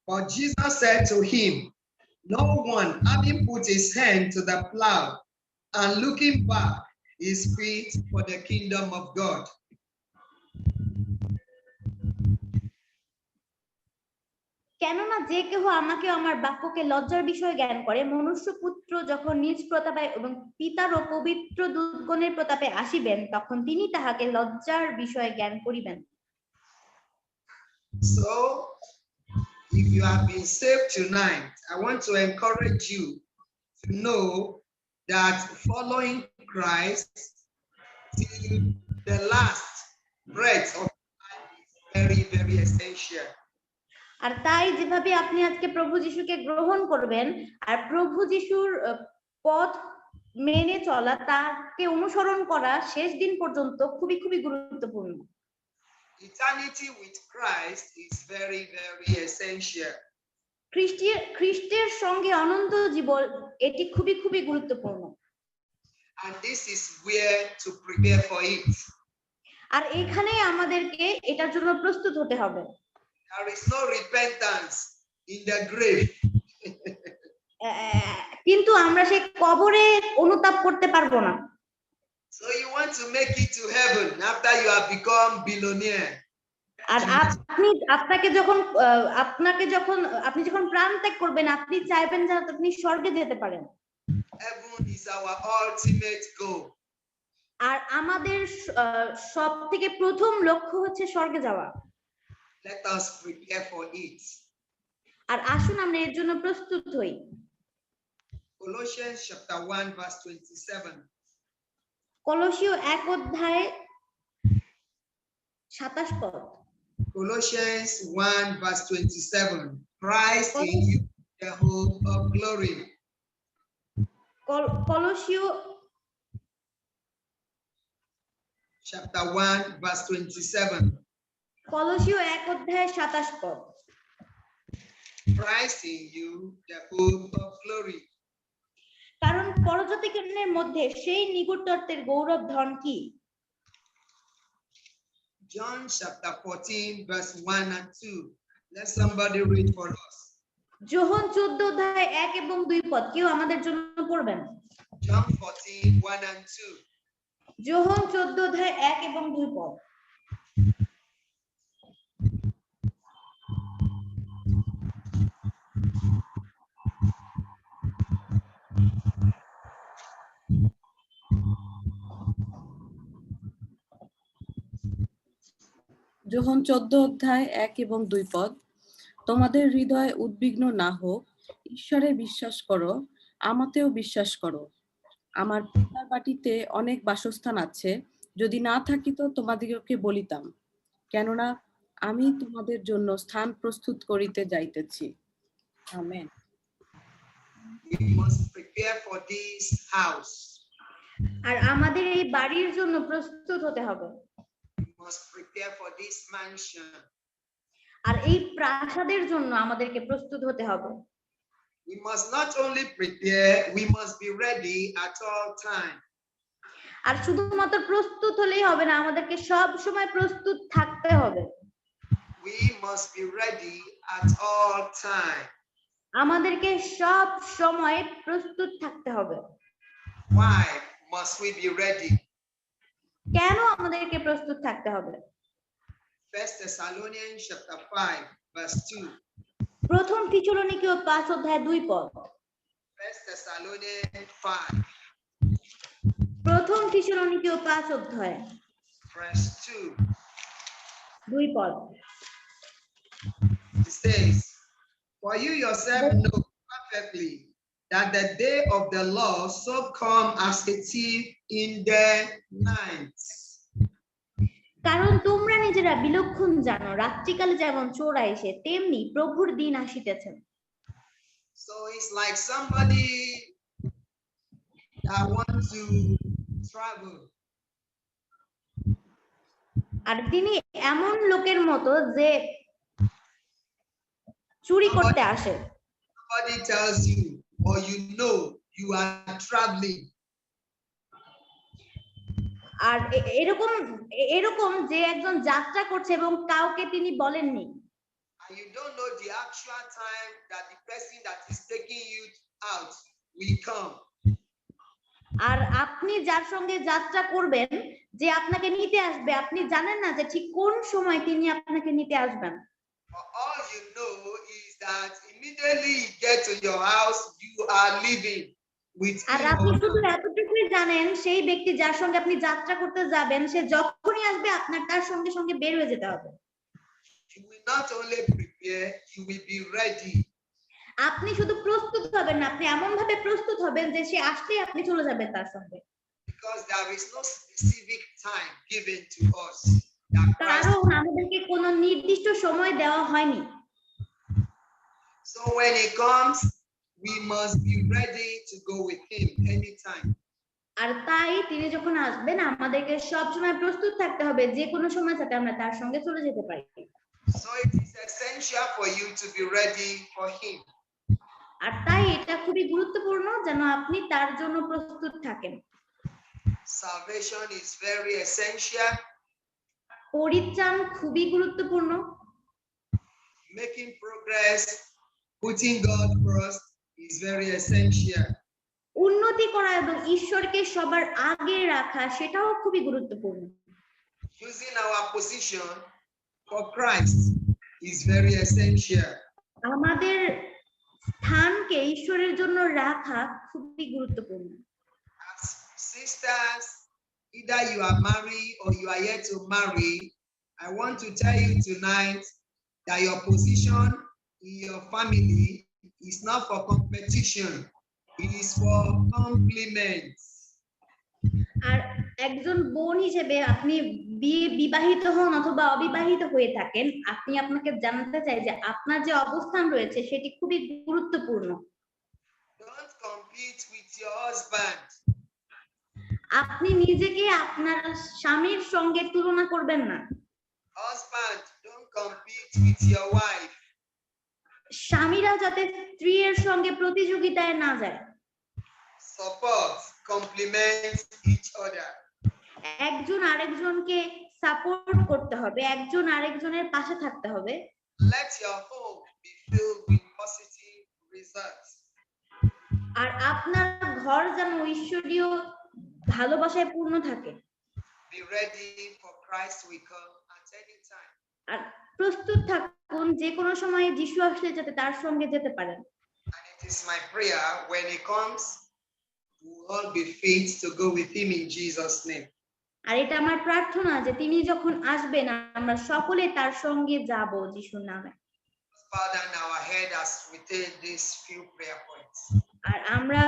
But Jesus said to him, no one having put his hand to the plow and looking back is fit for the kingdom of God. কেননা যে কেহ আমাকে আমার বাক্যকে লজ্জার বিষয়ে জ্ঞান করে, মনুষ্য পুত্র যখন নিজ প্রতাপে এবং পিতার ও পবিত্র দূতগণের প্রতাপে আসিবেন, তখন তিনি তাহাকে লজ্জার বিষয়ে জ্ঞান করিবেন। So, if you have been saved tonight, I want to encourage you to know that following Christ till the last breath of life is very, very essential. আর তাই যেভাবে আপনি আজকে প্রভু যিশুকে গ্রহণ করবেন আর প্রভু যিশুর পথ মেনে চলা, তাকে অনুসরণ করা শেষ দিন পর্যন্ত খুবই খুবই গুরুত্বপূর্ণ। Eternity with Christ is very, very essential. খ্রিস্টের সঙ্গে অনন্ত জীবন, এটি খুবই খুবই গুরুত্বপূর্ণ। And this is where to prepare for it. আর এখানে আমাদেরকে এটার জন্য প্রস্তুত হতে হবে। There is no repentance in the grave. কিন্তু আমরা সেই কবরে অনুতাপ করতে পারবো না। So you want to make it to heaven after you have become billionaire. আর আপনি যখন প্রাণ ত্যাগ করবেন, আপনি চাইবেন যে আপনি স্বর্গে যেতে পারেন। Heaven is our ultimate goal. আর আমাদের সব থেকে প্রথম লক্ষ্য হচ্ছে স্বর্গে যাওয়া। Let us prepare for it. আর আসুন আমরা এর জন্য প্রস্তুত হই। Colossians chapter 1 verse 27. কলসীয় 1 অধ্যায় 27 পদ। Colossians 1 verse 27. Christ in you, the hope of glory. কলসীয় Chapter 1 verse 27. কলসীয় 1 অধ্যায় 27 পদ। Christ in you, the hope of glory. কারণ পরজাতিগণের মধ্যে সেই নিকটত্বের গৌরব ধন কি? John chapter 14 verse 1 and 2. Let somebody read for us. যোহন 14 অধ্যায় 1 এবং 2 পদ কেউ আমাদের জন্য পড়বেন? John 14 1 and 2. যোহন 14 অধ্যায় 1 এবং 2 পদ। যোহন 14 অধ্যায় 1 এবং 2 পদ। তোমাদের হৃদয় উদ্বিগ্ন না হোক, ঈশ্বরে বিশ্বাস করো, আমাতেও বিশ্বাস করো। আমার পিতার বাটিতে অনেক বাসস্থান আছে, যদি না থাকিত তোমাদিগকে বলিতাম, কেননা আমি তোমাদের জন্য স্থান প্রস্তুত করিতে যাইতেছি। Amen. We must prepare for this house. আর আমাদের এই বাড়ির জন্য প্রস্তুত হতে হবে। We must prepare for this mansion. আর এই প্রাসাদের জন্য আমাদেরকে প্রস্তুত হতে হবে। We must not only prepare, we must be ready at all time. আর শুধুমাত্র প্রস্তুত হলেই হবে না, আমাদেরকে সব সময় প্রস্তুত থাকতে হবে। We must be ready at all time. আমাদেরকে সব সময় প্রস্তুত থাকতে হবে। Why must we be ready? কেন আমাদেরকে প্রস্তুত থাকতে হবে? 1 Thessalonians chapter 5 verse 2. প্রথম থিসলনিকীয় 5 অধ্যায় 2 পদ। 1 Thessalonians 5 প্রথম থিসলনিকীয় 5 অধ্যায় verse 2. 2 পদ। It says, for you yourself know perfectly that the day of the Lord so come as a thief in the night. কারণ তোমরা নিজেরা বিলক্ষণ জানো, রাত্রিকালে যেমন চোর আইসে, তেমনি প্রভুর দিন আসিতেছে। So it's like somebody that wants to travel. আর তিনি এমন লোকের মতো যে চুরি করতে আসে। Somebody tells you or you know you are traveling. আর এরকম যে একজন যাত্রা করছে এবং কাউকে তিনি বলেননি। And you don't know the actual time that the person that is taking you out will come. আর আপনি যার সঙ্গে যাত্রা করবেন, যে আপনাকে নিতে আসবে, আপনি জানেন না যে ঠিক কোন সময় তিনি আপনাকে নিতে আসবেন। All you know is that immediately you get to your house, you are leaving with R him আপনি or শুধু her. এতটুকুই জানেন, সেই ব্যক্তি যার সঙ্গে আপনি যাত্রা করতে যাবেন, সে যখনই আসবে আপনার তার সঙ্গে সঙ্গে বের হয়ে যেতে হবে। You will not only prepare, you will be ready. আপনি শুধু প্রস্তুত হবেন না, আপনি এমন ভাবে প্রস্তুত হবেন যে সে আসলেই আপনি চলে যাবেন তার সঙ্গে। Because there is no specific time given to us. That Christ. কারণ আমাদেরকে কোনো নির্দিষ্ট সময় দেওয়া হয়নি। So when he comes, we must be ready to go with him anytime. আর তাই তিনি যখন আসবেন, আমাদেরকে সব সময় প্রস্তুত থাকতে হবে, যে কোনো সময় যাতে আমরা তার সঙ্গে চলে যেতে পারি। So it is essential for you to be ready for him. আর তাই এটা খুবই গুরুত্বপূর্ণ যেন আপনি তার জন্য প্রস্তুত থাকেন। Salvation is very essential. পরিত্রাণ খুবই গুরুত্বপূর্ণ। Making progress, putting God first is very essential. উন্নতি করা এবং ঈশ্বরকে সবার আগে রাখা, সেটাও খুবই গুরুত্বপূর্ণ। Using our position for Christ is very essential. আমাদের স্থানকে ঈশ্বরের জন্য রাখা খুবই গুরুত্বপূর্ণ। As sisters, either you are married or you are yet to marry, I want to tell you tonight that your position in your family is not for competition, it is for compliments. আর একজন বোন হিসেবে আপনি বিবাহিত হন অথবা অবিবাহিত হয়ে থাকেন, আপনি আপনাকে জানাতে চাই যে আপনার যে অবস্থান রয়েছে সেটি খুবই গুরুত্বপূর্ণ। Don't compete with your husband. আপনি নিজেকে আপনার স্বামীর সঙ্গে তুলনা করবেন না। Husband, don't compete with your wife. স্বামীরা যাতে স্ত্রীর সঙ্গে প্রতিযোগিতায় না যায়। Support, compliment each other. একজন আরেকজনকে সাপোর্ট করতে হবে, একজন আরেকজনের পাশে থাকতে হবে। Let your home be filled with positive results. আর আপনার ঘর যেন ঈশ্বরীয় ভালোবাসায় পূর্ণ থাকে। Be ready for Christ will come at any time. আর প্রস্তুত থাকুন, যে কোনো সময় যিশু আসলে যাতে তার সঙ্গে যেতে পারেন। And it is my prayer when he comes, we will all be fit to go with him in Jesus' name. আর এটা আমার প্রার্থনা যে তিনি যখন আসবেন আমরা সকলে তার সঙ্গে যাব যিশুর নামে। Father, in our head as we take these few prayer points. আর আমরা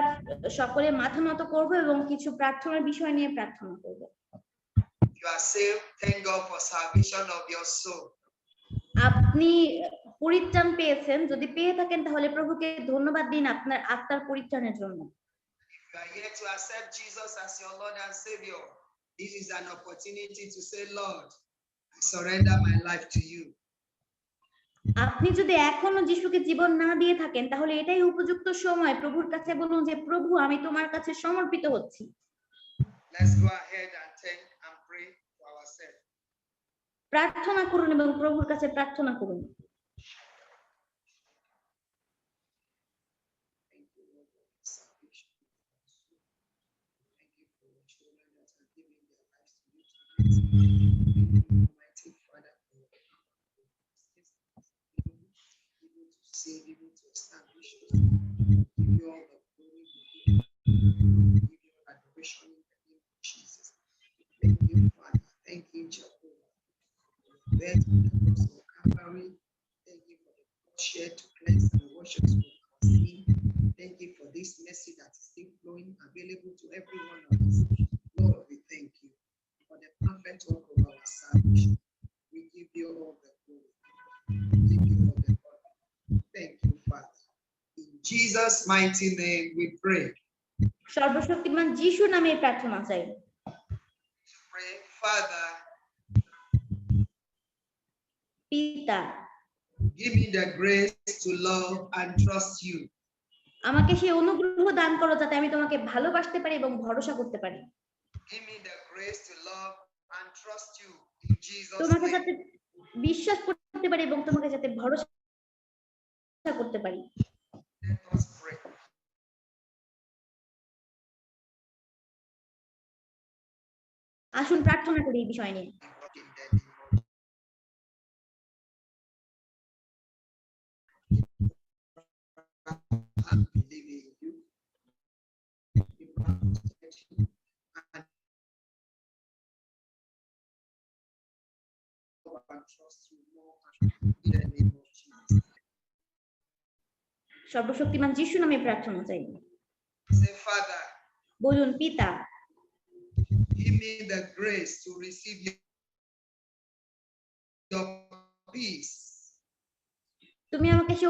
সকলে মাথা নত করব এবং কিছু প্রার্থনার বিষয় নিয়ে প্রার্থনা করব। You are saved. Thank God for salvation of your soul. আপনি পরিত্রাণ পেয়েছেন, যদি পেয়ে থাকেন তাহলে প্রভুকে ধন্যবাদ দিন আপনার আত্মার পরিত্রাণের জন্য। If you are here to accept Jesus as your Lord and Savior, this is an opportunity to say, Lord, I surrender my life to you. আপনি যদি এখনো যিশুকে জীবন না দিয়ে থাকেন তাহলে এটাই উপযুক্ত সময় প্রভুর কাছে বলুন যে প্রভু আমি তোমার কাছে সমর্পিত হচ্ছি। Let's go ahead and thank and pray for ourselves. প্রার্থনা করুন এবং প্রভুর কাছে প্রার্থনা করুন। Thank you, Lord, for your salvation. Thank you for your children that are giving their lives to you tonight. Mighty Father, for your able to save, able to establish us. Give you all the glory, give you adoration in the name of Jesus. Thank you, Father. Thank you, Jehovah. Thank you for Calvary. Thank you for the blood shed to cleanse and wash us from our sin. Thank you for this mercy that is still flowing, available to every one of us. Lord, we thank you for the perfect work of our salvation. We give you all the glory. We give you all the honor. Thank you, Father. In Jesus' mighty name we pray. সর্বশক্তিমান যিশুর নামে প্রার্থনা চাই। Pray, Father, পিতা, give me the grace to love and trust you. আমাকে সেই অনুগ্রহ দান করো যাতে আমি তোমাকে ভালোবাসতে পারি এবং ভরসা করতে পারি। Give me the grace to love and trust you. In Jesus' তোমাকে name. যাতে বিশ্বাস করতে পারি এবং তোমাকে যাতে ভরসা করতে পারি। Let us pray. আসুন প্রার্থনা করি এই বিষয় নিয়ে। I'm believing you. And trust you more in the name of Jesus. সর্বশক্তিমান যিশুর নামে প্রার্থনা চাই। Say, Father, বলুন পিতা, give me the grace to receive your peace. তুমি আমাকে সেই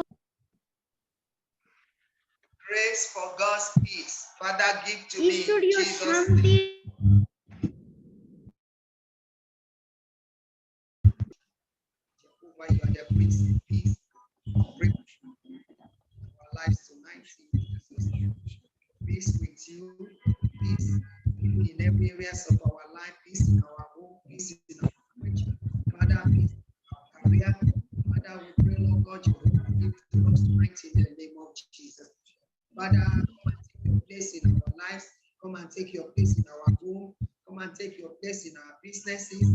Grace for God's peace. Father, give to me in ঈশ্বরীয় Jesus' শান্তি name. Jehovah, you are the Prince of Peace. Bring our lives tonight in Jesus' name. Peace with you, peace in every areas of our life, peace in our home, peace in our marriage. Father, peace in our career. Father, we pray, Lord God, you will give to us tonight in the name of Jesus. Father, come and take your place in our lives. Come and take your place in our home. Come and take your place in our businesses.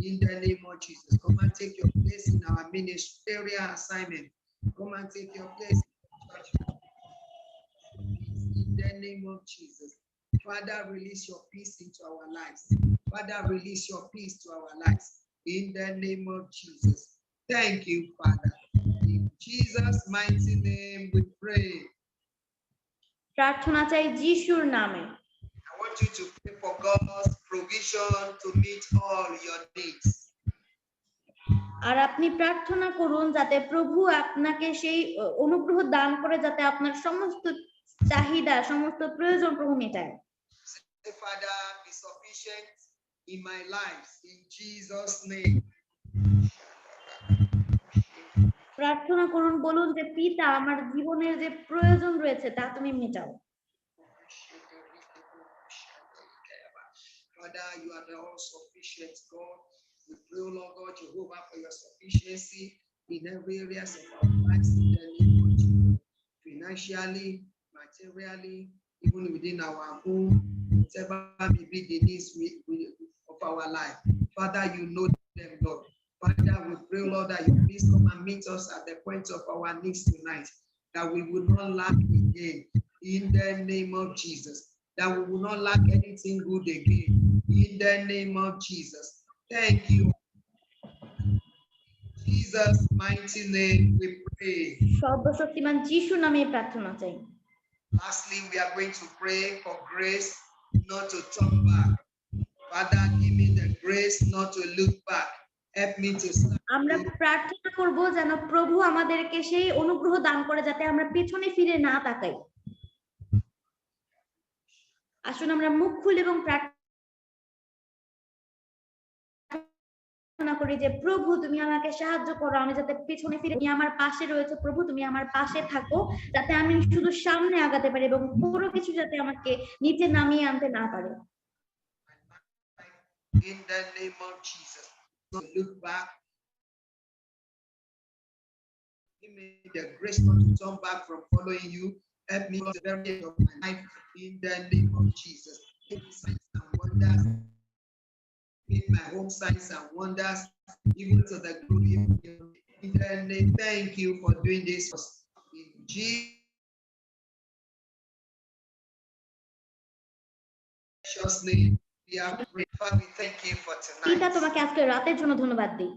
In the name of Jesus. Come and take your place in our ministerial assignment. Come and take your place in the church. In the name of Jesus. Father, release your peace into our lives. Father, release your peace to our lives. In the name of Jesus. Thank you, Father. In Jesus' mighty name we pray. প্রার্থনা চাই যিশুর নামে। I want you to pray for God's provision to meet all your needs. আর আপনি প্রার্থনা করুন যাতে প্রভু আপনাকে সেই অনুগ্রহ দান করে যাতে আপনার সমস্ত চাহিদা, সমস্ত প্রয়োজন প্রভু মেটায়। Say, Father, be sufficient in my life in Jesus' name. প্রার্থনা করুন, বলুন যে পিতা আমার জীবনের যে প্রয়োজন রয়েছে তা তুমি মেটাও। Father, you are the all-sufficient God. We pray, Lord God, Jehovah, for your sufficiency in every areas of our lives in the name of Jesus. Financially, materially, even within our home, whatever may be the needs of our life. Father, you know them, Lord. Father, we pray, Lord, that you please come and meet us at the point of our needs tonight, that we will not lack again in the name of Jesus, that we will not lack anything good again in the name of Jesus. Thank you. In Jesus' mighty name we pray. সর্বশক্তিমান যিশু নামে প্রার্থনা চাই। Lastly, we are going to pray for grace not to turn back. Father, give me the grace not to look back. Help me to serve আমরা you. প্রার্থনা করব যেন প্রভু আমাদেরকে সেই অনুগ্রহ দান করে যাতে আমরা পেছনে ফিরে না তাকাই। আসুন আমরা মুখ খুলে এবং প্রার্থনা করি যে প্রভু তুমি আমাকে সাহায্য করো, আমি যাতে পেছনে ফিরে, তুমি আমার পাশে রয়েছে প্রভু, তুমি আমার পাশে থাকো যাতে আমি শুধু সামনে আগাতে পারি এবং কোনো কিছু যাতে আমাকে নিচে নামিয়ে আনতে না পারে। In the name of Jesus, don't look back. Give me the grace not to turn back from following you. Help me to the very end of my life. In the name of Jesus, give me signs and wonders. In my home, signs and wonders, even to the glory of God. In the name, thank you for doing this. In Jesus' name, we are praying. Father, we thank you for পিতা tonight. তোমাকে আজকে রাতের জন্য ধন্যবাদ দিই।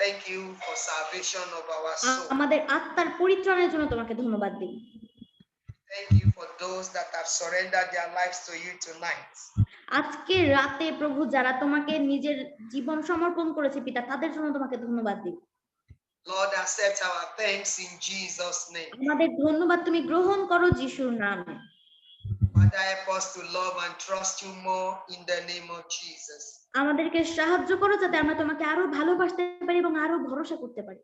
Thank you for salvation of our soul. আমাদের আত্মার পরিত্রাণের জন্য তোমাকে ধন্যবাদ দিই। Thank you for those that have surrendered their lives to you tonight. আজকে রাতে প্রভু যারা তোমাকে নিজের জীবন সমর্পণ করেছে পিতা, তাদের জন্য তোমাকে ধন্যবাদ দিই। Lord, accept our thanks in Jesus' name. আমাদের ধন্যবাদ তুমি গ্রহণ করো যিশুর নামে। Father, help us to love and trust you more in the name of Jesus. আমাদেরকে সাহায্য করো যাতে আমরা তোমাকে আরো ভালোবাসতে পারি এবং আরো ভরসা করতে পারি।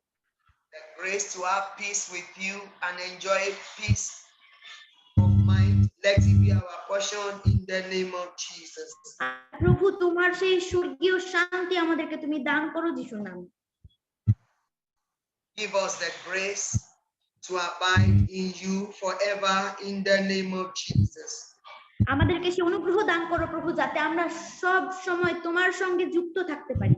The grace to have peace with you and enjoy peace of mind. Let it be our portion in the name of Jesus. প্রভু তোমার সেই স্বর্গীয় শান্তি আমাদেরকে তুমি দান করো যিশুর নামে। Give us the grace to abide in you forever in the name of Jesus. আমাদেরকে সেই অনুগ্রহ দান করো প্রভু যাতে আমরা সব সময় তোমার সঙ্গে যুক্ত থাকতে পারি।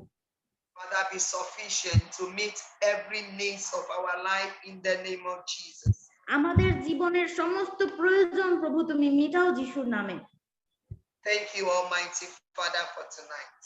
Father, be sufficient to meet every needs of our life in the name of Jesus. আমাদের জীবনের সমস্ত প্রয়োজন প্রভু তুমি মেটাও যিশুর নামে। Thank you, Almighty Father, for tonight.